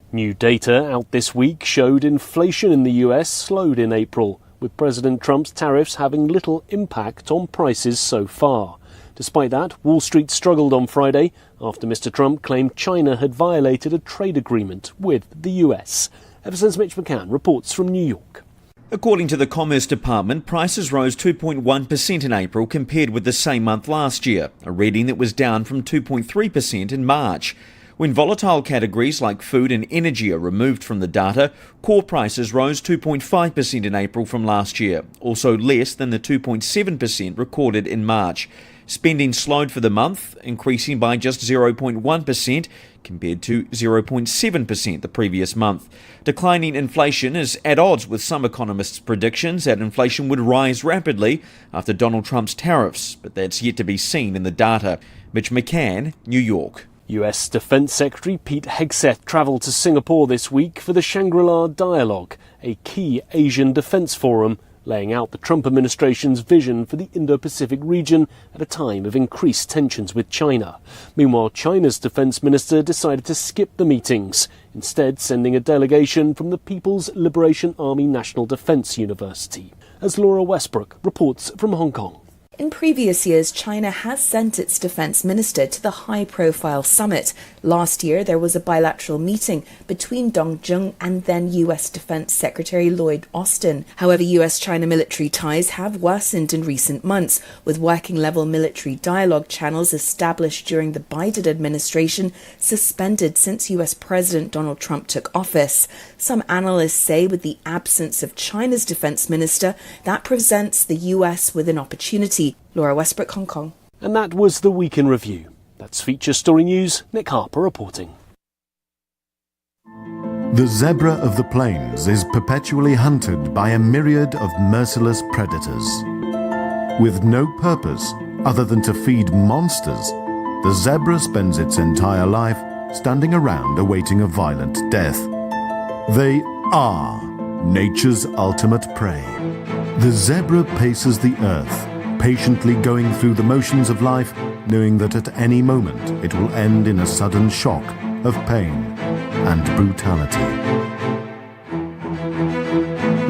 New data out this week showed inflation in the US slowed in April, with President Trump's tariffs having little impact on prices so far. Despite that, Wall Street struggled on Friday after Mr. Trump claimed China had violated a trade agreement with the US. FSN's Mitch McCann reports from New York. According to the Commerce Department, prices rose 2.1% in April compared with the same month last year, a reading that was down from 2.3% in March. When volatile categories like food and energy are removed from the data, core prices rose 2.5% in April from last year, also less than the 2.7% recorded in March. Spending slowed for the month, increasing by just 0.1% compared to 0.7% the previous month. Declining inflation is at odds with some economists' predictions that inflation would rise rapidly after Donald Trump's tariffs, but that's yet to be seen in the data. Mitch McCann, New York. US Defense Secretary Pete Hegseth travelled to Singapore this week for the Shangri-La Dialogue, a key Asian defence forum, laying out the Trump administration's vision for the Indo-Pacific region at a time of increased tensions with China. Meanwhile, China's defence minister decided to skip the meetings, instead sending a delegation from the People's Liberation Army National Defense University, as Laura Westbrook reports from Hong Kong. In previous years, China has sent its defence minister to the high-profile summit. Last year, there was a bilateral meeting between Dong Jung and then US Defence Secretary Lloyd Austin. However, US-China military ties have worsened in recent months, with working-level military dialogue channels established during the Biden administration suspended since US President Donald Trump took office. Some analysts say with the absence of China's defence minister, that presents the US with an opportunity. Laura Westbrook, Hong Kong. And that was the Week in Review. That's Feature Story News. Nick Harper reporting. The zebra of the plains is perpetually hunted by a myriad of merciless predators. With no purpose other than to feed monsters, the zebra spends its entire life standing around awaiting a violent death. They are nature's ultimate prey. The zebra paces the earth, patiently going through the motions of life, knowing that at any moment it will end in a sudden shock of pain and brutality.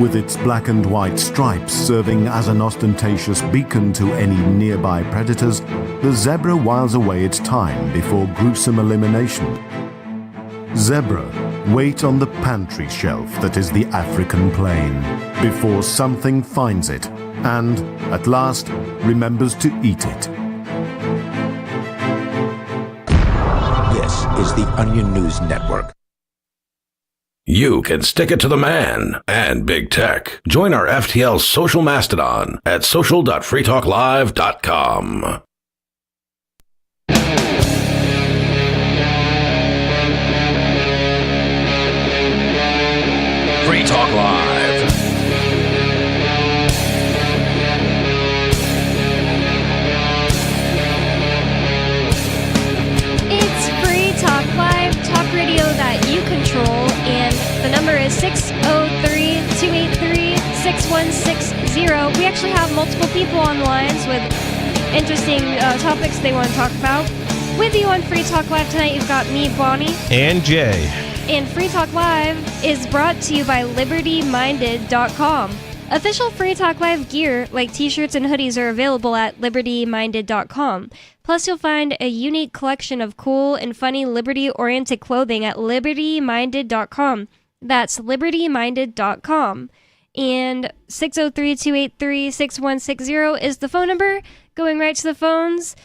With its black and white stripes serving as an ostentatious beacon to any nearby predators, the zebra whiles away its time before gruesome elimination. Zebra wait on the pantry shelf that is the African plain before something finds it and, at last, remembers to eat it. This is the Onion News Network. You can stick it to the man and big tech. Join our FTL social mastodon at social.freetalklive.com. Free Talk Live. It's Free Talk Live, talk radio that you control, and the number is 603-283-6160. We actually have multiple people on the lines with interesting topics they want to talk about. With you on Free Talk Live tonight, you've got me, Bonnie. And Jay. And Free Talk Live is brought to you by LibertyMinded.com. Official Free Talk Live gear, like t-shirts and hoodies, are available at LibertyMinded.com. Plus, you'll find a unique collection of cool and funny liberty-oriented clothing at LibertyMinded.com. That's LibertyMinded.com. And 603-283-6160 is the phone number. Going right to the phones,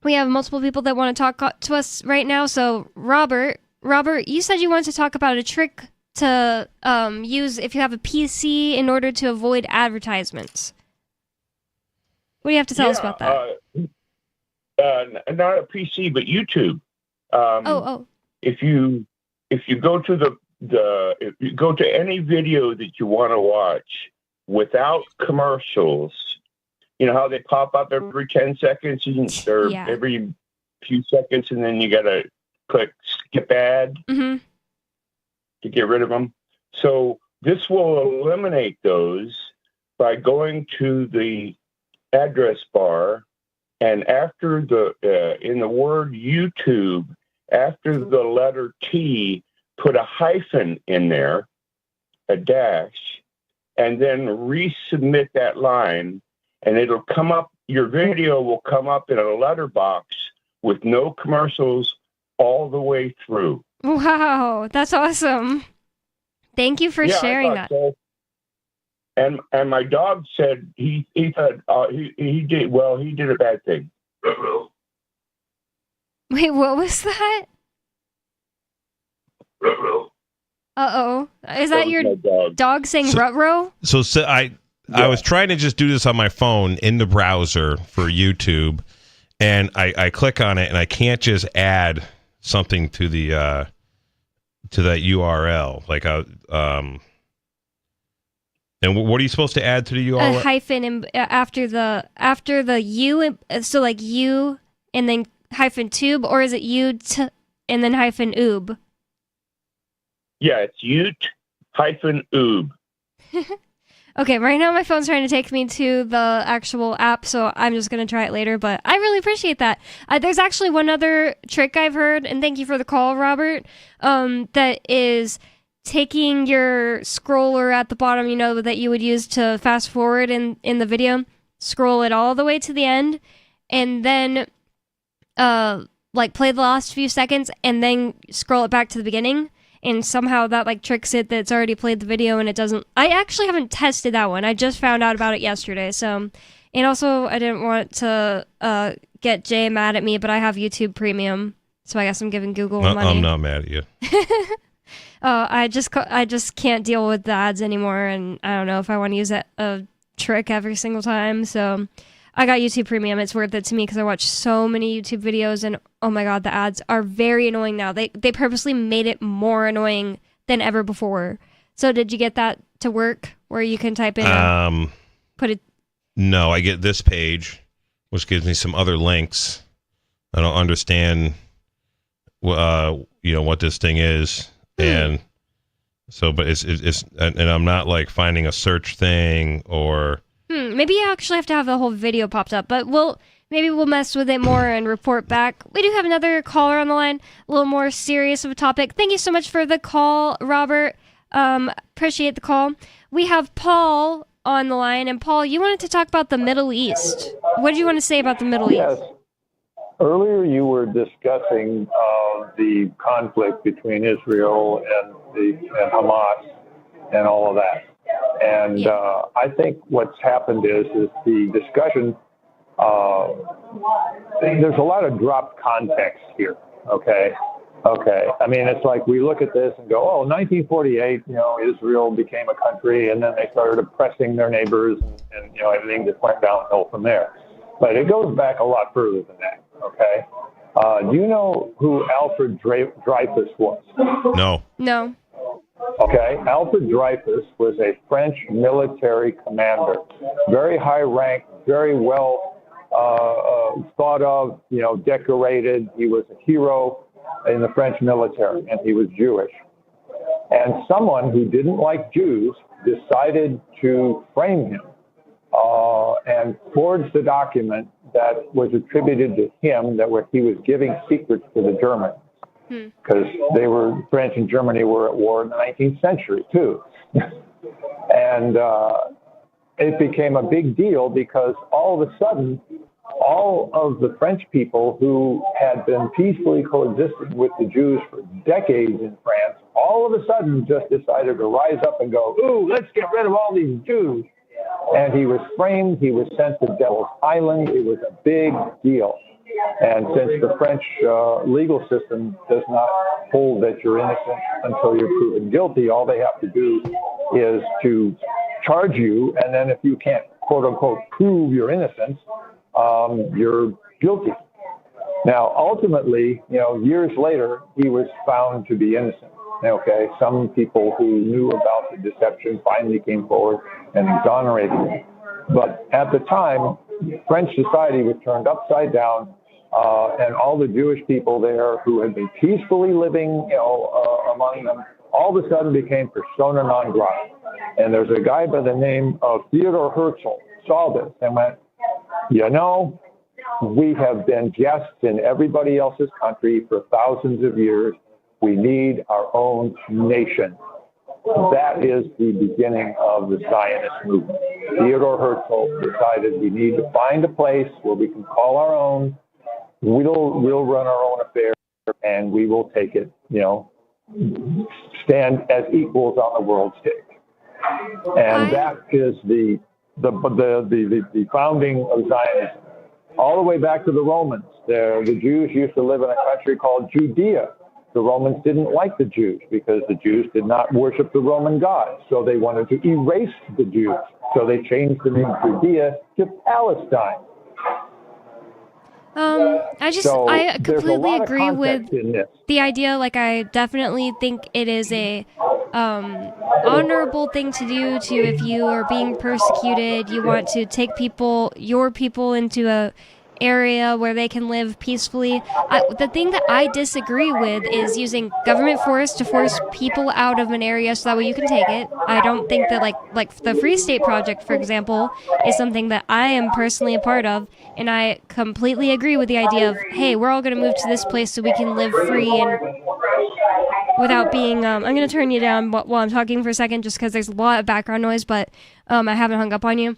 we have multiple people that want to talk to us right now. So, Robert, you said you wanted to talk about a trick to use if you have a PC in order to avoid advertisements. What do you have to tell us about that? Not a PC, but YouTube. If you go to if you go to any video that you want to watch without commercials, you know how they pop up every 10 seconds or every few seconds, and then you got to click skip ad to get rid of them. So this will eliminate those by going to the address bar, and after in the word YouTube, after the letter T, put a hyphen in there, a dash, and then resubmit that line, and it'll come up, your video will come up in a letterbox with no commercials all the way through. Wow, that's awesome. Thank you for sharing that. So. And my dog said he thought he did a bad thing. Wait, what was that? Uh-oh. Is that your dog saying ruh-roh? So I was trying to just do this on my phone in the browser for YouTube, and I click on it, and I can't just add something to the to that URL. Like and what are you supposed to add to the URL? A hyphen after the U, so like U and then hyphen tube, or is it U and then hyphen oob? Yeah, it's Ute hyphen oob. Okay, right now my phone's trying to take me to the actual app, so I'm just going to try it later, but I really appreciate that. There's actually one other trick I've heard, and thank you for the call, Robert, that is taking your scroller at the bottom, that you would use to fast forward in the video, scroll it all the way to the end, and then play the last few seconds, and then scroll it back to the beginning. And somehow that tricks it that it's already played the video and it doesn't. I actually haven't tested that one. I just found out about it yesterday. So, and also I didn't want to get Jay mad at me, but I have YouTube Premium, so I guess I'm giving Google money. I'm not mad at you. I just can't deal with the ads anymore, and I don't know if I want to use a trick every single time. So I got YouTube Premium. It's worth it to me because I watch so many YouTube videos, and oh my god, the ads are very annoying now. They purposely made it more annoying than ever before. So did you get that to work where you can type in put it? No, I get this page, which gives me some other links. I don't understand what this thing is, and so but it's and I'm not finding a search thing or Maybe you actually have to have the whole video popped up, but maybe we'll mess with it more and report back. We do have another caller on the line, a little more serious of a topic. Thank you so much for the call, Robert. Appreciate the call. We have Paul on the line, and Paul, you wanted to talk about the Middle East. What did you want to say about the Middle East? Earlier you were discussing the conflict between Israel and Hamas and all of that. And I think what's happened is the discussion, there's a lot of dropped context here, okay? I mean, it's like we look at this and go, 1948, Israel became a country, and then they started oppressing their neighbors, and everything just went downhill from there. But it goes back a lot further than that, okay? Do you know who Alfred Dreyfus was? No. Okay, Alfred Dreyfus was a French military commander, very high rank, very well thought of, decorated. He was a hero in the French military, and he was Jewish. And someone who didn't like Jews decided to frame him and forged the document that was attributed to him where he was giving secrets to the Germans. Because French and Germany were at war in the 19th century, too. And it became a big deal because all of a sudden, all of the French people who had been peacefully coexisting with the Jews for decades in France, all of a sudden just decided to rise up and go, ooh, let's get rid of all these Jews. And he was framed. He was sent to Devil's Island. It was a big deal. And since the French legal system does not hold that you're innocent until you're proven guilty, all they have to do is to charge you, and then if you can't, quote-unquote, prove your innocence, you're guilty. Now, ultimately, years later, he was found to be innocent. Okay, some people who knew about the deception finally came forward and exonerated him. But at the time, French society was turned upside down, and all the Jewish people there who had been peacefully living, among them, all of a sudden became persona non grata. And there's a guy by the name of Theodor Herzl saw this and went, we have been guests in everybody else's country for thousands of years. We need our own nation. That is the beginning of the Zionist movement. Theodor Herzl decided we need to find a place where we can call our own. We'll run our own affairs, and we will take it, stand as equals on the world stage. And that is the founding of Zionism. All the way back to the Romans. The Jews used to live in a country called Judea. The Romans didn't like the Jews because the Jews did not worship the Roman gods. So they wanted to erase the Jews. So they changed the name Judea to Palestine. I completely agree with the idea. I definitely think it is a honorable thing to do. If you are being persecuted, you want to take your people into area where they can live peacefully. The thing that I disagree with is using government force to force people out of an area so that way you can take it. I don't think that like the Free State Project, for example, is something that I am personally a part of, and I completely agree with the idea of, hey, we're all going to move to this place so we can live free and without being, I'm going to turn you down while I'm talking for a second just because there's a lot of background noise, but I haven't hung up on you.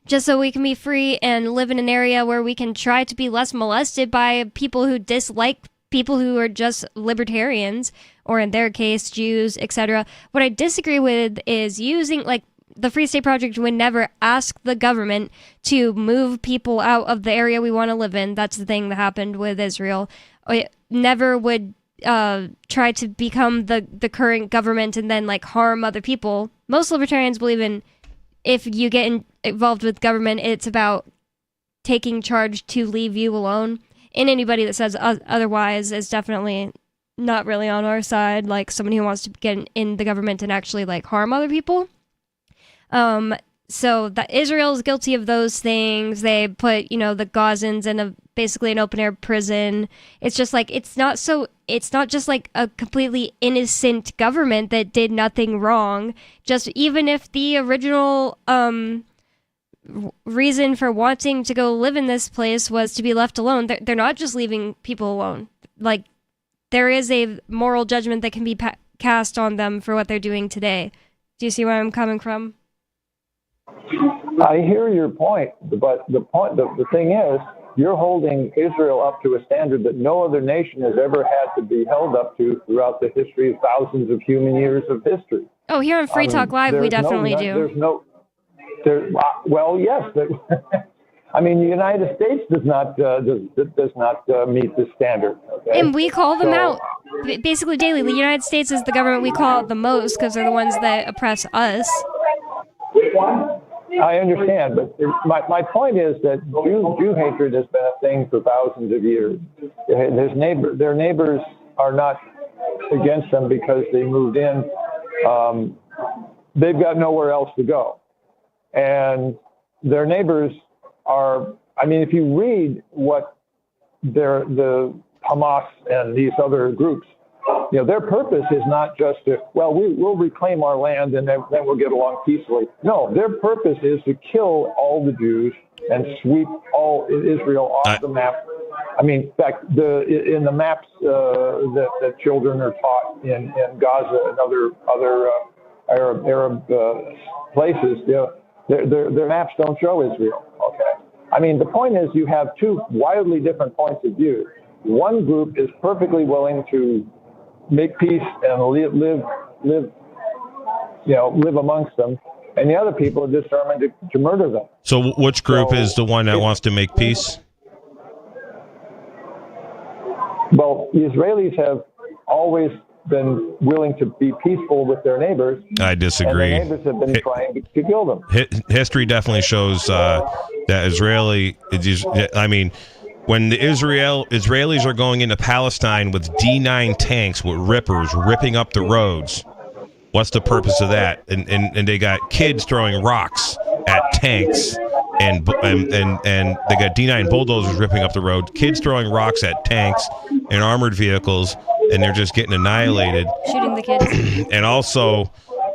Just so we can be free and live in an area where we can try to be less molested by people who dislike people who are just libertarians, or in their case, Jews, etc. What I disagree with is using, like, the Free State Project would never ask the government to move people out of the area we want to live in. That's the thing that happened with Israel. It never would try to become the current government and then, like, harm other people. Most libertarians believe in, if you get involved with government, it's about taking charge to leave you alone. And anybody that says otherwise is definitely not really on our side, like somebody who wants to get in the government and actually, like, harm other people. So that Israel is guilty of those things. They put, the Gazans in basically an open-air prison. It's just like, it's not just like a completely innocent government that did nothing wrong. Just even if the original reason for wanting to go live in this place was to be left alone, they're not just leaving people alone. Like, there is a moral judgment that can be cast on them for what they're doing today. Do you see where I'm coming from? I hear your point, but the thing is, you're holding Israel up to a standard that no other nation has ever had to be held up to throughout the history of thousands of human years of history. Oh, here on Free Talk Live, we definitely do. Well, yes. I mean, the United States does not meet the standard. Okay? And we call them out basically daily. The United States is the government we call out the most because they're the ones that oppress us. I understand, but my point is that Jew hatred has been a thing for thousands of years. Their neighbors are not against them because they moved in. They've got nowhere else to go. And their neighbors are, I mean, if you read what the Hamas and these other groups, their purpose is not just to, we'll reclaim our land and then we'll get along peacefully. No, their purpose is to kill all the Jews and sweep all Israel off the map. I mean, in fact, in the maps that children are taught in Gaza and other Arab places, their maps don't show Israel. Okay, I mean, the point is you have two wildly different points of view. One group is perfectly willing to make peace and live amongst them, and the other people are determined to murder them. So which group is the one that wants to make peace? Well, the Israelis have always been willing to be peaceful with their neighbors. I disagree. And their neighbors have been trying to kill them. History definitely shows that when the Israelis are going into Palestine with D9 tanks with rippers ripping up the roads, what's the purpose of that? And they got kids throwing rocks at tanks, and they got D9 bulldozers ripping up the road, kids throwing rocks at tanks and armored vehicles, and they're just getting annihilated. Shooting the kids. And also,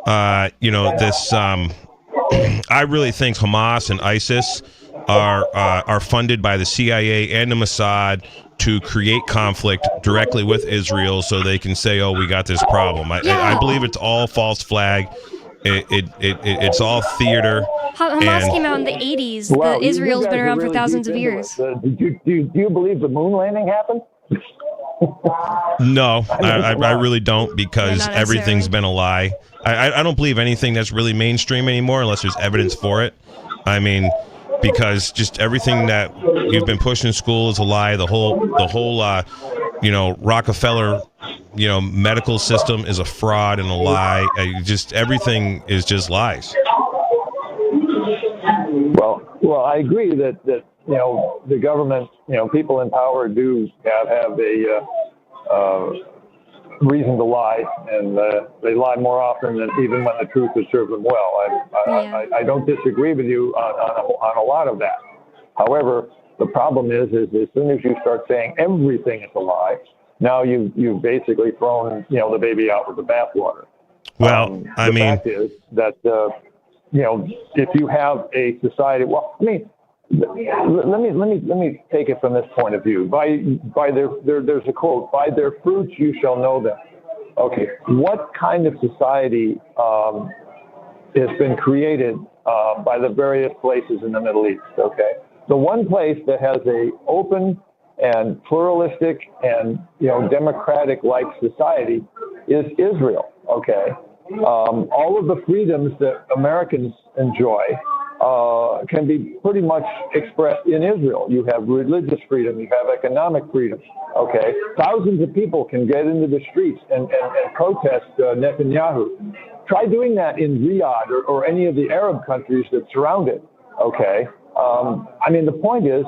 this. I really think Hamas and ISIS are funded by the CIA and the Mossad to create conflict directly with Israel so they can say, oh, we got this problem. I believe it's all false flag. It's all theater. Hamas came out in the 80s. Israel's been around for thousands of years. Do you believe the moon landing happened? No, I really don't, because everything's been a lie. I don't believe anything that's really mainstream anymore unless there's evidence for it. I mean, because just everything that you've been pushed in school is a lie. The whole Rockefeller, medical system is a fraud and a lie. Just everything is just lies. Well, I agree that the government, people in power do have a reason to lie, and they lie more often than even when the truth has served them well. I don't disagree with you on a lot of that. However, The problem is as soon as you start saying everything is a lie, now you've basically thrown, the baby out with the bathwater. Well, the fact is that, if you have a society, let me take it from this point of view. There's a quote, by their fruits you shall know them. Okay, what kind of society has been created by the various places in the Middle East? Okay, the one place that has a open and pluralistic and democratic-like society is Israel. Okay, all of the freedoms that Americans enjoy can be pretty much expressed in Israel. You have religious freedom, you have economic freedom. Okay, thousands of people can get into the streets and protest Netanyahu. Try doing that in Riyadh or any of the Arab countries that surround it. Okay, the point is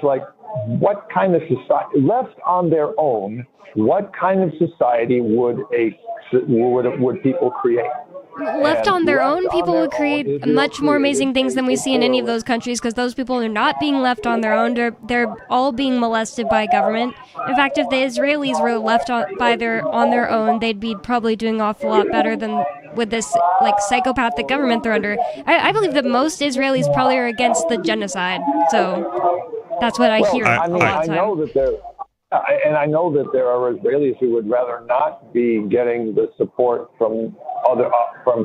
like, what kind of society, left on their own, what kind of society would people create? Left on their own, people would create much more amazing things than we see in any of those countries, because those people are not being left on their own. They're all being molested by government. In fact, if the Israelis were left on their own, they'd be probably doing an awful lot better than with this psychopathic government they're under. I believe that most Israelis probably are against the genocide. So that's what I hear a lot of time. I know that there are Israelis who would rather not be getting the support from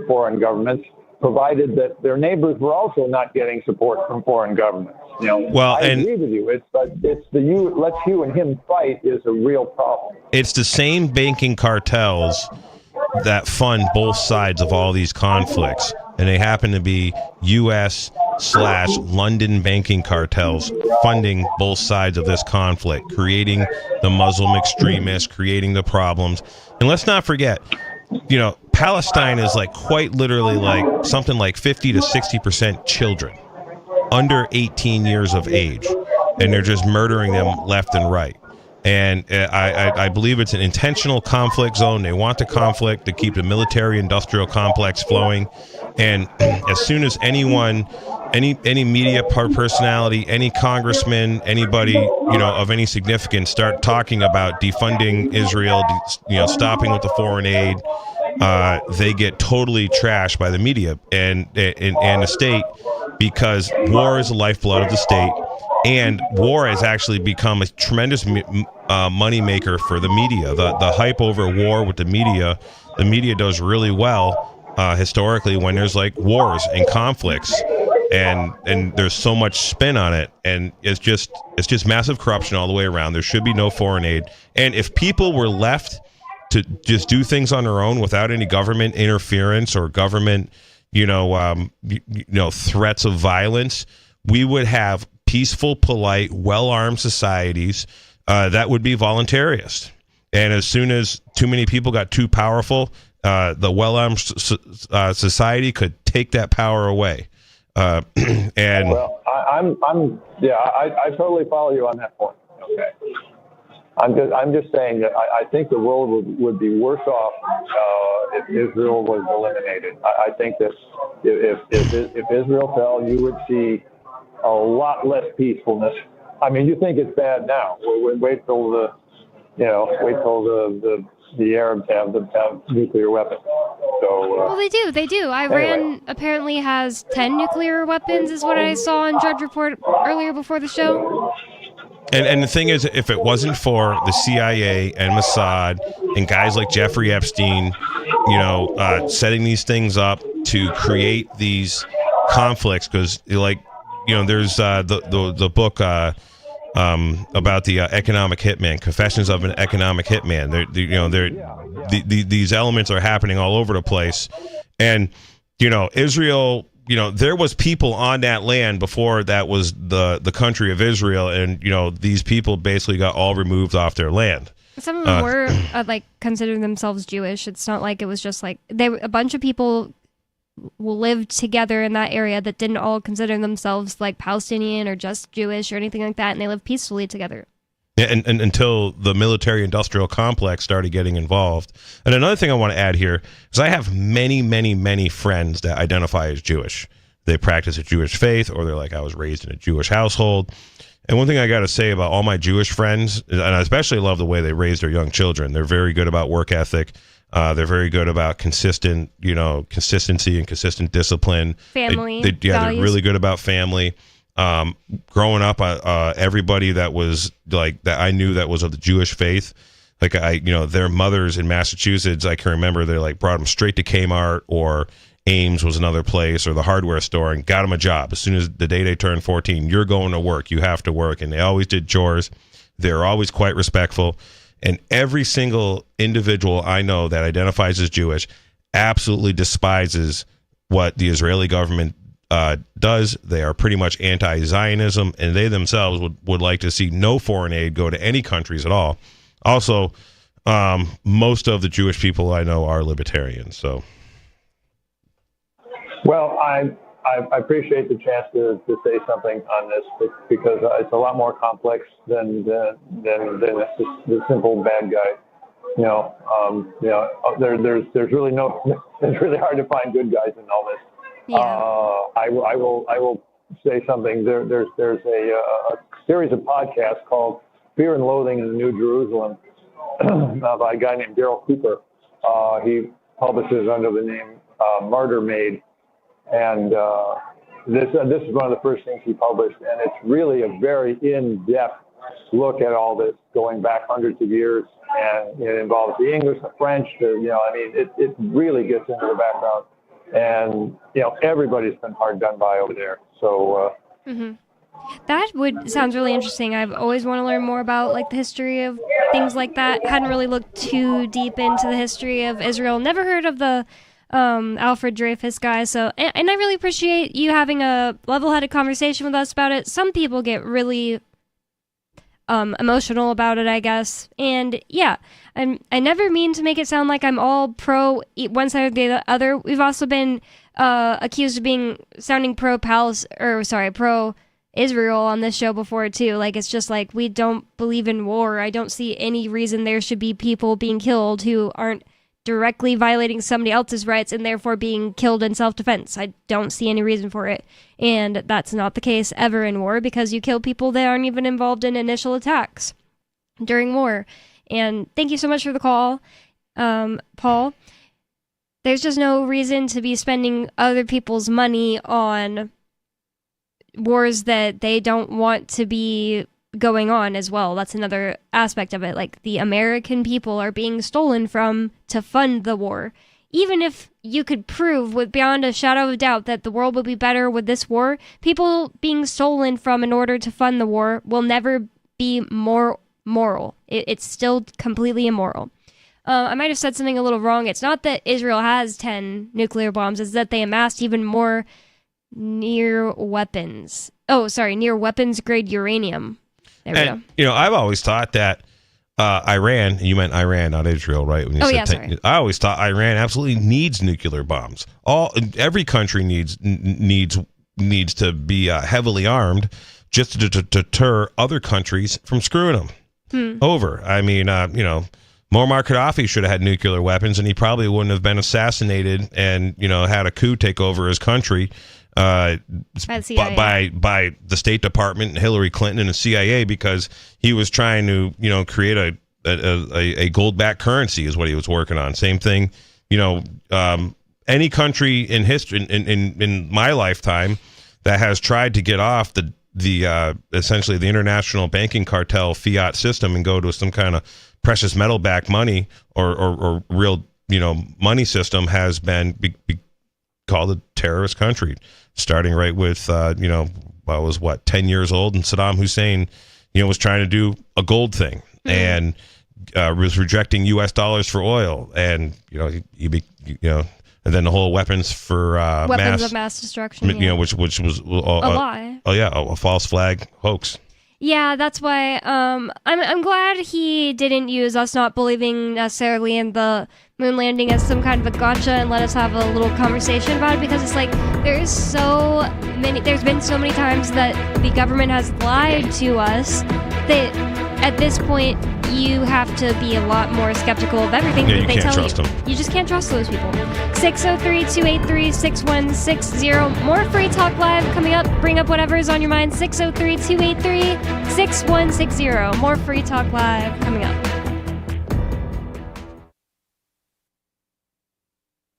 foreign governments, provided that their neighbors were also not getting support from foreign governments. I agree with you. It's let's you and him fight is a real problem. It's the same banking cartels that fund both sides of all these conflicts, and they happen to be U.S./London banking cartels funding both sides of this conflict, creating the Muslim extremists, creating the problems. And let's not forget, Palestine is quite literally something like 50 to 60% children under 18 years of age, and they're just murdering them left and right. And I believe it's an intentional conflict zone. They want the conflict to keep the military-industrial complex flowing. And as soon as anyone, any media personality, any congressman, anybody of any significance start talking about defunding Israel, stopping with the foreign aid, they get totally trashed by the media and the state, because war is the lifeblood of the state. And war has actually become a tremendous moneymaker for the media. The hype over war with the media does really well historically when there's wars and conflicts, and there's so much spin on it, and it's just massive corruption all the way around. There should be no foreign aid, and if people were left to just do things on their own without any government interference or government, threats of violence, we would have peaceful, polite, well-armed societies that would be voluntarist. And as soon as too many people got too powerful, the well-armed society could take that power away. I totally follow you on that point. Okay, I'm just saying that I think the world would be worse off if Israel was eliminated. I think that if Israel fell, you would see a lot less peacefulness. You think it's bad now. Wait till the Arabs have nuclear weapons. So well, they do. Iran apparently has 10 nuclear weapons, is what I saw on Drudge Report earlier before the show. And the thing is, if it wasn't for the CIA and Mossad and guys like Jeffrey Epstein, setting these things up to create these conflicts, because there's the book about the economic hitman, Confessions of an Economic Hitman. These elements are happening all over the place, and Israel. There was people on that land before that was the country of Israel, and these people basically got all removed off their land. Some of them were considering themselves Jewish. It's not like it was just a bunch of people lived together in that area that didn't all consider themselves Palestinian or just Jewish or anything like that, and they lived peacefully together. Yeah, and until the military-industrial complex started getting involved. And another thing I want to add here is I have many, many, many friends that identify as Jewish. They practice a Jewish faith, or they're I was raised in a Jewish household. And one thing I got to say about all my Jewish friends, and I especially love the way they raise their young children. They're very good about work ethic. They're very good about consistency and consistent discipline. Family values. They're really good about family. Growing up, everybody that was like that I knew that was of the Jewish faith, like their mothers in Massachusetts, I can remember they like brought them straight to Kmart or Ames was another place, or the hardware store, and got them a job. As soon as the day they turned 14, you're going to work. You have to work. And they always did chores. They're always quite respectful. And every single individual I know that identifies as Jewish absolutely despises what the Israeli government does. They are pretty much anti-Zionism, and they themselves would like to see no foreign aid go to any countries at all. Also, most of the Jewish people I know are libertarians. So. Well, I appreciate the chance to say something on this because it's a lot more complex than the simple bad guy. There's really it's really hard to find good guys in all this. Yeah. I will say something. There's a series of podcasts called Fear and Loathing in the New Jerusalem by a guy named Daryl Cooper. He publishes under the name Martyr Made. And this is one of the first things he published, and it's really a very in-depth look at all this, going back hundreds of years, and it involves the English, the French, it really gets into the background, and everybody's been hard done by over there. So that sounds really interesting. I've always want to learn more about like the history of things like that. Hadn't really looked too deep into the history of Israel. Never heard of the Alfred Dreyfus guy. So, and I really appreciate you having a level-headed conversation with us about it. Some people get really emotional about it, I guess. And yeah, I never mean to make it sound like I'm all pro one side or the other. We've also been accused of sounding pro Israel on this show before too. Like, it's just like we don't believe in war. I don't see any reason there should be people being killed who aren't directly violating somebody else's rights and therefore being killed in self-defense. I don't see any reason for it. And that's not the case ever in war, because you kill people that aren't even involved in initial attacks during war. And thank you so much for the call, Paul. There's just no reason to be spending other people's money on wars that they don't want to be going on as well. That's another aspect of it. Like, the American people are being stolen from to fund the war. Even if you could prove with beyond a shadow of doubt that the world would be better with this war, people being stolen from in order to fund the war will never be more moral. It's still completely immoral. I might have said something a little wrong. It's not that Israel has 10 nuclear bombs. It's that they amassed even more near weapons grade uranium. There we go. I've always thought that Iran, you meant Iran, not Israel, right? When you said sorry. I always thought Iran absolutely needs nuclear bombs. Every country needs to be heavily armed just to deter other countries from screwing them over. I mean, Muammar Gaddafi should have had nuclear weapons, and he probably wouldn't have been assassinated and had a coup take over his country. By the State Department and Hillary Clinton and the CIA, because he was trying to create a gold-backed currency is what he was working on. Same thing, any country in history in my lifetime that has tried to get off the essentially the international banking cartel fiat system and go to some kind of precious metal backed money or real money system has been called a terrorist country. Starting right with, I was 10 years old, and Saddam Hussein, was trying to do a gold thing and was rejecting U.S. dollars for oil, and and then the whole weapons for weapons of mass destruction, which was a lie. Oh yeah, a false flag hoax. Yeah, that's why I'm glad he didn't use us not believing necessarily in the moon landing as some kind of a gotcha and let us have a little conversation about it, because it's like there's been so many times that the government has lied to us that at this point you have to be a lot more skeptical of everything Yeah, that you they can't tell trust you. them. You just can't trust those people. 603-283-6160. More Free Talk Live coming up. Bring up whatever is on your mind. 603-283-6160. More Free Talk Live coming up.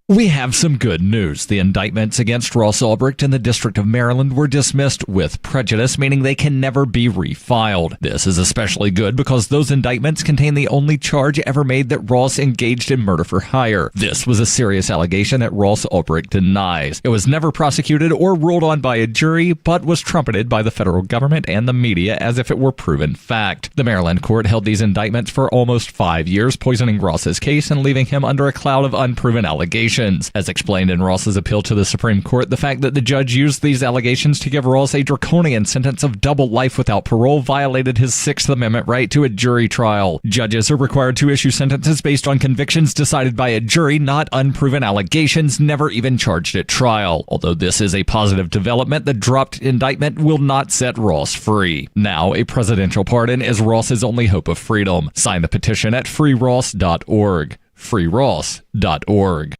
We have some good news. The indictments against Ross Ulbricht in the District of Maryland were dismissed with prejudice, meaning they can never be refiled. This is especially good because those indictments contain the only charge ever made that Ross engaged in murder for hire. This was a serious allegation that Ross Ulbricht denies. It was never prosecuted or ruled on by a jury, but was trumpeted by the federal government and the media as if it were proven fact. The Maryland court held these indictments for almost 5 years, poisoning Ross's case and leaving him under a cloud of unproven allegations. As explained in Ross's appeal to the Supreme Court, the fact that the judge used these allegations to give Ross a draconian sentence of double life without parole violated his Sixth Amendment right to a jury trial. Judges are required to issue sentences based on convictions decided by a jury, not unproven allegations never even charged at trial. Although this is a positive development, the dropped indictment will not set Ross free. Now, a presidential pardon is Ross's only hope of freedom. Sign the petition at freeross.org. freeross.org.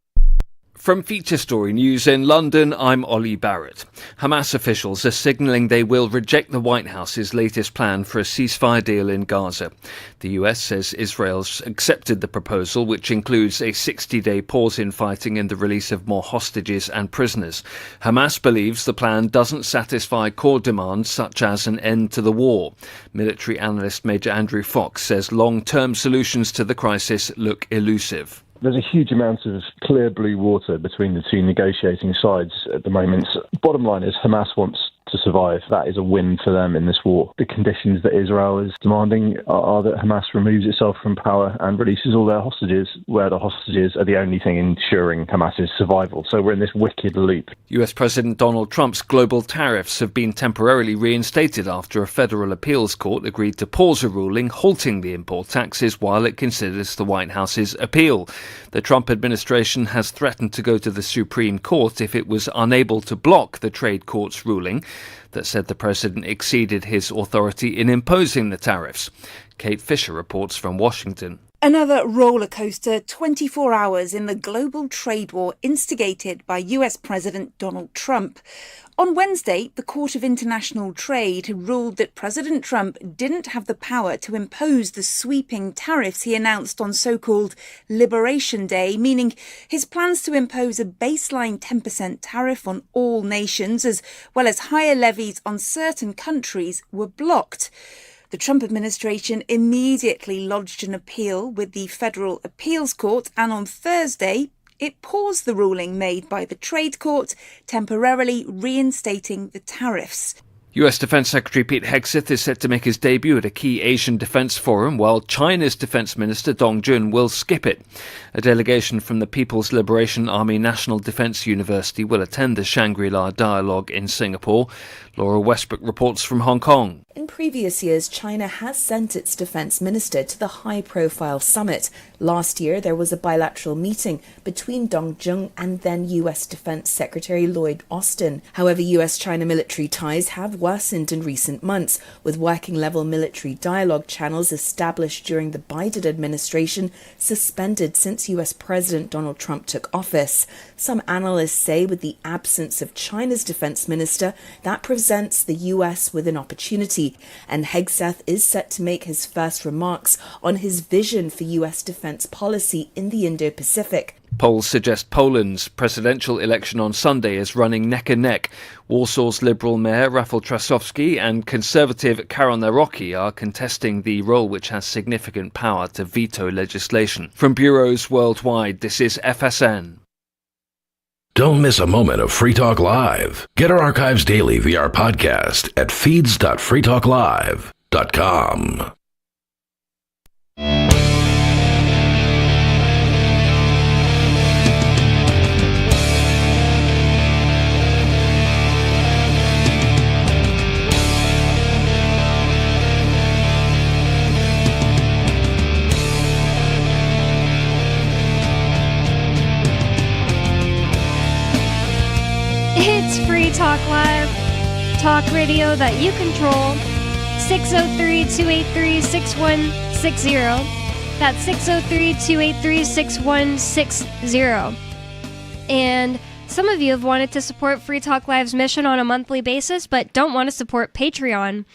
From Feature Story News in London, I'm Ollie Barrett. Hamas officials are signalling they will reject the White House's latest plan for a ceasefire deal in Gaza. The US says Israel's accepted the proposal, which includes a 60-day pause in fighting and the release of more hostages and prisoners. Hamas believes the plan doesn't satisfy core demands such as an end to the war. Military analyst Major Andrew Fox says long-term solutions to the crisis look elusive. There's a huge amount of clear blue water between the two negotiating sides at the moment. Bottom line is Hamas wants to survive. That is a win for them in this war. The conditions that Israel is demanding are that Hamas removes itself from power and releases all their hostages, where the hostages are the only thing ensuring Hamas's survival. So we're in this wicked loop. US President Donald Trump's global tariffs have been temporarily reinstated after a federal appeals court agreed to pause a ruling halting the import taxes while it considers the White House's appeal. The Trump administration has threatened to go to the Supreme Court if it was unable to block the trade court's ruling that said the president exceeded his authority in imposing the tariffs. Kate Fisher reports from Washington. Another rollercoaster 24 hours in the global trade war instigated by US President Donald Trump. On Wednesday, the Court of International Trade ruled that President Trump didn't have the power to impose the sweeping tariffs he announced on so-called Liberation Day, meaning his plans to impose a baseline 10% tariff on all nations, as well as higher levies on certain countries, were blocked. The Trump administration immediately lodged an appeal with the Federal Appeals Court, and on Thursday, it paused the ruling made by the Trade Court, temporarily reinstating the tariffs. US Defense Secretary Pete Hegseth is set to make his debut at a key Asian defense forum, while China's Defense Minister Dong Jun will skip it. A delegation from the People's Liberation Army National Defense University will attend the Shangri-La Dialogue in Singapore. Laura Westbrook reports from Hong Kong. In previous years, China has sent its defense minister to the high-profile summit. Last year, there was a bilateral meeting between Dong Jun and then US Defense Secretary Lloyd Austin. However, US-China military ties have worsened in recent months, with working-level military dialogue channels established during the Biden administration suspended since US President Donald Trump took office. Some analysts say with the absence of China's defense minister, that presents the US with an opportunity, and Hegseth is set to make his first remarks on his vision for US defense policy in the Indo-Pacific. Polls suggest Poland's presidential election on Sunday is running neck and neck. Warsaw's Liberal Mayor Rafał Trzaskowski and Conservative Karol Nawrocki are contesting the role which has significant power to veto legislation. From bureaus worldwide, this is FSN. Don't miss a moment of Free Talk Live. Get our archives daily via our podcast at feeds.freetalklive.com. It's Free Talk Live, talk radio that you control. 603-283-6160. That's 603-283-6160. And some of you have wanted to support Free Talk Live's mission on a monthly basis, but don't want to support Patreon.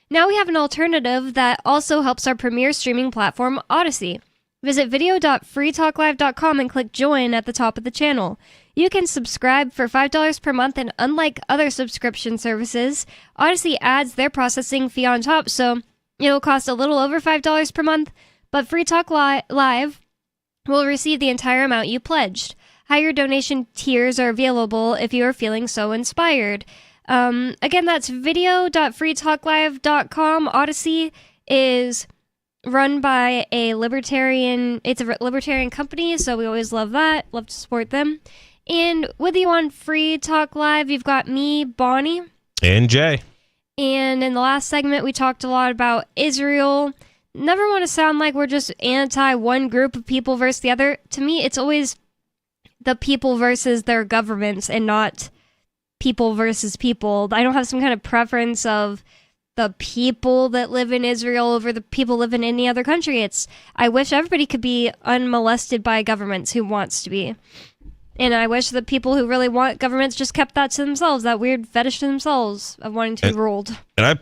Now we have an alternative that also helps our premier streaming platform, Odyssey. Visit video.freetalklive.com and click join at the top of the channel. You can subscribe for $5 per month, and unlike other subscription services, Odyssey adds their processing fee on top, so it'll cost a little over $5 per month, but Free Talk Live will receive the entire amount you pledged. Higher donation tiers are available if you are feeling so inspired. Again, that's video.freetalklive.com. Odyssey is run by a libertarian company, so we always love that. Love to support them. And with you on Free Talk Live, you've got me, Bonnie. And Jay. And in the last segment, we talked a lot about Israel. Never want to sound like we're just anti one group of people versus the other. To me, it's always the people versus their governments and not people versus people. I don't have some kind of preference of the people that live in Israel over the people live in any other country. I wish everybody could be unmolested by governments who wants to be. And I wish the people who really want governments just kept that to themselves, that weird fetish to themselves of wanting to be ruled. And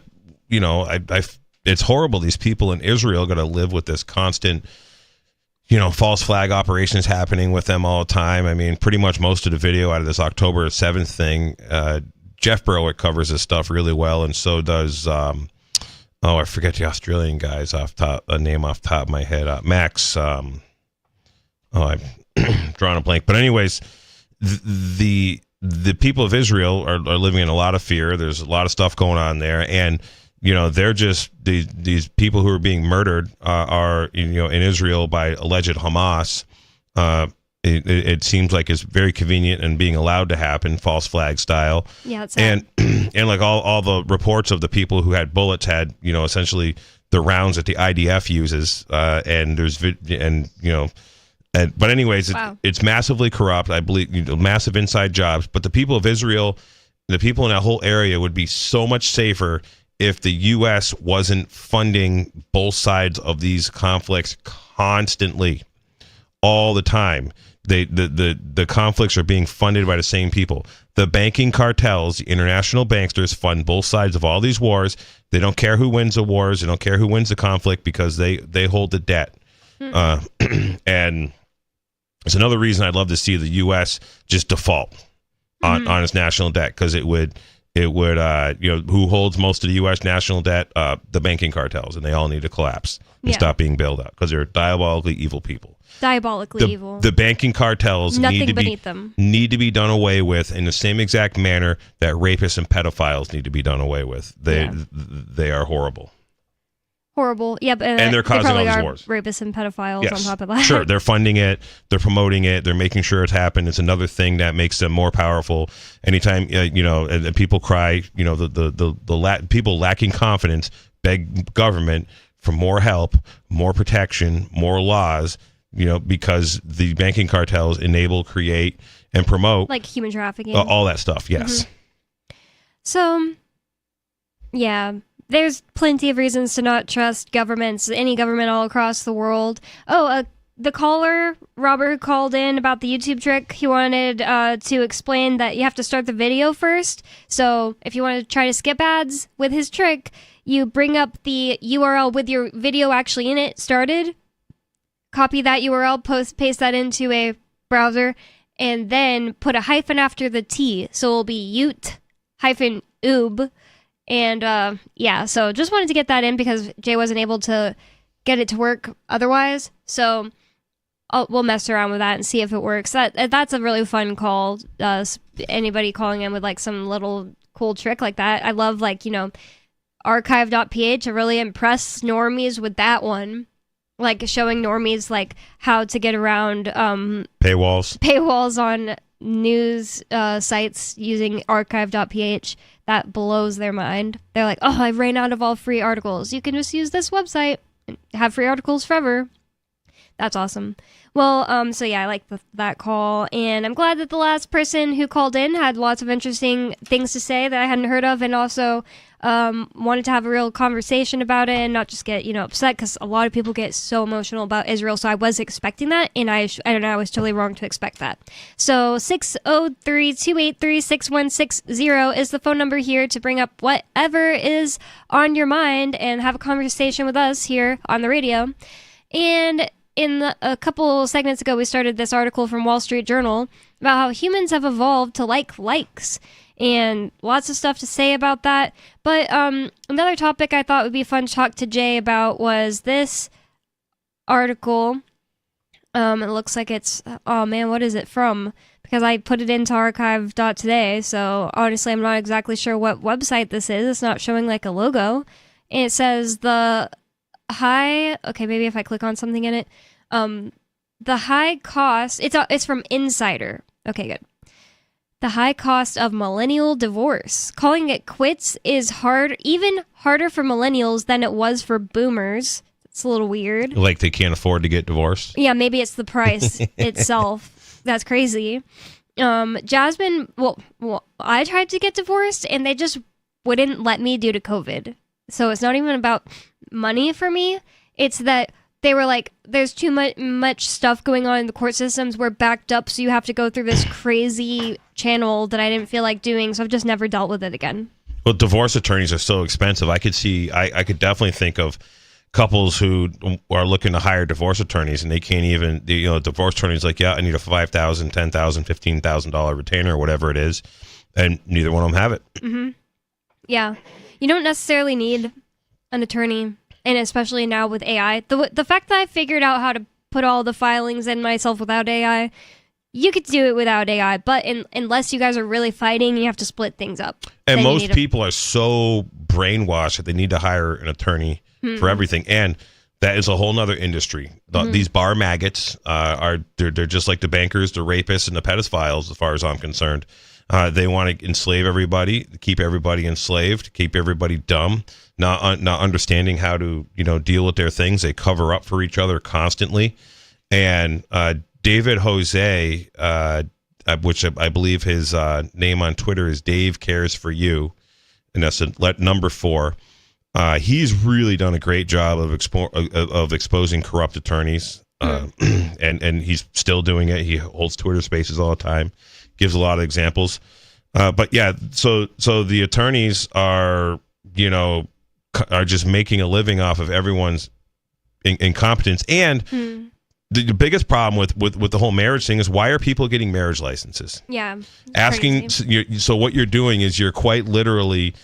it's horrible. These people in Israel got to live with this constant, false flag operations happening with them all the time. I mean, pretty much most of the video out of this October 7th thing, Jeff Berwick covers this stuff really well, and so does, I forget the Australian guy's name off the top of my head, Max, I'm drawing a blank. But anyways, the people of Israel are living in a lot of fear. There's a lot of stuff going on there, and they're just these people who are being murdered are in Israel by alleged Hamas. It seems like it's very convenient and being allowed to happen, false flag style. Yeah, it's and like all the reports of the people who had bullets had essentially the rounds that the IDF uses, and there's but anyways, wow. It's massively corrupt. I believe massive inside jobs. But the people of Israel, the people in that whole area would be so much safer if the U.S. wasn't funding both sides of these conflicts constantly, all the time. The conflicts are being funded by the same people. The banking cartels, the international banksters, fund both sides of all these wars. They don't care who wins the wars. They don't care who wins the conflict because they hold the debt. And it's another reason I'd love to see the U.S. just default on its national debt, because it would who holds most of the U.S. national debt? The banking cartels, and they all need to collapse and stop being bailed out because they're diabolically evil people. Diabolically evil. The banking cartels need to be done away with in the same exact manner that rapists and pedophiles need to be done away with. They are horrible. Horrible. Yep. And they're causing all these wars. Rapists and pedophiles on top of that. Sure, they're funding it, they're promoting it, they're making sure it's happened. It's another thing that makes them more powerful. Anytime and people cry, the people lacking confidence beg government for more help, more protection, more laws. Because the banking cartels enable, create, and promote like human trafficking, all that stuff. Yes. So, yeah. There's plenty of reasons to not trust governments, any government all across the world. The caller, Robert, who called in about the YouTube trick, he wanted to explain that you have to start the video first. So if you want to try to skip ads with his trick, you bring up the URL with your video actually in it started, copy that URL, paste that into a browser, and then put a hyphen after the T. So it'll be Ute-oob. And so just wanted to get that in because Jay wasn't able to get it to work otherwise. So we'll mess around with that and see if it works. That's a really fun call. Anybody calling in with like some little cool trick like that. I love archive.ph. I really impressed normies with that one. Like showing normies like how to get around paywalls on news sites using archive.ph. That blows their mind. They're like, oh, I ran out of all free articles. You can just use this website and have free articles forever. That's awesome. Well, so yeah, I like that call, and I'm glad that the last person who called in had lots of interesting things to say that I hadn't heard of, and also wanted to have a real conversation about it and not just get, upset, because a lot of people get so emotional about Israel, so I was expecting that, and I don't know, I was totally wrong to expect that. So 603-283-6160 is the phone number here to bring up whatever is on your mind and have a conversation with us here on the radio. And a couple segments ago, we started this article from Wall Street Journal about how humans have evolved to like likes, and lots of stuff to say about that. But another topic I thought would be fun to talk to Jay about was this article. It looks like it's, oh man, what is it from? Because I put it into archive.today, so honestly, I'm not exactly sure what website this is. It's not showing like a logo. And it says okay, maybe if I click on something in it, the high cost, it's from Insider. Okay, good. The high cost of millennial divorce. Calling it quits is even harder for millennials than it was for boomers. It's a little weird. Like they can't afford to get divorced? Yeah, maybe it's the price itself. That's crazy. Jasmine, well, I tried to get divorced and they just wouldn't let me due to COVID. So it's not even about money for me. It's that they were like, there's too much stuff going on in the court systems. We're backed up, so you have to go through this crazy channel that I didn't feel like doing, so I've just never dealt with it again. Well, divorce attorneys are so expensive. I could definitely think of couples who are looking to hire divorce attorneys, and they can't even, divorce attorneys like, yeah, I need a $5,000, $10,000, $15,000 retainer or whatever it is, and neither one of them have it. Mm-hmm. Yeah. You don't necessarily need an attorney, and especially now with AI. The fact that I figured out how to put all the filings in myself without AI, you could do it without AI, but unless you guys are really fighting, you have to split things up. And most people are so brainwashed that they need to hire an attorney for everything, and that is a whole nother industry. These bar maggots they're just like the bankers, the rapists, and the pedophiles, as far as I'm concerned. They want to enslave everybody, keep everybody enslaved, keep everybody dumb, not understanding how to deal with their things. They cover up for each other constantly. And David Jose, which I believe his name on Twitter is Dave Cares for You, and that's number 4. He's really done a great job of exposing corrupt attorneys, and he's still doing it. He holds Twitter Spaces all the time. Gives a lot of examples, but yeah. So the attorneys are just making a living off of everyone's incompetence. And the biggest problem with the whole marriage thing is, why are people getting marriage licenses? Yeah, asking. So what you're doing is you're quite literally,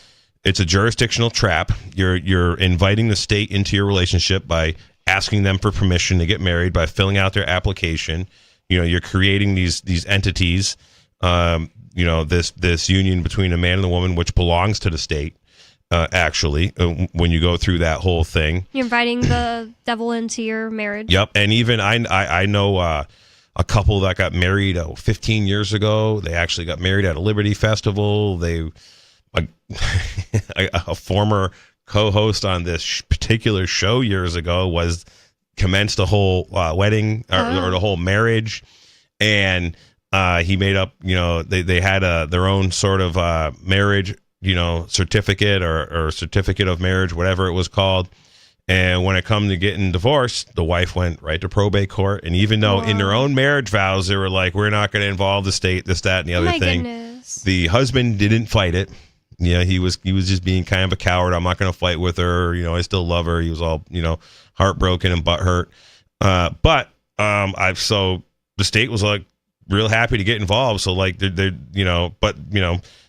it's a jurisdictional trap. You're inviting the state into your relationship by asking them for permission to get married, by filling out their application. You're creating these entities. This union between a man and a woman, which belongs to the state, actually, when you go through that whole thing. You're inviting the devil into your marriage. Yep. And even I know a couple that got married 15 years ago. They actually got married at a Liberty Festival. A former co-host on this particular show years ago commenced the whole wedding or the whole marriage, and he made up, they had their own sort of marriage, certificate or certificate of marriage, whatever it was called. And when it come to getting divorced, the wife went right to probate court. And even though in their own marriage vows, they were like, we're not going to involve the state, this, that, and the other thing. Goodness. The husband didn't fight it. Yeah, he was just being kind of a coward. I'm not going to fight with her. I still love her. He was all, heartbroken and butthurt. So the state was like, real happy to get involved. So like they're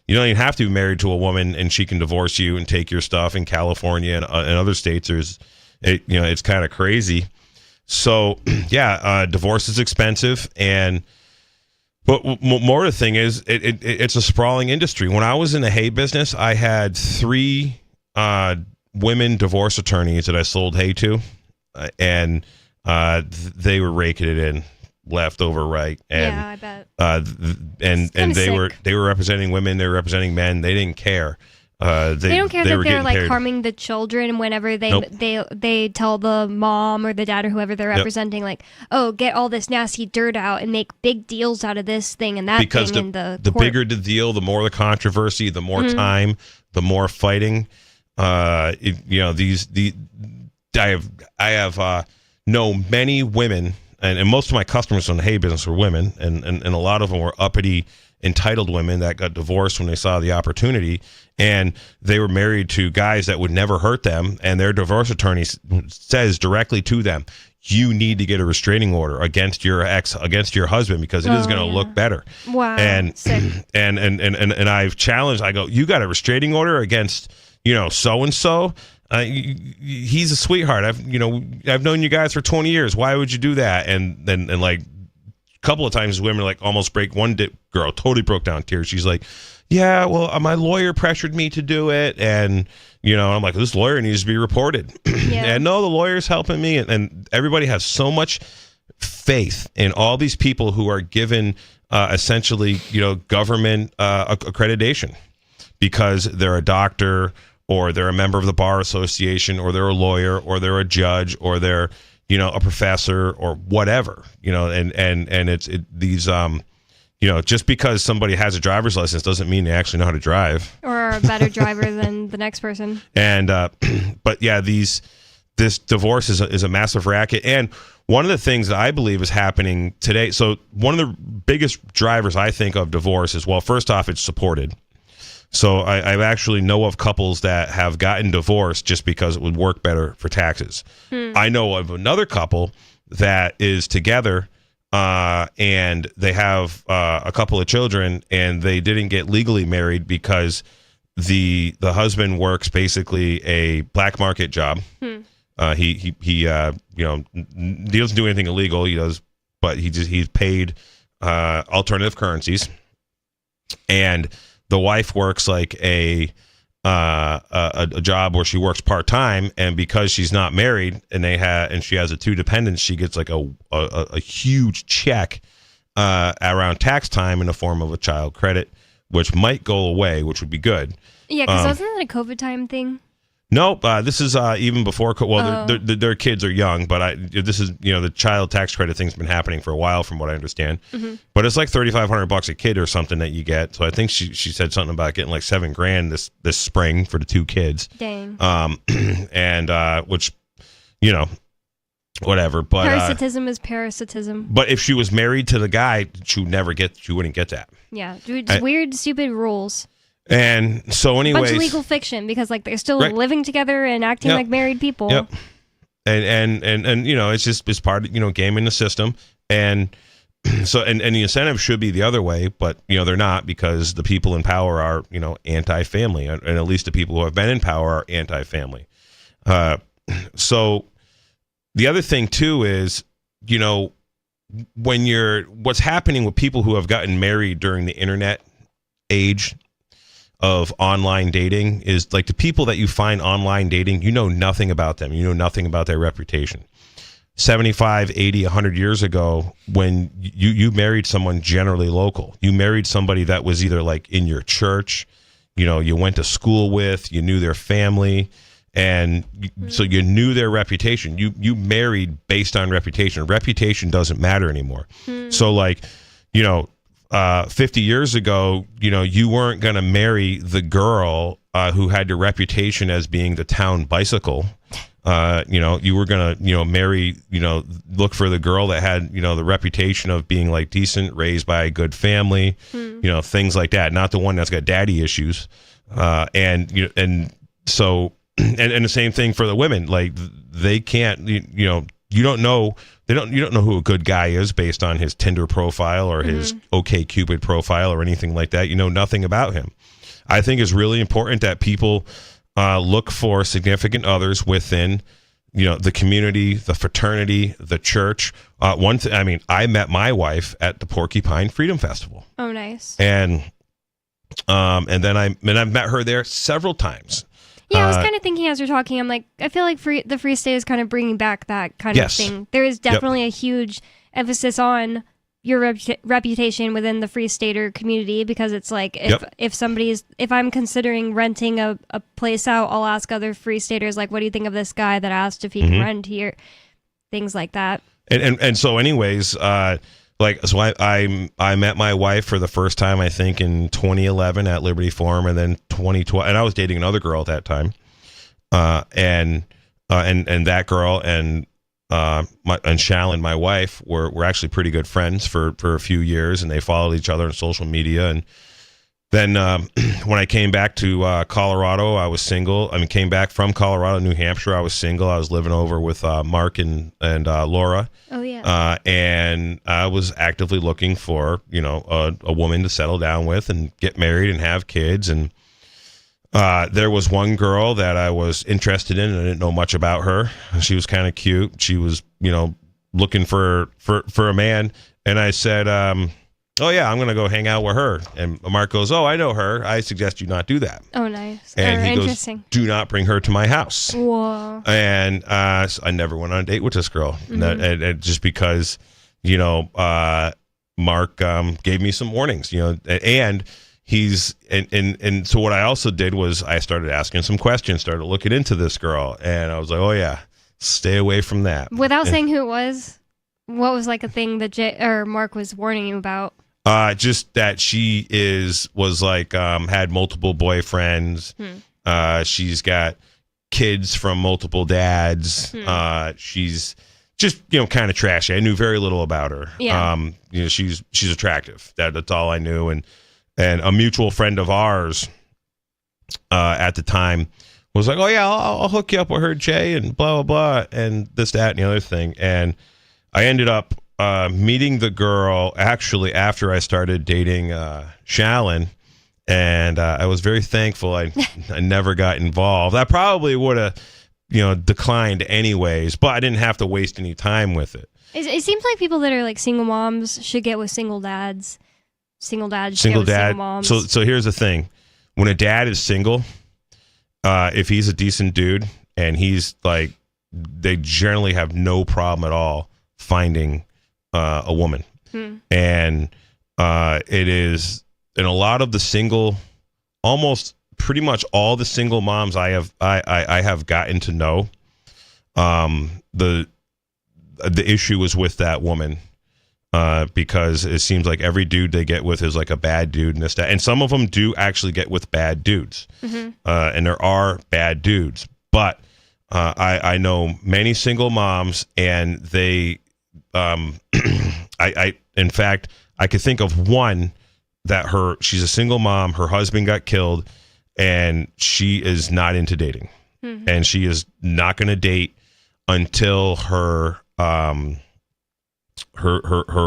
you don't even have to be married to a woman and she can divorce you and take your stuff. In California and other states, it's kind of crazy. So yeah, divorce is expensive, but more the thing is it's a sprawling industry. When I was in the hay business, I had 3 women divorce attorneys that I sold hay to, and they were raking it in left over right, and yeah, I bet. And they were representing women, they were representing men. They didn't care. They don't care they that were they're getting like paid. harming the children whenever Nope. they tell the mom or the dad or whoever they're Yep. representing, like, oh, get all this nasty dirt out and make big deals out of this thing and that Because thing in the the court. bigger the deal, the more the controversy, the more Mhm. time, the more fighting. I have known many women, and most of my customers in the hay business were women, and a lot of them were uppity, entitled women that got divorced when they saw the opportunity, and they were married to guys that would never hurt them, and their divorce attorney says directly to them, you need to get a restraining order against your husband, because it is going to look better. Wow. And and I've challenged, I go, you got a restraining order against, so and so? He's a sweetheart. I've known you guys for 20 years. Why would you do that? And like a couple of times women like almost break. One girl totally broke down in tears. She's like, yeah, well, my lawyer pressured me to do it. And, I'm like, this lawyer needs to be reported. And no, the lawyer's helping me. And everybody has so much faith in all these people who are given essentially, government accreditation because they're a doctor, or they're a member of the bar association, or they're a lawyer, or they're a judge, or they're, a professor, or whatever, and these, just because somebody has a driver's license doesn't mean they actually know how to drive. Or are a better driver than the next person. And, but yeah, this divorce is a massive racket. And one of the things that I believe is happening today, so one of the biggest drivers I think of divorce is, well, first off, it's supported. So I actually know of couples that have gotten divorced just because it would work better for taxes. I know of another couple that is together and they have a couple of children, and they didn't get legally married because the husband works basically a black market job. He doesn't do anything illegal. He does, but he's paid alternative currencies, and the wife works like a job where she works part-time, and because she's not married and she has 2 dependents, she gets like a huge check around tax time in the form of a child credit, which might go away, which would be good. Yeah, because wasn't that a COVID time thing? Nope. This is even before. Their kids are young, but this is the child tax credit thing's been happening for a while, from what I understand. Mm-hmm. But it's like $3,500 a kid or something that you get. So I think she said something about getting like $7,000 this spring for the 2 kids. Dang. And which, whatever. But parasitism is parasitism. But if she was married to the guy, she wouldn't get that. Yeah, just weird, stupid rules. And so, anyways, bunch of legal fiction, because like they're still Right. living together and acting Yep. like married people. Yep. And it's part of gaming the system, and so and the incentive should be the other way, but they're not, because the people in power are anti-family, and at least the people who have been in power are anti-family. So the other thing too is what's happening with people who have gotten married during the internet age of online dating is like the people that you find online dating, nothing about them. Nothing about their reputation. 75, 80, 100 years ago, when you married someone generally local, you married somebody that was either like in your church, you went to school with, you knew their family, and so you knew their reputation. You married based on reputation. Reputation doesn't matter anymore. So like, 50 years ago, you weren't going to marry the girl who had your reputation as being the town bicycle. You were going to, marry, look for the girl that had, the reputation of being like decent, raised by a good family, things like that. Not the one that's got daddy issues. And so the same thing for the women. Like they can't, you don't know who a good guy is based on his Tinder profile or his OkCupid profile or anything like that. You know nothing about him. I think it's really important that people look for significant others within, the community, the fraternity, the church. I met my wife at the Porcupine Freedom Festival. Oh, nice. And then I've met her there several times. Yeah, I was kind of thinking as you're talking, I'm like, I feel like the Free State is kind of bringing back that kind of thing. There is definitely a huge emphasis on your reputation within the Free Stater community, because it's like if I'm considering renting a place out, I'll ask other Free Staters, like, what do you think of this guy that asked if he can rent here? Things like that. And so anyways, so I met my wife for the first time, I think, in 2011 at Liberty Forum, and then 2012, and I was dating another girl at that time, and that girl and Shallon, my wife, were actually pretty good friends for a few years, and they followed each other on social media. And then when I came back to Colorado, I was single. I mean, came back from Colorado, New Hampshire, I was single. I was living over with Mark and Laura. Oh, yeah. And I was actively looking for, a woman to settle down with and get married and have kids. And there was one girl that I was interested in, and I didn't know much about her. She was kind of cute. She was, looking for a man. And I said, oh, yeah, I'm going to go hang out with her. And Mark goes, oh, I know her. I suggest you not do that. Oh, nice. And he interesting. goes, do not bring her to my house. Whoa. And so I never went on a date with this girl. And just because, Mark gave me some warnings, and he's and so what I also did was I started asking some questions, started looking into this girl, and I was like, oh yeah, stay away from that. Without saying who it was, what was like a thing that Mark was warning you about? Just that she was had multiple boyfriends. She's got kids from multiple dads. She's just kind of trashy. I knew very little about her. Yeah. She's attractive. That's all I knew. And a mutual friend of ours at the time was like, oh, yeah, I'll hook you up with her, Jay, and blah, blah, blah, and this, that, and the other thing. And I ended up meeting the girl actually after I started dating Shallon, and I was very thankful I never got involved. I probably would have, declined anyways, but I didn't have to waste any time with it. It seems like people that are like single moms should get with single dads. Single dad. Single moms. So here's the thing: when a dad is single, if he's a decent dude and he's like, they generally have no problem at all finding a woman, and it is in a lot of the single, almost pretty much all the single moms I have gotten to know, the issue was with that woman. Because it seems like every dude they get with is like a bad dude and this, that. And some of them do actually get with bad dudes. And there are bad dudes. But I know many single moms, and they, in fact, I could think of one that she's a single mom, her husband got killed, and she is not into dating. And she is not going to date until her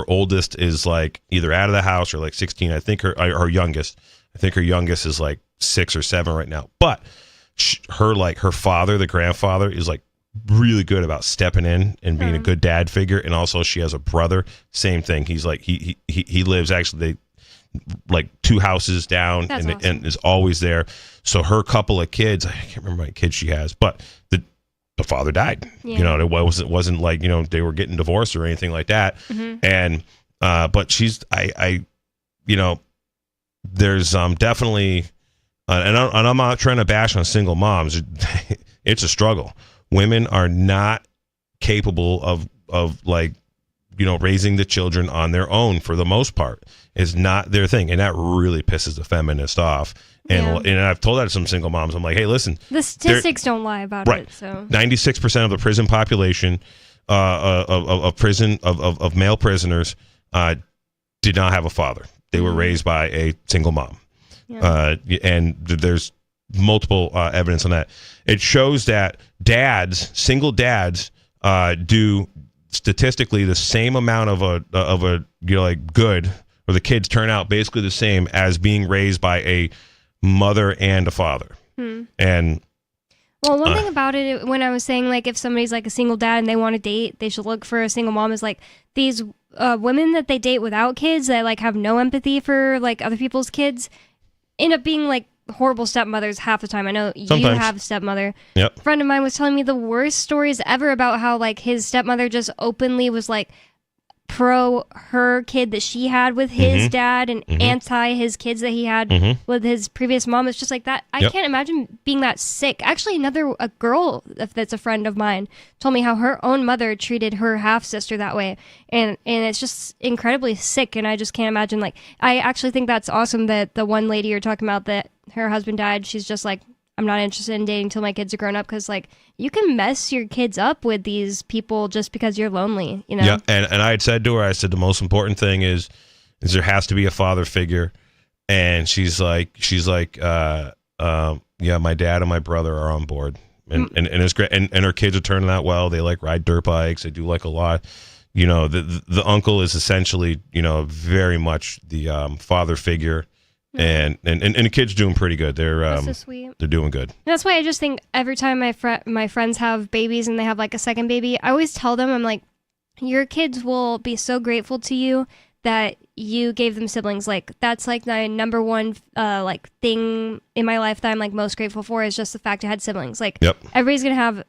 oldest is like either out of the house or like 16. I think her youngest is like 6 or 7 right now. But her father, the grandfather, is like really good about stepping in and being a good dad figure. And also she has a brother, same thing. He's like he lives actually like 2 houses down. That's and awesome. And is always there. So her couple of kids, I can't remember how many kids she has, but the father died. Yeah. It wasn't like, they were getting divorced or anything like that. And, but she's, there's definitely, and I'm not trying to bash on single moms. It's a struggle. Women are not capable of like, raising the children on their own for the most part. Is not their thing. And that really pisses the feminist off. And I've told that to some single moms. I'm like, hey, listen. The statistics don't lie about it. So 96% of the prison population of male prisoners did not have a father. They were raised by a single mom. And there's multiple evidence on that. It shows that single dads do statistically the same amount of a good, or the kids turn out basically the same as being raised by a mother and a father. And one thing about it, when I was saying like if somebody's like a single dad and they want to date, they should look for a single mom, is like these women that they date without kids that like have no empathy for like other people's kids end up being like horrible stepmothers half the time. I know you have a stepmother. Yep. A friend of mine was telling me the worst stories ever about how like his stepmother just openly was like pro her kid that she had with his Mhm. dad and Mhm. anti his kids that he had Mhm. with his previous mom. It's just like that. I Yep. can't imagine being that sick. Actually, a girl that's a friend of mine told me how her own mother treated her half sister that way, and it's just incredibly sick. And I just can't imagine. Like, I actually think that's awesome that the one lady you're talking about that her husband died. She's just like, I'm not interested in dating till my kids are grown up, because like you can mess your kids up with these people just because you're lonely, you know? Yeah, and I had said to her, I said the most important thing is there has to be a father figure, and she's like, yeah, my dad and my brother are on board, and it's great, and her kids are turning out well. They like ride dirt bikes. They do like a lot. You know, the uncle is essentially, you know, very much the father figure. And the kids doing pretty good. They're That's so sweet. They're doing good. That's why I just think every time my friends have babies and they have like a second baby, I always tell them, I'm like, your kids will be so grateful to you that you gave them siblings. Like, that's like my number one like thing in my life that I'm like most grateful for, is just the fact I had siblings. Like, everybody's gonna have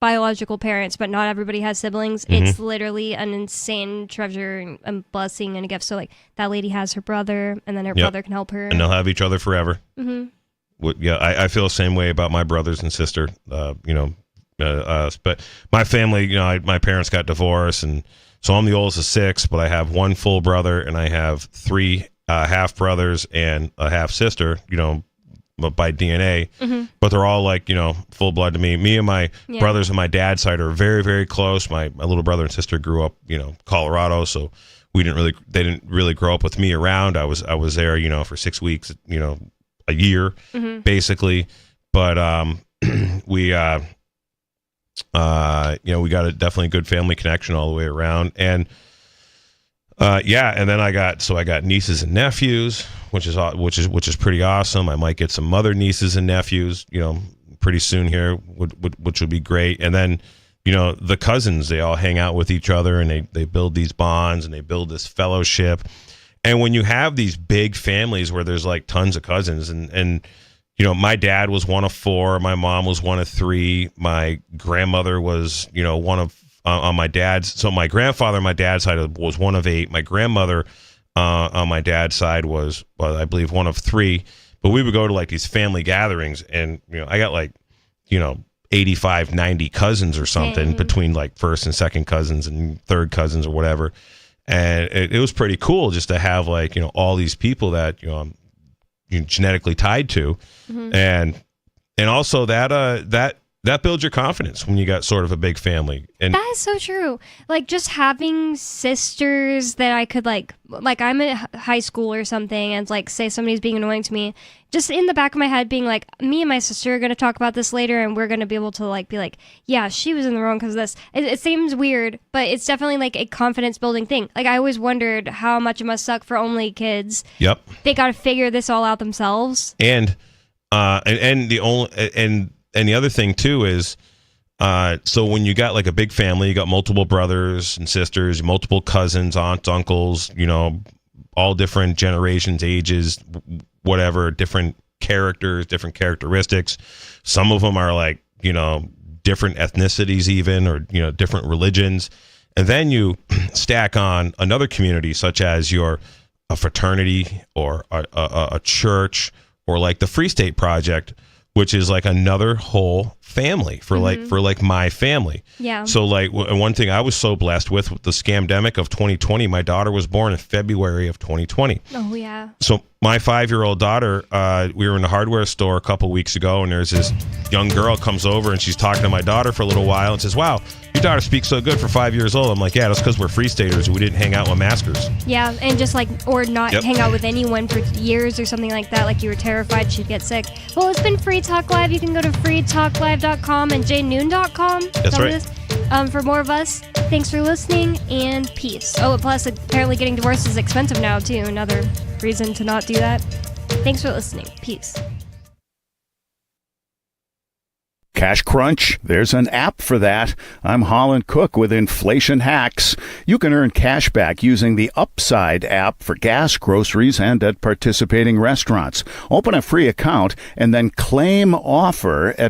biological parents, but not everybody has siblings. Mhm. It's literally an insane treasure and blessing and a gift. So like that lady has her brother, and then her brother can help her, and they'll have each other forever. Mhm. Yeah, I feel the same way about my brothers and sister. You know, but my family, you know, my parents got divorced, and so I'm the oldest of 6, but I have one full brother and I have 3 half brothers and a half sister. You know, by DNA, Mhm. but they're all like, you know, full blood to me. Me and my Yeah. brothers on my dad's side are very, very close. My little brother and sister grew up, you know, Colorado, so they didn't really grow up with me around. I was there, you know, for 6 weeks, you know, a year, Mhm. basically. But we you know, we got a definitely good family connection all the way around. And and then I got nieces and nephews, which is pretty awesome. I might get some other nieces and nephews, you know, pretty soon here, which would be great. And then, you know, the cousins, they all hang out with each other, and they build these bonds, and they build this fellowship. And when you have these big families where there's like tons of cousins, and you know, my dad was one of 4, my mom was one of 3, my grandmother was, you know, one of on my dad's. So my grandfather on my dad's side was one of 8. My grandmother on my dad's side was, well, I believe, one of 3. But we would go to like these family gatherings, and you know, I got like, you know, 85, 90 cousins or something, between like first and second cousins and third cousins or whatever. And it was pretty cool just to have like, you know, all these people that, you know, I'm genetically tied to. Mhm. And also that builds your confidence when you got sort of a big family. And That is so true. Like, just having sisters that I could like I'm in high school or something, and like say somebody's being annoying to me, just in the back of my head being like, me and my sister are going to talk about this later, and we're going to be able to like be like, yeah, she was in the wrong because of this. It seems weird, but it's definitely like a confidence building thing. Like, I always wondered how much it must suck for only kids. Yep. They got to figure this all out themselves. And the other thing too is, so when you got like a big family, you got multiple brothers and sisters, multiple cousins, aunts, uncles, you know, all different generations, ages, whatever, different characters, different characteristics. Some of them are like, you know, different ethnicities even, or, you know, different religions. And then you stack on another community, such as a fraternity or a church, or like the Free State Project, which is like another whole family for like my family. Yeah. So like one thing I was so blessed with the scamdemic of 2020, my daughter was born in February of 2020. Oh yeah. So my 5-year-old daughter, we were in the hardware store a couple weeks ago, and there's this young girl comes over, and she's talking to my daughter for a little while and says, "Wow, your daughter speaks so good for 5 years old." I'm like, "Yeah, that's because we're Free Staters. We didn't hang out with maskers." Yeah, and just like, or not Yep. hang out with anyone for years or something like that. Like, you were terrified she'd get sick. Well, it's been Free Talk Live. You can go to freetalklive.com and jnoon.com. That's right. For more of us, thanks for listening, and peace. Oh, plus apparently getting divorced is expensive now too. Another reason to not do that. Thanks for listening. Peace. Cash Crunch? There's an app for that. I'm Holland Cook with Inflation Hacks. You can earn cash back using the Upside app for gas, groceries, and at participating restaurants. Open a free account and then claim offer at